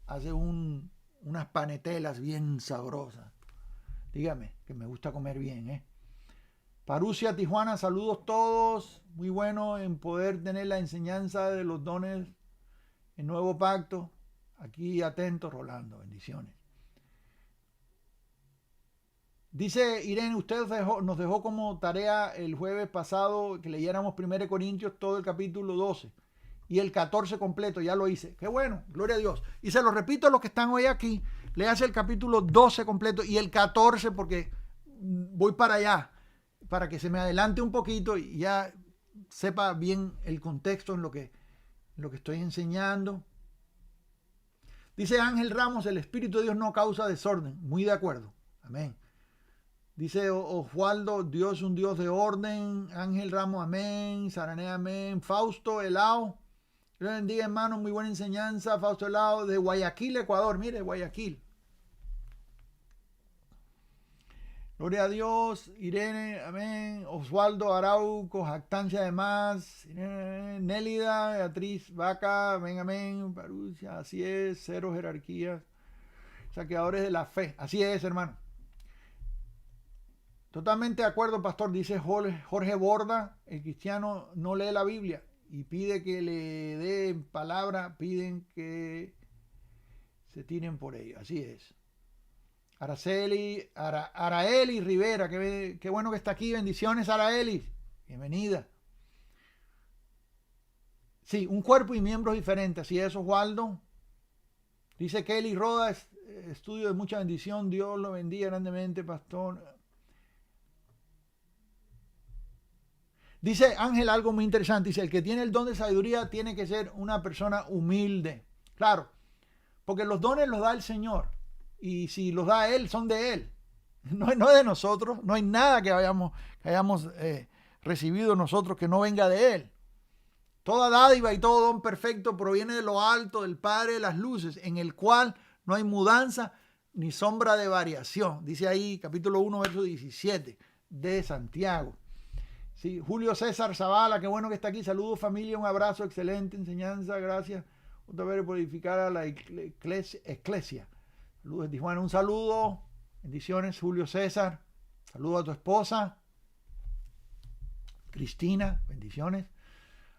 hace unas panetelas bien sabrosas. Dígame, que me gusta comer bien, ¿eh? Parucia, Tijuana, saludos todos. Muy bueno en poder tener la enseñanza de los dones en Nuevo Pacto. Aquí atento, Rolando, bendiciones. Dice Irene, usted nos dejó como tarea el jueves pasado que leyéramos 1 Corintios todo el capítulo 12 y el 14 completo, ya lo hice. Qué bueno, gloria a Dios. Y se lo repito a los que están hoy aquí, léase el capítulo 12 completo y el 14 porque voy para allá, para que se me adelante un poquito y ya sepa bien el contexto en lo que estoy enseñando. Dice Ángel Ramos, el Espíritu de Dios no causa desorden. Muy de acuerdo. Amén. Dice Oswaldo, Dios un Dios de orden. Ángel Ramos, amén. Sarané, amén. Fausto Elao, Dios bendiga, hermano, muy buena enseñanza. Fausto Elao de Guayaquil, Ecuador. Mire, Guayaquil. Gloria a Dios. Irene, amén. Oswaldo Arauco, jactancia de más. Nélida, Beatriz Vaca, amén, amén. Parucia, así es, cero jerarquías. Saqueadores de la fe. Así es, hermano. Totalmente de acuerdo, pastor. Dice Jorge Borda, el cristiano no lee la Biblia y pide que le dé palabra, piden que se tiren por ello. Así es. Araeli Rivera, qué bueno que está aquí. Bendiciones, Araeli. Bienvenida. Sí, un cuerpo y miembros diferentes. Así es, Oswaldo. Dice Kelly Roda, estudio de mucha bendición. Dios lo bendiga grandemente, pastor. Dice Ángel algo muy interesante. Dice, el que tiene el don de sabiduría tiene que ser una persona humilde. Claro, porque los dones los da el Señor. Y si los da Él, son de Él. No es de nosotros. No hay nada que hayamos recibido nosotros que no venga de Él. Toda dádiva y todo don perfecto proviene de lo alto, del Padre de las luces, en el cual no hay mudanza ni sombra de variación. Dice ahí, capítulo 1, verso 17 de Santiago. Sí, Julio César Zavala, qué bueno que está aquí. Saludos, familia, un abrazo, excelente enseñanza. Gracias otra vez por edificar a la iglesia. Saludos de Tijuana, un saludo. Bendiciones, Julio César. Saludos a tu esposa, Cristina. Bendiciones.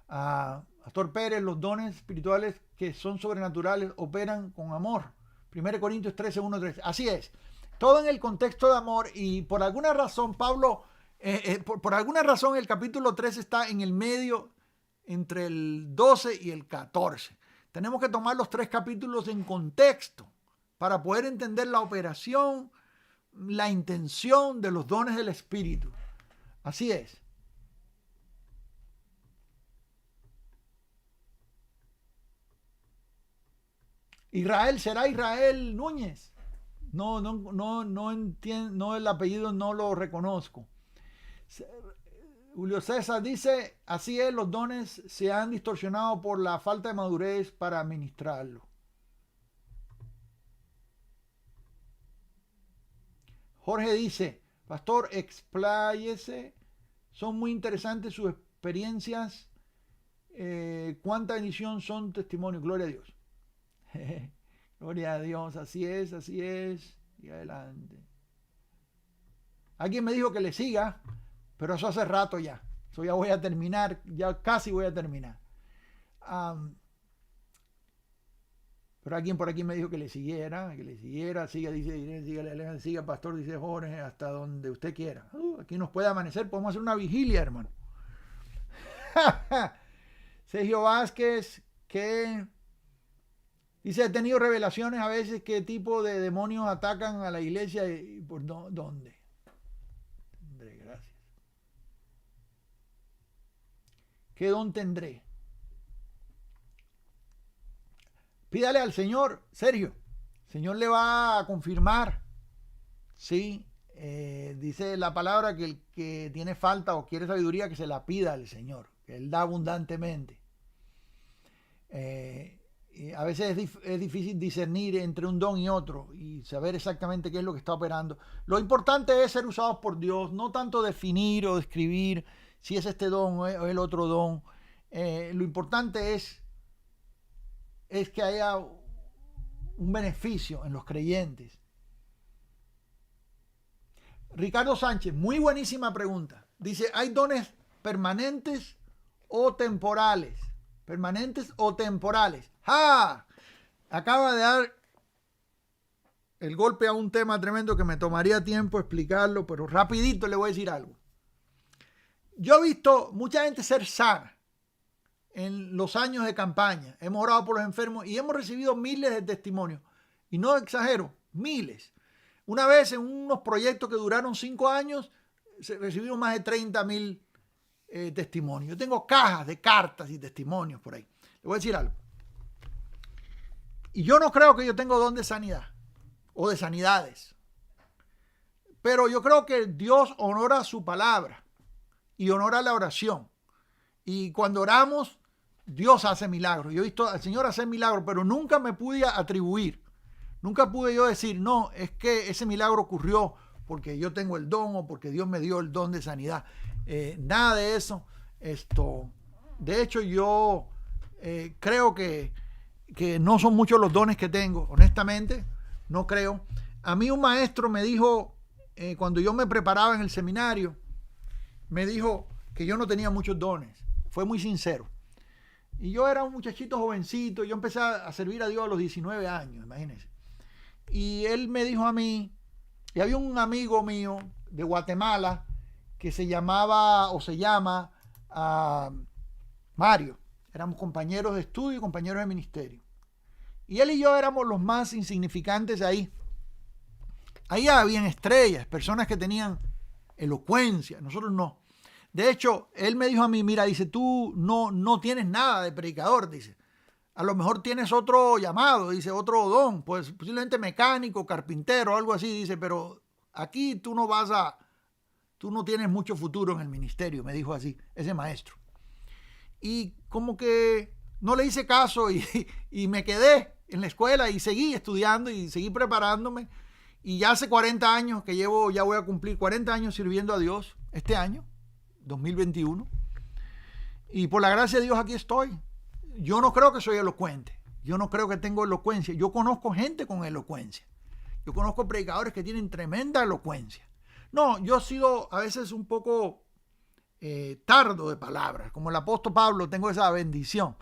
Pastor Pérez, los dones espirituales que son sobrenaturales operan con amor. 1 Corintios 13, 1, 3. Así es. Todo en el contexto de amor y por alguna razón Pablo... por alguna razón el capítulo 3 está en el medio entre el 12 y el 14. Tenemos que tomar los 3 capítulos en contexto para poder entender la operación, la intención de los dones del Espíritu. Así es. Israel será Israel Núñez. No entiendo, no, el apellido no lo reconozco. Julio César dice, así es, los dones se han distorsionado por la falta de madurez para administrarlo. Jorge dice, pastor, expláyese, son muy interesantes sus experiencias, cuánta bendición son testimonios, gloria a Dios. Gloria a Dios, así es, y adelante. Alguien me dijo que le siga, pero eso hace rato ya, eso ya voy a terminar, ya casi voy a terminar. Pero alguien por aquí me dijo que le siguiera, siga, dice Irene, siga, pastor, dice Jorge, hasta donde usted quiera. Aquí nos puede amanecer, podemos hacer una vigilia, hermano. Sergio Vázquez, que dice, he tenido revelaciones a veces qué tipo de demonios atacan a la iglesia y por dónde. Tendré, gracias. ¿Qué don tendré? Pídale al Señor, Sergio. El Señor le va a confirmar. Sí, dice la palabra que el que tiene falta o quiere sabiduría, que se la pida al Señor, que Él da abundantemente. A veces es difícil discernir entre un don y otro y saber exactamente qué es lo que está operando. Lo importante es ser usados por Dios, no tanto definir o describir si es este don o el otro don. Lo importante es que haya un beneficio en los creyentes. Ricardo Sánchez, muy buenísima pregunta. Dice, ¿hay dones permanentes o temporales? Permanentes o temporales. ¡Ja! Acaba de dar el golpe a un tema tremendo que me tomaría tiempo explicarlo, pero rapidito le voy a decir algo. Yo he visto mucha gente ser sana en los años de campaña. Hemos orado por los enfermos y hemos recibido miles de testimonios. Y no exagero, miles. Una vez en unos proyectos que duraron 5 años, recibimos más de 30,000 testimonios. Yo tengo cajas de cartas y testimonios por ahí. Le voy a decir algo. Y yo no creo que yo tengo don de sanidad o de sanidades. Pero yo creo que Dios honora su palabra y honora la oración. Y cuando oramos, Dios hace milagros. Yo he visto al Señor hacer milagros, pero nunca me pude atribuir. Nunca pude yo decir, no, es que ese milagro ocurrió porque yo tengo el don o porque Dios me dio el don de sanidad. Nada de eso. De hecho, yo creo que no son muchos los dones que tengo. Honestamente, no creo. A mí un maestro me dijo, cuando yo me preparaba en el seminario, me dijo que yo no tenía muchos dones. Fue muy sincero. Y yo era un muchachito jovencito. Yo empecé a servir a Dios a los 19 años, imagínense. Y él me dijo a mí, y había un amigo mío de Guatemala que se llamaba o se llama Mario. Éramos compañeros de estudio y compañeros de ministerio. Y él y yo éramos los más insignificantes ahí. Ahí habían estrellas, personas que tenían elocuencia, nosotros no. De hecho, él me dijo a mí, mira, dice, tú no tienes nada de predicador, dice. A lo mejor tienes otro llamado, dice, otro don, pues posiblemente mecánico, carpintero, algo así, dice, pero aquí tú no tienes mucho futuro en el ministerio, me dijo así, ese maestro. Y como que no le hice caso y me quedé en la escuela y seguí estudiando y seguí preparándome. Y ya hace 40 años que llevo, ya voy a cumplir 40 años sirviendo a Dios este año, 2021. Y por la gracia de Dios aquí estoy. Yo no creo que soy elocuente. Yo no creo que tengo elocuencia. Yo conozco gente con elocuencia. Yo conozco predicadores que tienen tremenda elocuencia. No, yo he sido a veces un poco tardo de palabras. Como el apóstol Pablo, tengo esa bendición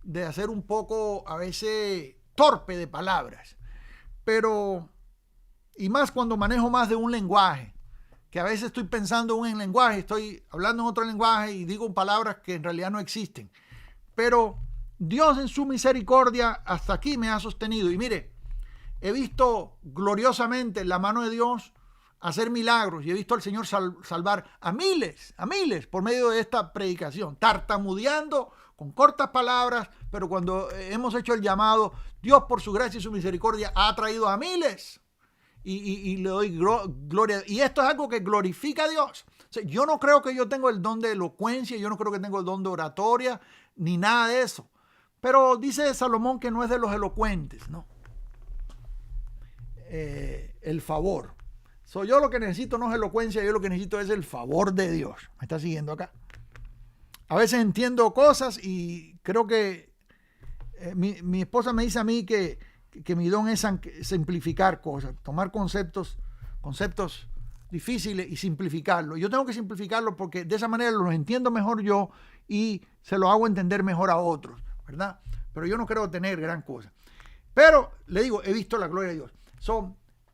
de hacer un poco a veces torpe de palabras. Pero, y más cuando manejo más de un lenguaje, que a veces estoy pensando en un lenguaje, estoy hablando en otro lenguaje y digo palabras que en realidad no existen. Pero Dios en su misericordia hasta aquí me ha sostenido. Y mire, he visto gloriosamente la mano de Dios hacer milagros y he visto al Señor salvar a miles por medio de esta predicación, tartamudeando con cortas palabras, pero cuando hemos hecho el llamado, Dios por su gracia y su misericordia ha traído a miles. y le doy gloria. Y esto es algo que glorifica a Dios. O sea, yo no creo que yo tengo el don de elocuencia, yo no creo que tengo el don de oratoria, ni nada de eso. Pero dice Salomón que no es de los elocuentes, ¿no? El favor. Yo lo que necesito no es elocuencia, yo lo que necesito es el favor de Dios. ¿Me está siguiendo acá? A veces entiendo cosas y creo que mi esposa me dice a mí que mi don es simplificar cosas, tomar conceptos difíciles y simplificarlos. Yo tengo que simplificarlos porque de esa manera los entiendo mejor yo y se los hago entender mejor a otros, ¿verdad? Pero yo no creo tener gran cosa. Pero le digo, he visto la gloria de Dios.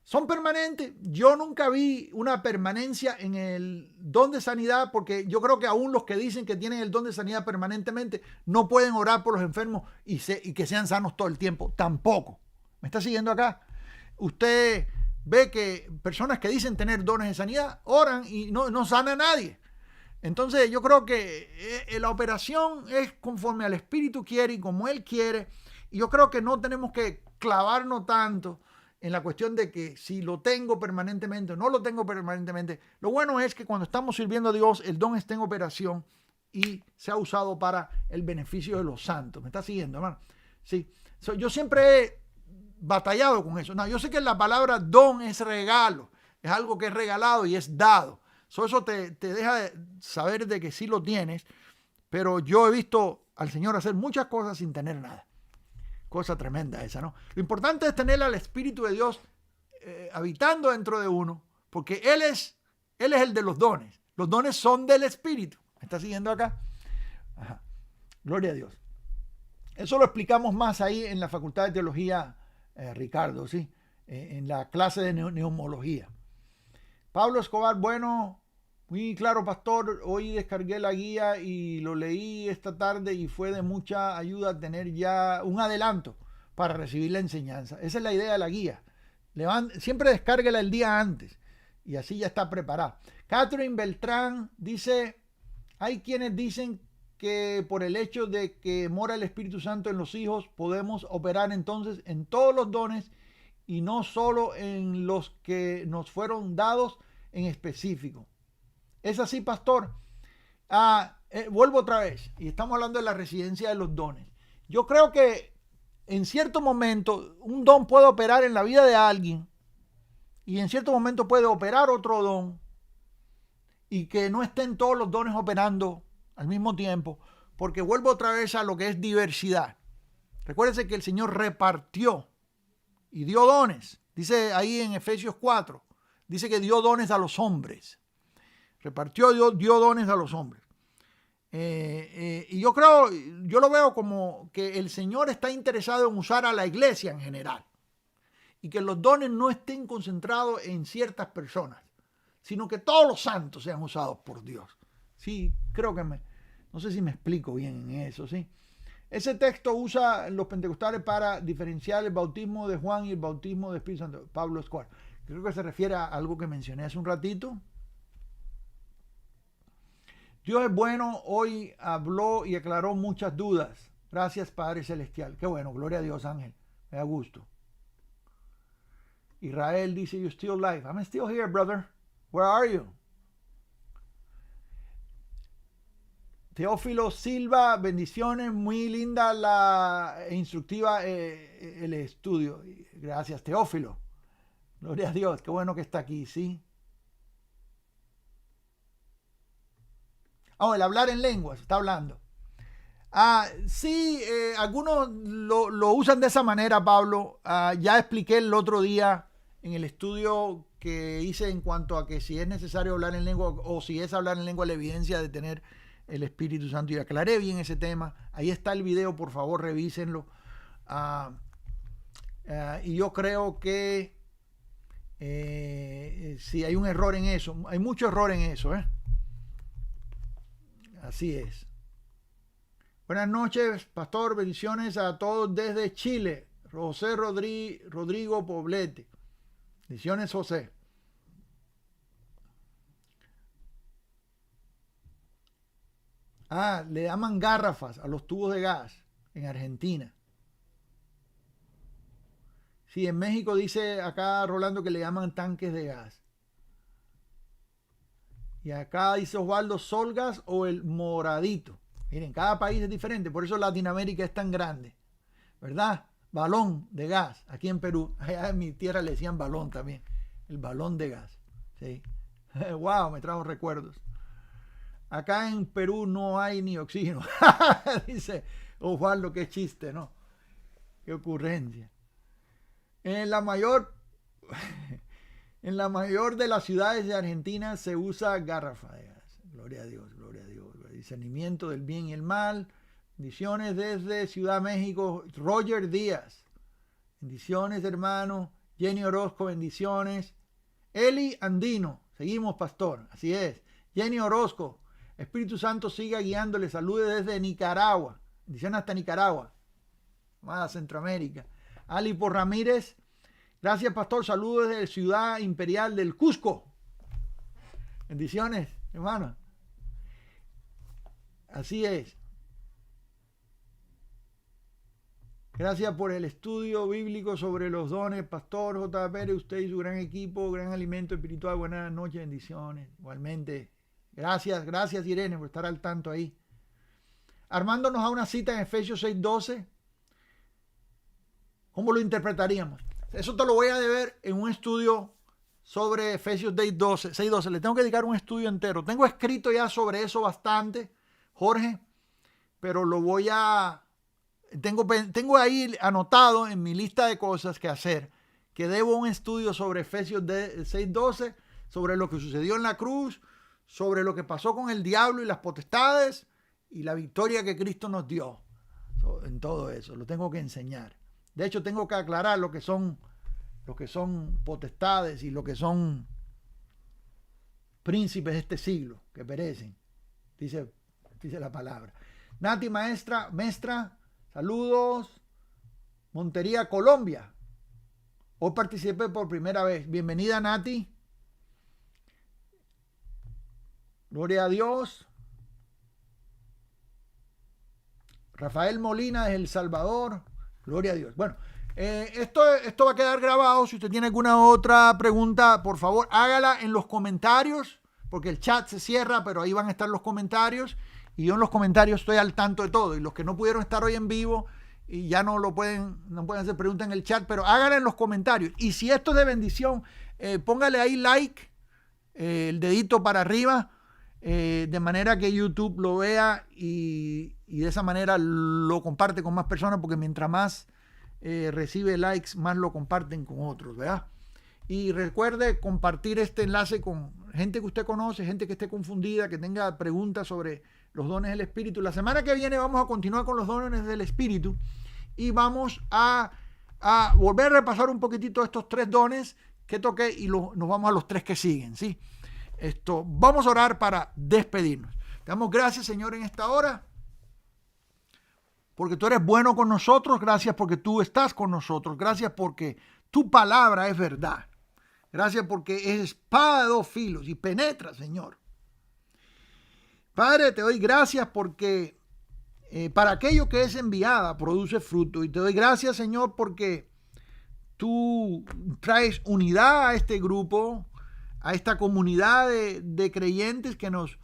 Son permanentes. Yo nunca vi una permanencia en el don de sanidad, porque yo creo que aún los que dicen que tienen el don de sanidad permanentemente no pueden orar por los enfermos y que sean sanos todo el tiempo. Tampoco. ¿Me está siguiendo acá? Usted ve que personas que dicen tener dones de sanidad oran y no sana a nadie. Entonces yo creo que la operación es conforme al Espíritu quiere y como Él quiere. Y yo creo que no tenemos que clavarnos tanto en la cuestión de que si lo tengo permanentemente o no lo tengo permanentemente. Lo bueno es que cuando estamos sirviendo a Dios, el don está en operación y se ha usado para el beneficio de los santos. ¿Me está siguiendo, hermano? Sí. Yo siempre he batallado con eso. No, yo sé que la palabra don es regalo, es algo que es regalado y es dado. Eso te deja de saber de que sí lo tienes, pero yo he visto al Señor hacer muchas cosas sin tener nada. Cosa tremenda esa, ¿no? Lo importante es tener al Espíritu de Dios habitando dentro de uno, porque Él es el de los dones. Los dones son del Espíritu. ¿Me está siguiendo acá? Ajá. Gloria a Dios. Eso lo explicamos más ahí en la Facultad de Teología, Ricardo, ¿sí? En la clase de neumología. Pablo Escobar, bueno, muy claro, pastor. Hoy descargué la guía y lo leí esta tarde y fue de mucha ayuda tener ya un adelanto para recibir la enseñanza. Esa es la idea de la guía. Siempre descárguela el día antes y así ya está preparada. Catherine Beltrán dice, hay quienes dicen que por el hecho de que mora el Espíritu Santo en los hijos podemos operar entonces en todos los dones y no solo en los que nos fueron dados en específico. ¿Es así, pastor? Vuelvo otra vez y estamos hablando de la residencia de los dones. Yo creo que en cierto momento un don puede operar en la vida de alguien y en cierto momento puede operar otro don y que no estén todos los dones operando al mismo tiempo, porque vuelvo otra vez a lo que es diversidad. Recuérdense que el Señor repartió y dio dones. Dice ahí en Efesios 4, dice que dio dones a los hombres. Repartió, dio dones a los hombres. Y yo lo veo como que el Señor está interesado en usar a la iglesia en general. Y que los dones no estén concentrados en ciertas personas, sino que todos los santos sean usados por Dios. Sí, creo que no sé si me explico bien en eso, ¿sí? Ese texto usa los pentecostales para diferenciar el bautismo de Juan y el bautismo de Espíritu Santo. Pablo Escobar. Creo que se refiere a algo que mencioné hace un ratito. Dios es bueno, hoy habló y aclaró muchas dudas. Gracias, Padre Celestial. Qué bueno, gloria a Dios, Ángel. Me da gusto. Israel dice, you're still alive. I'm still here, brother. Where are you? Teófilo Silva, bendiciones, muy linda la instructiva el estudio. Gracias, Teófilo. Gloria a Dios, qué bueno que está aquí, ¿sí? El hablar en lenguas, está hablando. Sí, algunos lo usan de esa manera, Pablo. Ya expliqué el otro día en el estudio que hice en cuanto a que si es necesario hablar en lengua o si es hablar en lengua la evidencia de tener el Espíritu Santo, y aclaré bien ese tema. Ahí está el video, por favor, revísenlo. Y yo creo que sí, hay un error en eso, hay mucho error en eso, Así es. Buenas noches, pastor, bendiciones a todos desde Chile. José Rodrigo Poblete. Bendiciones, José. Le llaman garrafas a los tubos de gas en Argentina. Sí, en México dice acá Rolando que le llaman tanques de gas. Y acá dice Osvaldo Solgas o el moradito. Miren, cada país es diferente, por eso Latinoamérica es tan grande, ¿verdad? Balón de gas, aquí en Perú. Allá en mi tierra le decían balón también, el balón de gas. ¿Sí? Wow, me trajo recuerdos. Acá en Perú no hay ni oxígeno. Dice Osvaldo, qué chiste, ¿no? Qué ocurrencia. En la mayor de las ciudades de Argentina se usa garrafa de gas. Gloria a Dios, gloria a Dios. Discernimiento del bien y el mal. Bendiciones desde Ciudad México, Roger Díaz. Bendiciones, hermano. Jenny Orozco, bendiciones. Eli Andino, seguimos, pastor. Así es. Jenny Orozco, Espíritu Santo siga guiándole. Salude desde Nicaragua. Bendiciones hasta Nicaragua. Amada Centroamérica. Ali por Ramírez. Gracias, pastor. Saludos desde Ciudad Imperial del Cusco. Bendiciones, hermano. Así es. Gracias por el estudio bíblico sobre los dones, pastor J. Pérez, usted y su gran equipo, gran alimento espiritual. Buenas noches, bendiciones. Igualmente. Gracias Irene por estar al tanto ahí. Armando nos da una cita en Efesios 6:12. ¿Cómo lo interpretaríamos? Eso te lo voy a deber en un estudio sobre Efesios 6:12. Le tengo que dedicar un estudio entero. Tengo escrito ya sobre eso bastante, Jorge, pero lo voy a... Tengo ahí anotado en mi lista de cosas que hacer, que debo un estudio sobre Efesios 6:12, sobre lo que sucedió en la cruz, sobre lo que pasó con el diablo y las potestades y la victoria que Cristo nos dio. En todo eso, lo tengo que enseñar. De hecho, tengo que aclarar lo que son potestades y lo que son príncipes de este siglo que perecen, dice la palabra. Nati Maestra, saludos. Montería, Colombia. Hoy participé por primera vez. Bienvenida, Nati. Gloria a Dios. Rafael Molina desde El Salvador. Gloria a Dios. Bueno, esto va a quedar grabado. Si usted tiene alguna otra pregunta, por favor, hágala en los comentarios, porque el chat se cierra, pero ahí van a estar los comentarios. Y yo en los comentarios estoy al tanto de todo. Y los que no pudieron estar hoy en vivo y ya no pueden hacer preguntas en el chat, pero háganla en los comentarios. Y si esto es de bendición, póngale ahí like, el dedito para arriba, de manera que YouTube lo vea y de esa manera lo comparte con más personas, porque mientras más recibe likes, más lo comparten con otros, ¿verdad? Y recuerde compartir este enlace con gente que usted conoce, gente que esté confundida, que tenga preguntas sobre los dones del Espíritu. La semana que viene vamos a continuar con los dones del Espíritu y vamos a volver a repasar un poquitito estos 3 dones que toqué y nos vamos a los 3 que siguen, ¿sí? Vamos a orar para despedirnos. Te damos gracias, Señor, en esta hora, porque tú eres bueno con nosotros. Gracias porque tú estás con nosotros. Gracias porque tu palabra es verdad. Gracias porque es espada de 2 filos y penetra, Señor. Padre, te doy gracias porque para aquello que es enviada produce fruto. Y te doy gracias, Señor, porque tú traes unidad a este grupo, a esta comunidad de creyentes que nos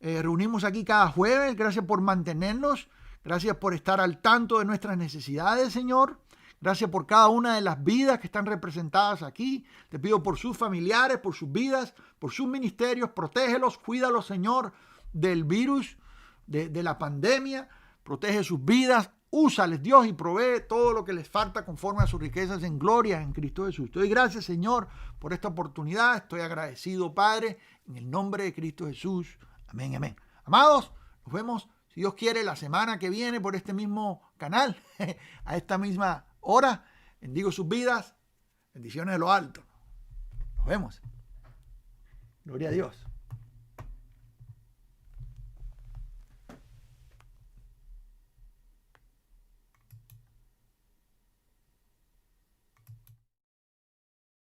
reunimos aquí cada jueves. Gracias por mantenernos. Gracias por estar al tanto de nuestras necesidades, Señor. Gracias por cada una de las vidas que están representadas aquí. Te pido por sus familiares, por sus vidas, por sus ministerios. Protégelos, cuídalos, Señor, del virus, de la pandemia. Protege sus vidas. Úsales, Dios, y provee todo lo que les falta conforme a sus riquezas en gloria en Cristo Jesús. Te doy gracias, Señor, por esta oportunidad. Estoy agradecido, Padre, en el nombre de Cristo Jesús. Amén, amén. Amados, nos vemos, si Dios quiere, la semana que viene por este mismo canal, a esta misma hora. Bendigo sus vidas. Bendiciones de lo alto. Nos vemos. Gloria a Dios.